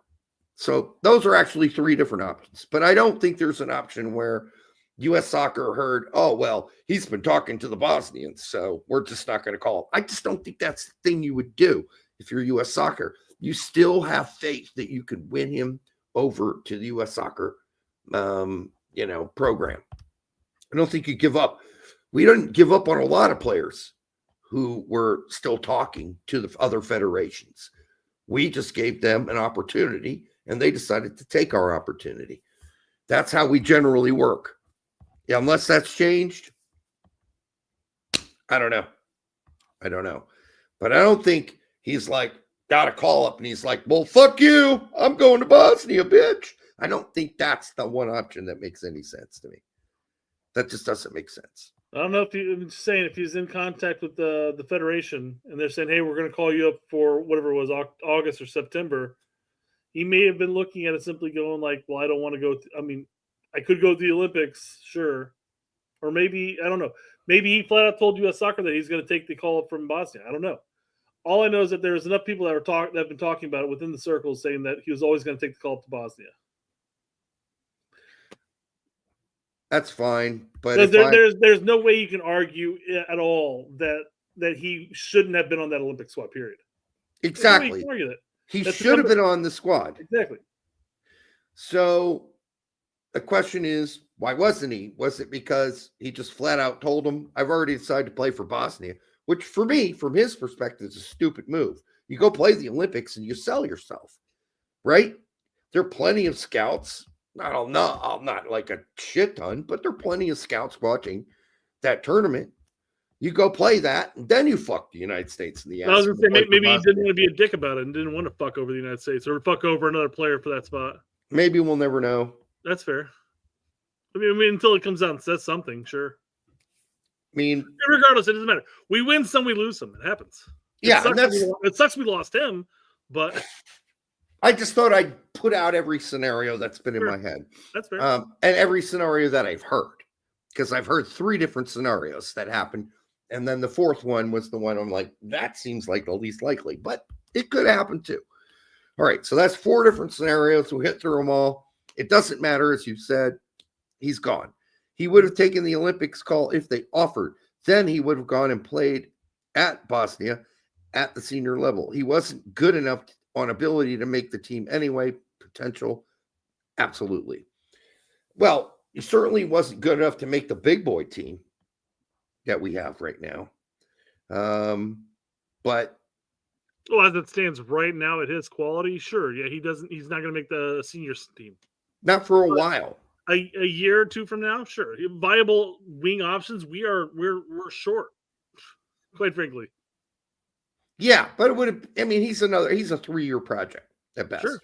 So those are actually three different options. But I don't think there's an option where U.S. Soccer heard, oh, well, he's been talking to the Bosnians, so we're just not going to call him. I just don't think that's the thing you would do if you're U.S. Soccer. You still have faith that you could win him over to the U.S. Soccer, program. I don't think you give up. We didn't give up on a lot of players who were still talking to the other federations. We just gave them an opportunity, and they decided to take our opportunity. That's how we generally work. Yeah, unless that's changed, I don't know. But I don't think he's like, got a call up and he's like, well, fuck you. I'm going to Bosnia, bitch. I don't think that's the one option that makes any sense to me. That just doesn't make sense. I don't know I'm just saying if he's in contact with the federation and they're saying, hey, we're going to call you up for whatever it was, August or September, he may have been looking at it simply going like, well, I don't want to go. I could go to the Olympics, sure. Or maybe, I don't know. Maybe he flat out told U.S. Soccer that he's going to take the call up from Bosnia. I don't know. All I know is that there's enough people that have been talking about it within the circles saying that he was always going to take the call up to Bosnia. That's fine, but there's no way you can argue at all that he shouldn't have been on that Olympic squad. Period. Exactly. No argue that. He should have been on the squad. Exactly. So the question is, why wasn't he? Was it because he just flat out told him, I've already decided to play for Bosnia, which for me, from his perspective, is a stupid move. You go play the Olympics and you sell yourself, right? There are plenty of scouts. Not like a shit ton, but there are plenty of scouts watching that tournament You go play that, and then you fuck the United States in the ass. I was going to say, maybe he didn't want to be a dick about it and didn't want to fuck over the United States or fuck over another player for that spot. Maybe we'll never know. That's fair. I mean, until it comes out and says something, sure. I mean, regardless, it doesn't matter. We win some, we lose some. It happens. It sucks we lost him, but I just thought I'd put out every scenario that's been in my head. That's fair. And every scenario that I've heard, because I've heard 3 different scenarios that happened. And then the 4th one was the one I'm like, that seems like the least likely, but it could happen too. All right. So that's 4 different scenarios. We hit through them all. It doesn't matter. As you said, he's gone. He would have taken the Olympics call if they offered. Then he would have gone and played at Bosnia at the senior level. He wasn't good enough on ability to make the team anyway. Potential. Absolutely. Well, he certainly wasn't good enough to make the big boy team that we have right now. But as it stands right now at his quality, sure. Yeah, he's not going to make the seniors team. Not for a while. A year or 2 from now, sure. Viable wing options, we're short, quite frankly. Yeah, but it would have, I mean, he's a 3-year project at best. Sure.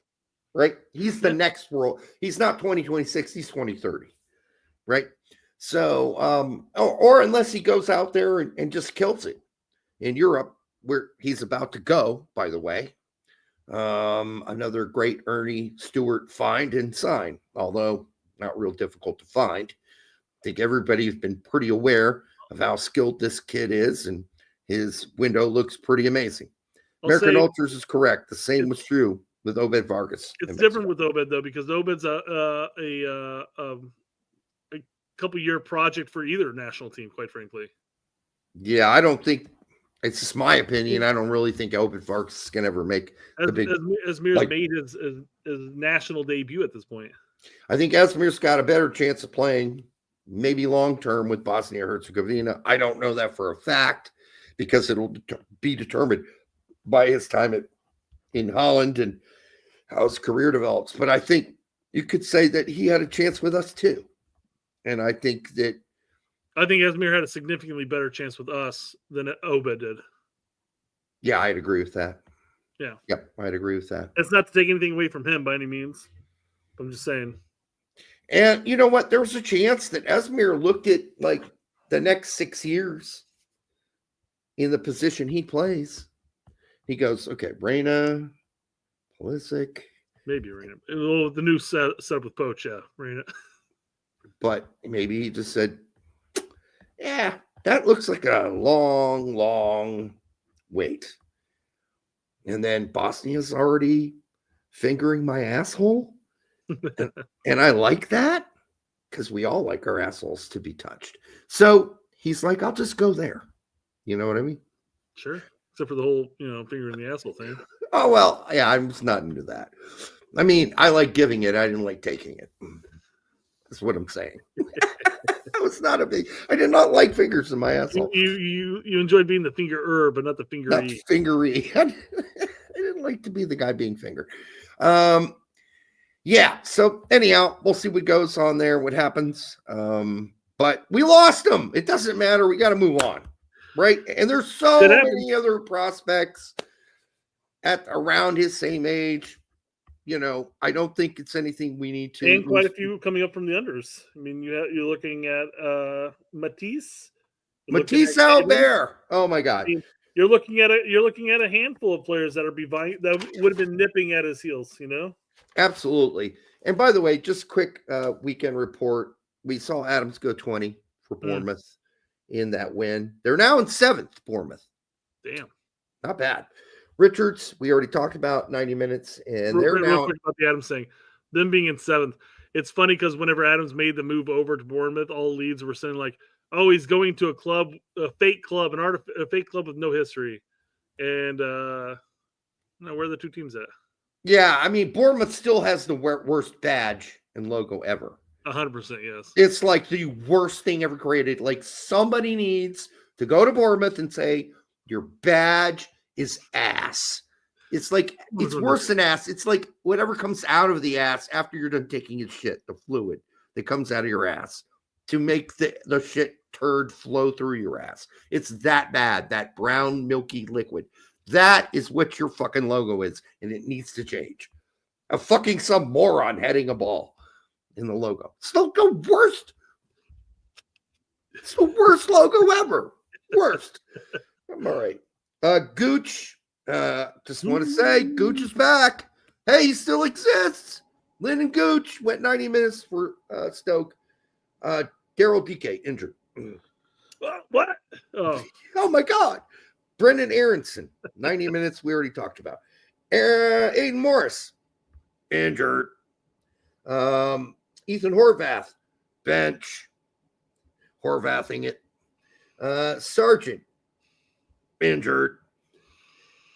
Right? He's the next world. He's not 2026, he's 2030. Right? So, or unless he goes out there and just kills it in Europe, where he's about to go, by the way. Another great Ernie Stewart find and sign, although not real difficult to find. I think everybody's been pretty aware of how skilled this kid is, and his window looks pretty amazing. American Ultras is correct. The same was true with Obed Vargas. It's different with Obed, though, because Obed's a couple-year project for either national team, quite frankly. Yeah, I don't think it's just my opinion. I don't really think Obed Vargas is going to ever make the big. Esmir's made his national debut at this point. I think Esmir's got a better chance of playing maybe long-term with Bosnia-Herzegovina. I don't know that for a fact because it'll be determined by his time in Holland and how his career develops. But I think you could say that he had a chance with us too. And I think Esmir had a significantly better chance with us than Obed did. Yeah, I'd agree with that. Yeah. Yep, I'd agree with that. It's not to take anything away from him by any means. I'm just saying. And you know what? There was a chance that Esmir looked at like the next 6 years in the position he plays. He goes, okay, Reyna, Pulisic. Maybe Reyna. The new set with Poch, yeah, Reyna. But maybe he just said, yeah, that looks like a long, long wait. And then Bosnia's already fingering my asshole. And I like that because we all like our assholes to be touched. So he's like, I'll just go there. You know what I mean? Sure. Except for the whole, finger in the asshole thing. Oh, well, yeah, I'm just not into that. I mean, I like giving it. I didn't like taking it. That's what I'm saying. I did not like fingers in my asshole. You enjoyed being the fingerer, but not the fingery. Not fingery. I didn't like to be the guy being fingered. Yeah. So anyhow, we'll see what goes on there, what happens. But we lost him. It doesn't matter. We got to move on, right? And there's so many other prospects at around his same age. I don't think it's anything we need to. And quite a few coming up from the unders. I mean, you're looking at Matisse Albert. Oh my God. I mean, you're looking at a handful of players that would have been nipping at his heels. Absolutely. And by the way, just quick weekend report. We saw Adams go 20 for Bournemouth in that win. They're now in 7th, Bournemouth. Damn. Not bad. Richards, we already talked about 90 minutes, and they're now. Real quick about the Adams thing. Them being in 7th. It's funny because whenever Adams made the move over to Bournemouth, all leads were saying like, oh, he's going to a fake club, a fake club with no history. And where are the two teams at? Yeah, I mean, Bournemouth still has the worst badge and logo ever. 100%, yes. It's like the worst thing ever created. Like somebody needs to go to Bournemouth and say, your badge is ass. It's like, it's worse than ass. It's like whatever comes out of the ass after you're done taking your shit, the fluid that comes out of your ass. to make the shit turd flow through your ass. It's that bad, that brown, milky liquid. That is what your fucking logo is, and it needs to change. Some moron heading a ball in the logo. It's the worst. It's the worst logo ever. Worst. I'm all right. Gooch. Just want to say, Gooch is back. Hey, he still exists. Lyndon Gooch went 90 minutes for Stoke. Daryl Piquet injured. What? Oh my God. Brendan Aronson, 90 minutes. We already talked about. Aiden Morris, injured. Ethan Horvath, bench. Horvathing it. Sargent, injured.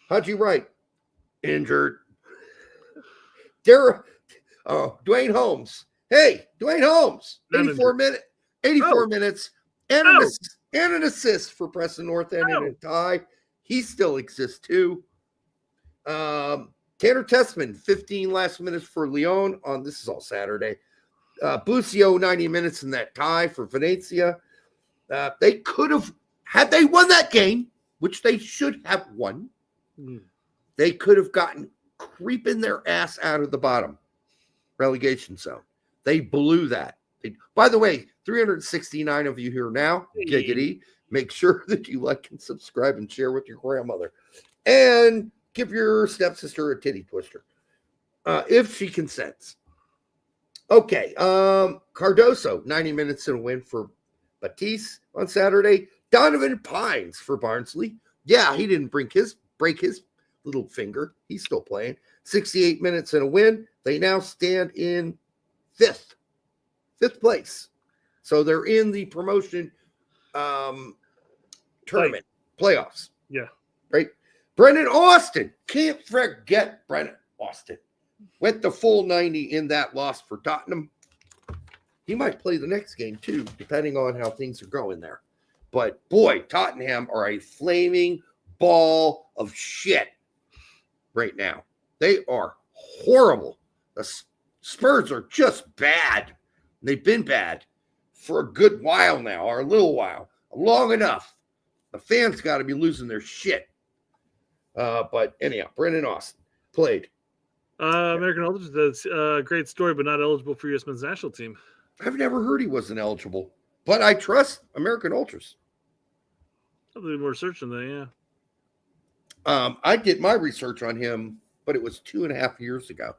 Haji Wright, injured. Dwayne Holmes. Hey, Dwayne Holmes, 84 minutes, and an assist for Preston North End and a tie. He still exists too. Tanner Tessman, 15 last minutes for Lyon on this is all Saturday. Busio, 90 minutes in that tie for Venezia. They could have, had they won that game, which they should have won, they could have gotten creeping their ass out of the bottom relegation zone. They blew that. By the way, 369 of you here now, giggity. Make sure that you like and subscribe and share with your grandmother. And give your stepsister a titty twister if she consents. Okay, Cardoso, 90 minutes and a win for Batiste on Saturday. Donovan Pines for Barnsley. Yeah, he didn't break his little finger. He's still playing. 68 minutes and a win. They now stand in fifth place. So they're in the promotion tournament playoffs. Yeah. Right. Brendan Austin. Can't forget Brendan Austin. Went the full 90 in that loss for Tottenham. He might play the next game too, depending on how things are going there. But boy, Tottenham are a flaming ball of shit right now. They are horrible. The Spurs are just bad. They've been bad for a good while now, or a little while, long enough. The fans got to be losing their shit. But anyhow, Brendan Austin played. American Ultras does a great story, but not eligible for U.S. men's national team. I've never heard he wasn't eligible, but I trust American Ultras. I'll do more searching there, yeah. I did my research on him, but it was 2.5 years ago.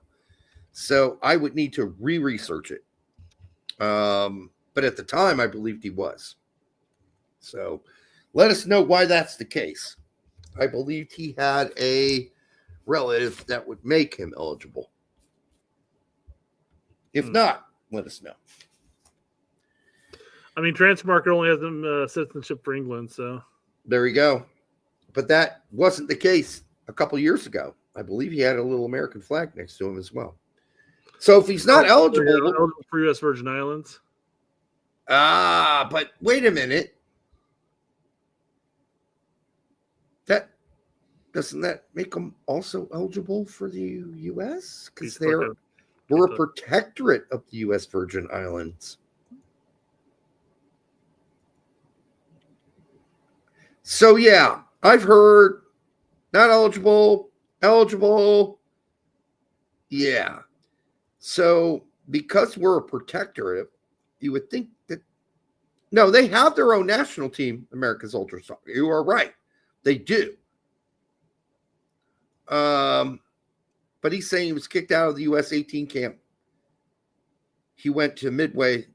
So I would need to re-research it. But at the time, I believed he was. So let us know why that's the case. I believed he had a relative that would make him eligible. If not, let us know. I mean, Transmarket only has them citizenship for England, so. There you go. But that wasn't the case a couple years ago. I believe he had a little American flag next to him as well. So if he's not eligible for U.S. Virgin Islands. But wait a minute. Doesn't that make them also eligible for the U.S.? Because we're a protectorate of the U.S. Virgin Islands. So yeah, I've heard not eligible. Yeah. So because we're a protectorate, you would think that no, they have their own national team, America's Ultras. You are right. They do. But he's saying he was kicked out of the US 18 camp. He went to midway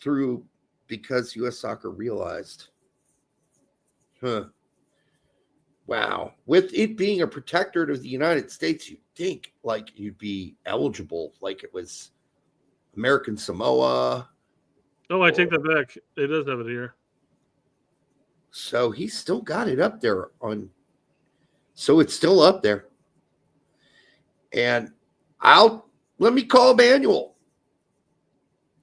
through because US Soccer realized. Wow. With it being a protectorate of the United States, you'd think like you'd be eligible, like it was American Samoa. Oh, I take that back. It does have it here. So he's still got it up there on. So it's still up there. And let me call Manuel.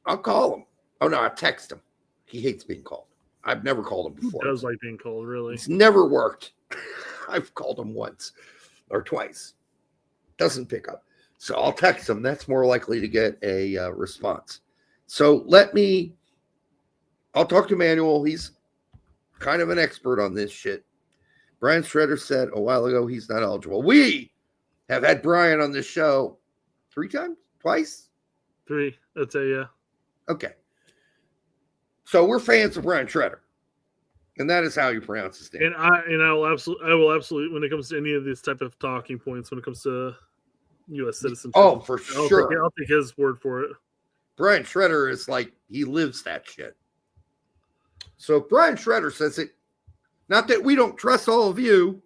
I'll call him. Oh no, I text him. He hates being called. I've never called him before. He does like being called, really. It's never worked. I've called him once or twice. Doesn't pick up. So I'll text him. That's more likely to get a response. So let me I'll talk to Manuel. He's kind of an expert on this shit. Brian Shredder said a while ago he's not eligible. We have had Brian on this show 3 times? Twice? 3. I'd say, yeah. Okay. So we're fans of Brian Shredder. And that is how you pronounce his name. And I will absolutely, when it comes to any of these type of talking points, when it comes to U.S. citizenship. Oh, for sure. I'll take his word for it. Brian Shredder is like, he lives that shit. So if Brian Shredder says it, not that we don't trust all of you.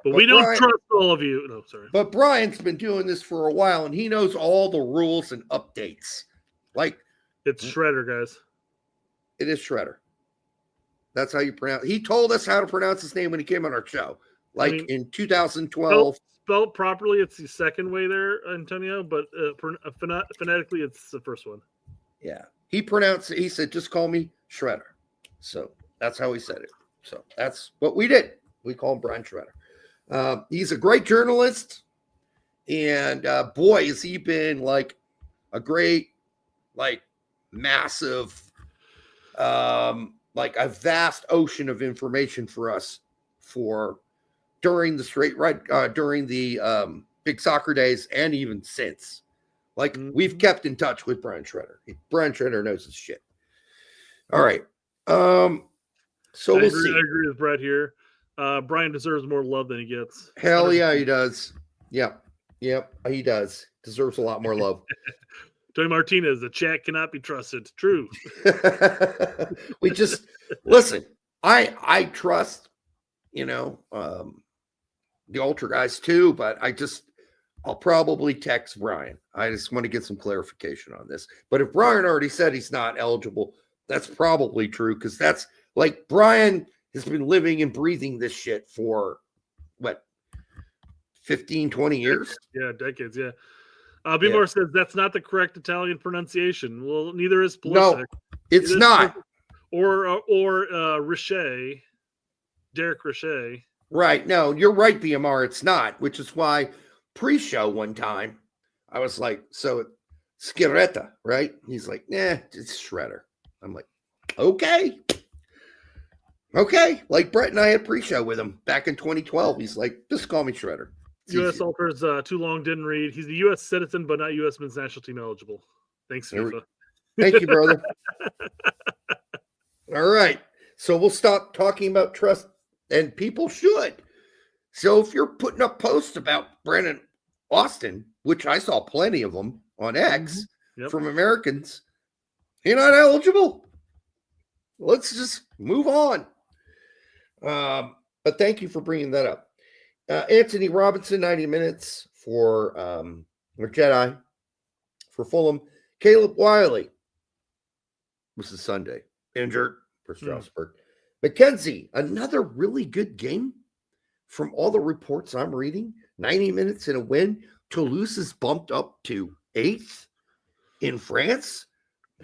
But we don't trust all of you. No, sorry. But Brian's been doing this for a while, and he knows all the rules and updates. Like, it's Shredder, guys. It is Shredder. That's how you pronounce it. He told us how to pronounce his name when he came on our show. Like in 2012. Spelled properly, it's the second way there, Antonio, but phonetically, it's the first one. Yeah. He pronounced it. He said, just call me Shredder. So that's how he said it. So that's what we did. We call him Brian Shredder. He's a great journalist. And boy, has he been like a great, like massive, like a vast ocean of information for us during the big soccer days and even since. Like we've kept in touch with Brian Shredder. Brian Shredder knows his shit. All right. So we'll see. I agree with Brett here. Brian deserves more love than he gets. Hell yeah, he does. Yep, he does. Deserves a lot more love. Tony Martinez, the chat cannot be trusted. True. We just listen. I trust, the Ultra guys too, but I'll probably text Brian. I just want to get some clarification on this. But if Brian already said he's not eligible, that's probably true, because that's like Brian has been living and breathing this shit for 15, 20 years? Yeah, decades, yeah. Bimar says that's not the correct Italian pronunciation. Well, neither is Pulisic. No, it's not. Or Richey, Derek Richey. Right. No, you're right, BMR. It's not, which is why pre-show one time I was like, so Schiretta, right? He's like, nah, it's Shredder. I'm like, okay. Like Brett and I had pre-show with him back in 2012. He's like, just call me Shredder. It's U.S. easier. Alters too long didn't read. He's a U.S. citizen, but not U.S. men's national team eligible. Thanks, FIFA. Thank you, brother. All right. So we'll stop talking about trust, and people should. So if you're putting up posts about Brandon Austin, which I saw plenty of them on X from Americans, you're not eligible. Let's just move on. But thank you for bringing that up. Anthony Robinson, 90 minutes for Jedi for Fulham. Caleb Wiley, this is Sunday, injured for Strasbourg. McKenzie, another really good game from all the reports I'm reading. 90 minutes and a win. Toulouse is bumped up to 8th in France.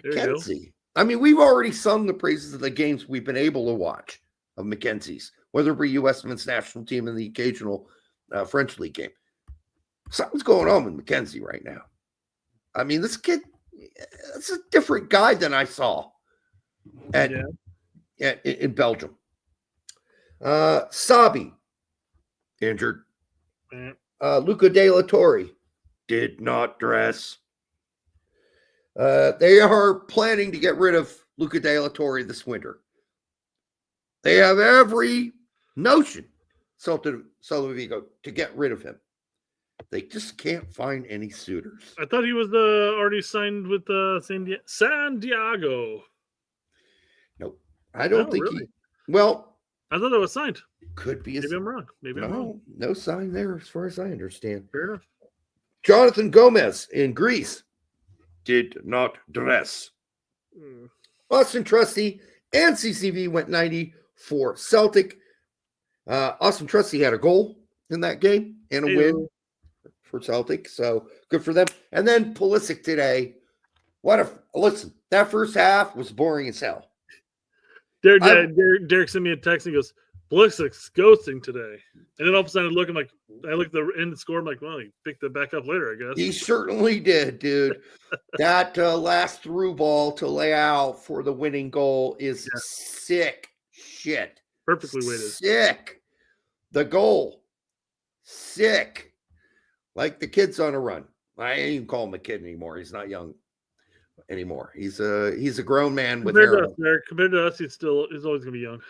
McKenzie. I mean, we've already sung the praises of the games we've been able to watch of McKenzie's, whether it be U.S. men's national team and the occasional French league game. Something's going on with McKenzie right now. I mean, this kid, it's a different guy than I saw in Belgium. Sabi, injured. Luca De La Torre did not dress. They are planning to get rid of Luca De La Torre this winter. They have every notion, Celta Vigo, to get rid of him. They just can't find any suitors. I thought he was already signed with San Diego. Nope. I don't think really? I thought that was signed. Could be. Maybe I'm wrong. Maybe I'm wrong. No sign there as far as I understand. Fair enough. Jonathan Gomez in Greece did not dress. Austin Trusty and CCV went 90 for Celtic. Austin Trusty had a goal in that game and a win for Celtic. So good for them. And then Pulisic today. Listen, that first half was boring as hell. Derek sent me a text and he goes, Ballistic's ghosting today. And then all of a sudden I look at the end of the score. I'm like, well, he picked it back up later, I guess. He certainly did, dude. That last through ball to lay out for the winning goal is sick shit. Perfectly weighted. Sick. The goal. Sick. Like the kid's on a run. I ain't even call him a kid anymore. He's not young anymore. He's a grown man with hair. Compared to us, he's always gonna be young.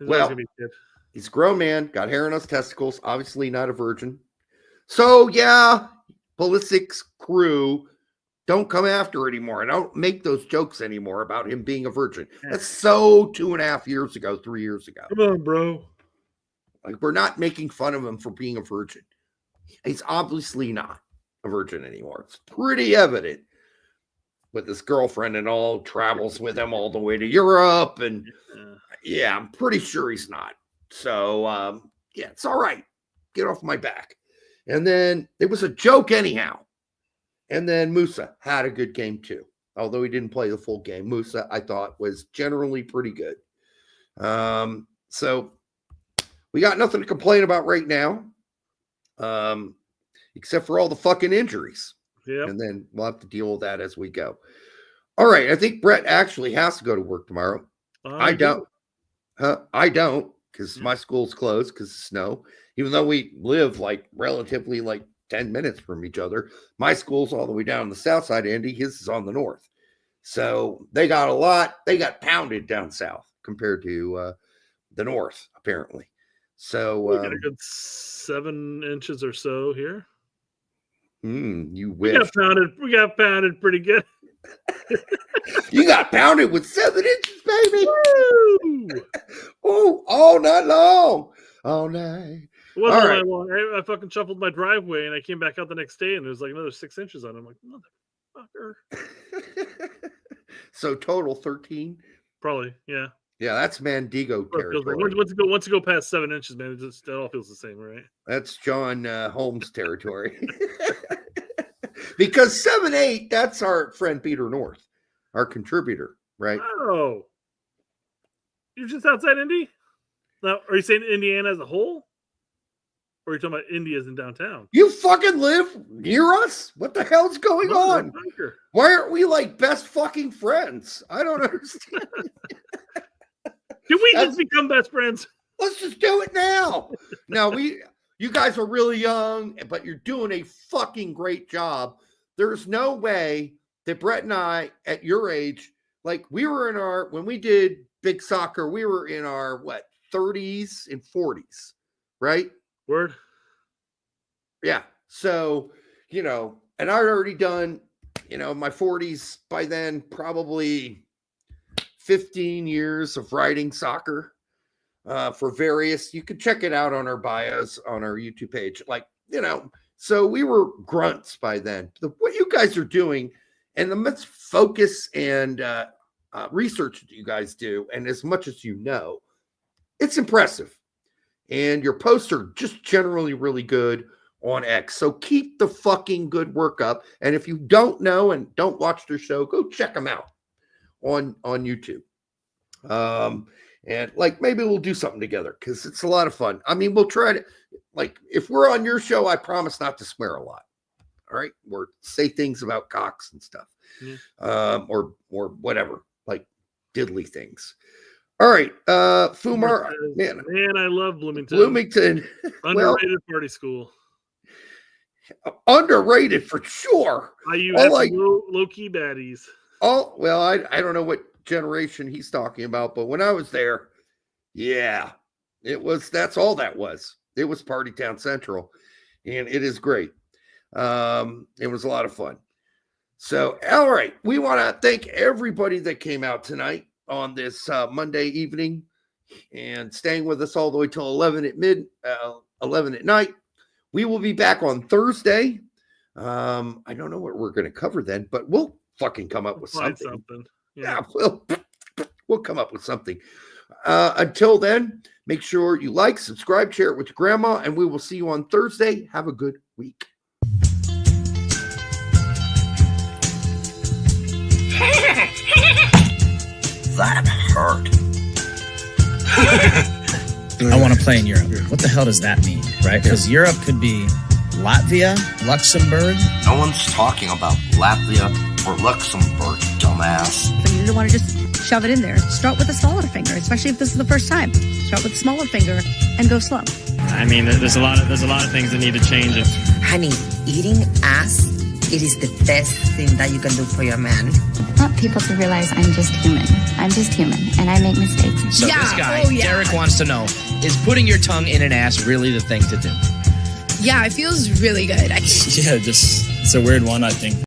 Well, he's a grown man, got hair on his testicles, obviously not a virgin. So yeah, Ballistic's crew don't come after anymore. I don't make those jokes anymore about him being a virgin. That's so 2.5 years ago, 3 years ago. Come on, bro. Like, we're not making fun of him for being a virgin. He's obviously not a virgin anymore. It's pretty evident with his girlfriend and all, travels with him all the way to Europe. And yeah, I'm pretty sure he's not. So yeah, it's all right. Get off my back. And then it was a joke anyhow. And then Musa had a good game too. Although he didn't play the full game. Musa, I thought, was generally pretty good. So we got nothing to complain about right now. Except for all the fucking injuries. Yeah. And then we'll have to deal with that as we go. All right. I think Brett actually has to go to work tomorrow. I don't. I don't, because my school's closed because of snow. Even though we live relatively 10 minutes from each other. My school's all the way down the south side, Andy. His is on the north. So they got pounded down south compared to the north, apparently. So we got a good 7 inches or so here. You wish. We got pounded pretty good. You got pounded with 7 inches, baby. Ooh, all night long. All night. It wasn't that long. I fucking shuffled my driveway and I came back out the next day and there was another 6 inches on it. I'm like, motherfucker. So total 13? Probably, yeah. Yeah, that's Mandigo territory. Once you go past 7 inches, man, it all feels the same, right? That's John Holmes territory. Because 7-8, that's our friend Peter North, our contributor, right? Oh. You're just outside Indy? Now, are you saying Indiana as a whole? Or are you talking about India's in downtown? You fucking live near us? What the hell's going on? Why aren't we best fucking friends? I don't understand. Can we just become best friends? Let's just do it now. No, you guys are really young, but you're doing a fucking great job. There's no way that Brett and I, at your age, we were when we did big soccer, we were in our 30s and 40s, right? Word. Yeah. So, and I'd already done, my 40s by then, probably 15 years of writing soccer for various, you can check it out on our bios on our YouTube page. So we were grunts by then. What you guys are doing and the much focus and research that you guys do, and as much as it's impressive. And your posts are just generally really good on X. So keep the fucking good work up. And if you don't know and don't watch their show, go check them out on YouTube. And maybe we'll do something together because it's a lot of fun. I mean, we'll try to if we're on your show, I promise not to swear a lot. All right. Or say things about cocks and stuff. Or whatever, diddly things. All right. Fumar, man, I love Bloomington. Underrated party school. Underrated for sure. You have low-key baddies. Oh, well, I don't know what generation he's talking about, but when I was there, yeah, that's all that was. It was Party Town Central, and it is great. It was a lot of fun. So, all right, we want to thank everybody that came out tonight on this Monday evening and staying with us all the way till 11 at night. We will be back on Thursday. I don't know what we're going to cover then, but we'll fucking come up with something. Yeah, we'll come up with something. Until then, make sure you subscribe, share it with your grandma, and we will see you on Thursday. Have a good week. That hurt. I want to play in Europe. What the hell does that mean, right? Because Europe could be Latvia, Luxembourg. No one's talking about Latvia or Luxembourg, dumbass. So you don't want to just shove it in there. Start with a smaller finger, especially if this is the first time. Start with a smaller finger and go slow. I mean, there's a lot of things that need to change. Honey, eating ass, it is the best thing that you can do for your man. I want people to realize I'm just human. I'm just human, and I make mistakes. So this guy, Derek, wants to know, is putting your tongue in an ass really the thing to do? Yeah, it feels really good. Yeah, just it's a weird one, I think.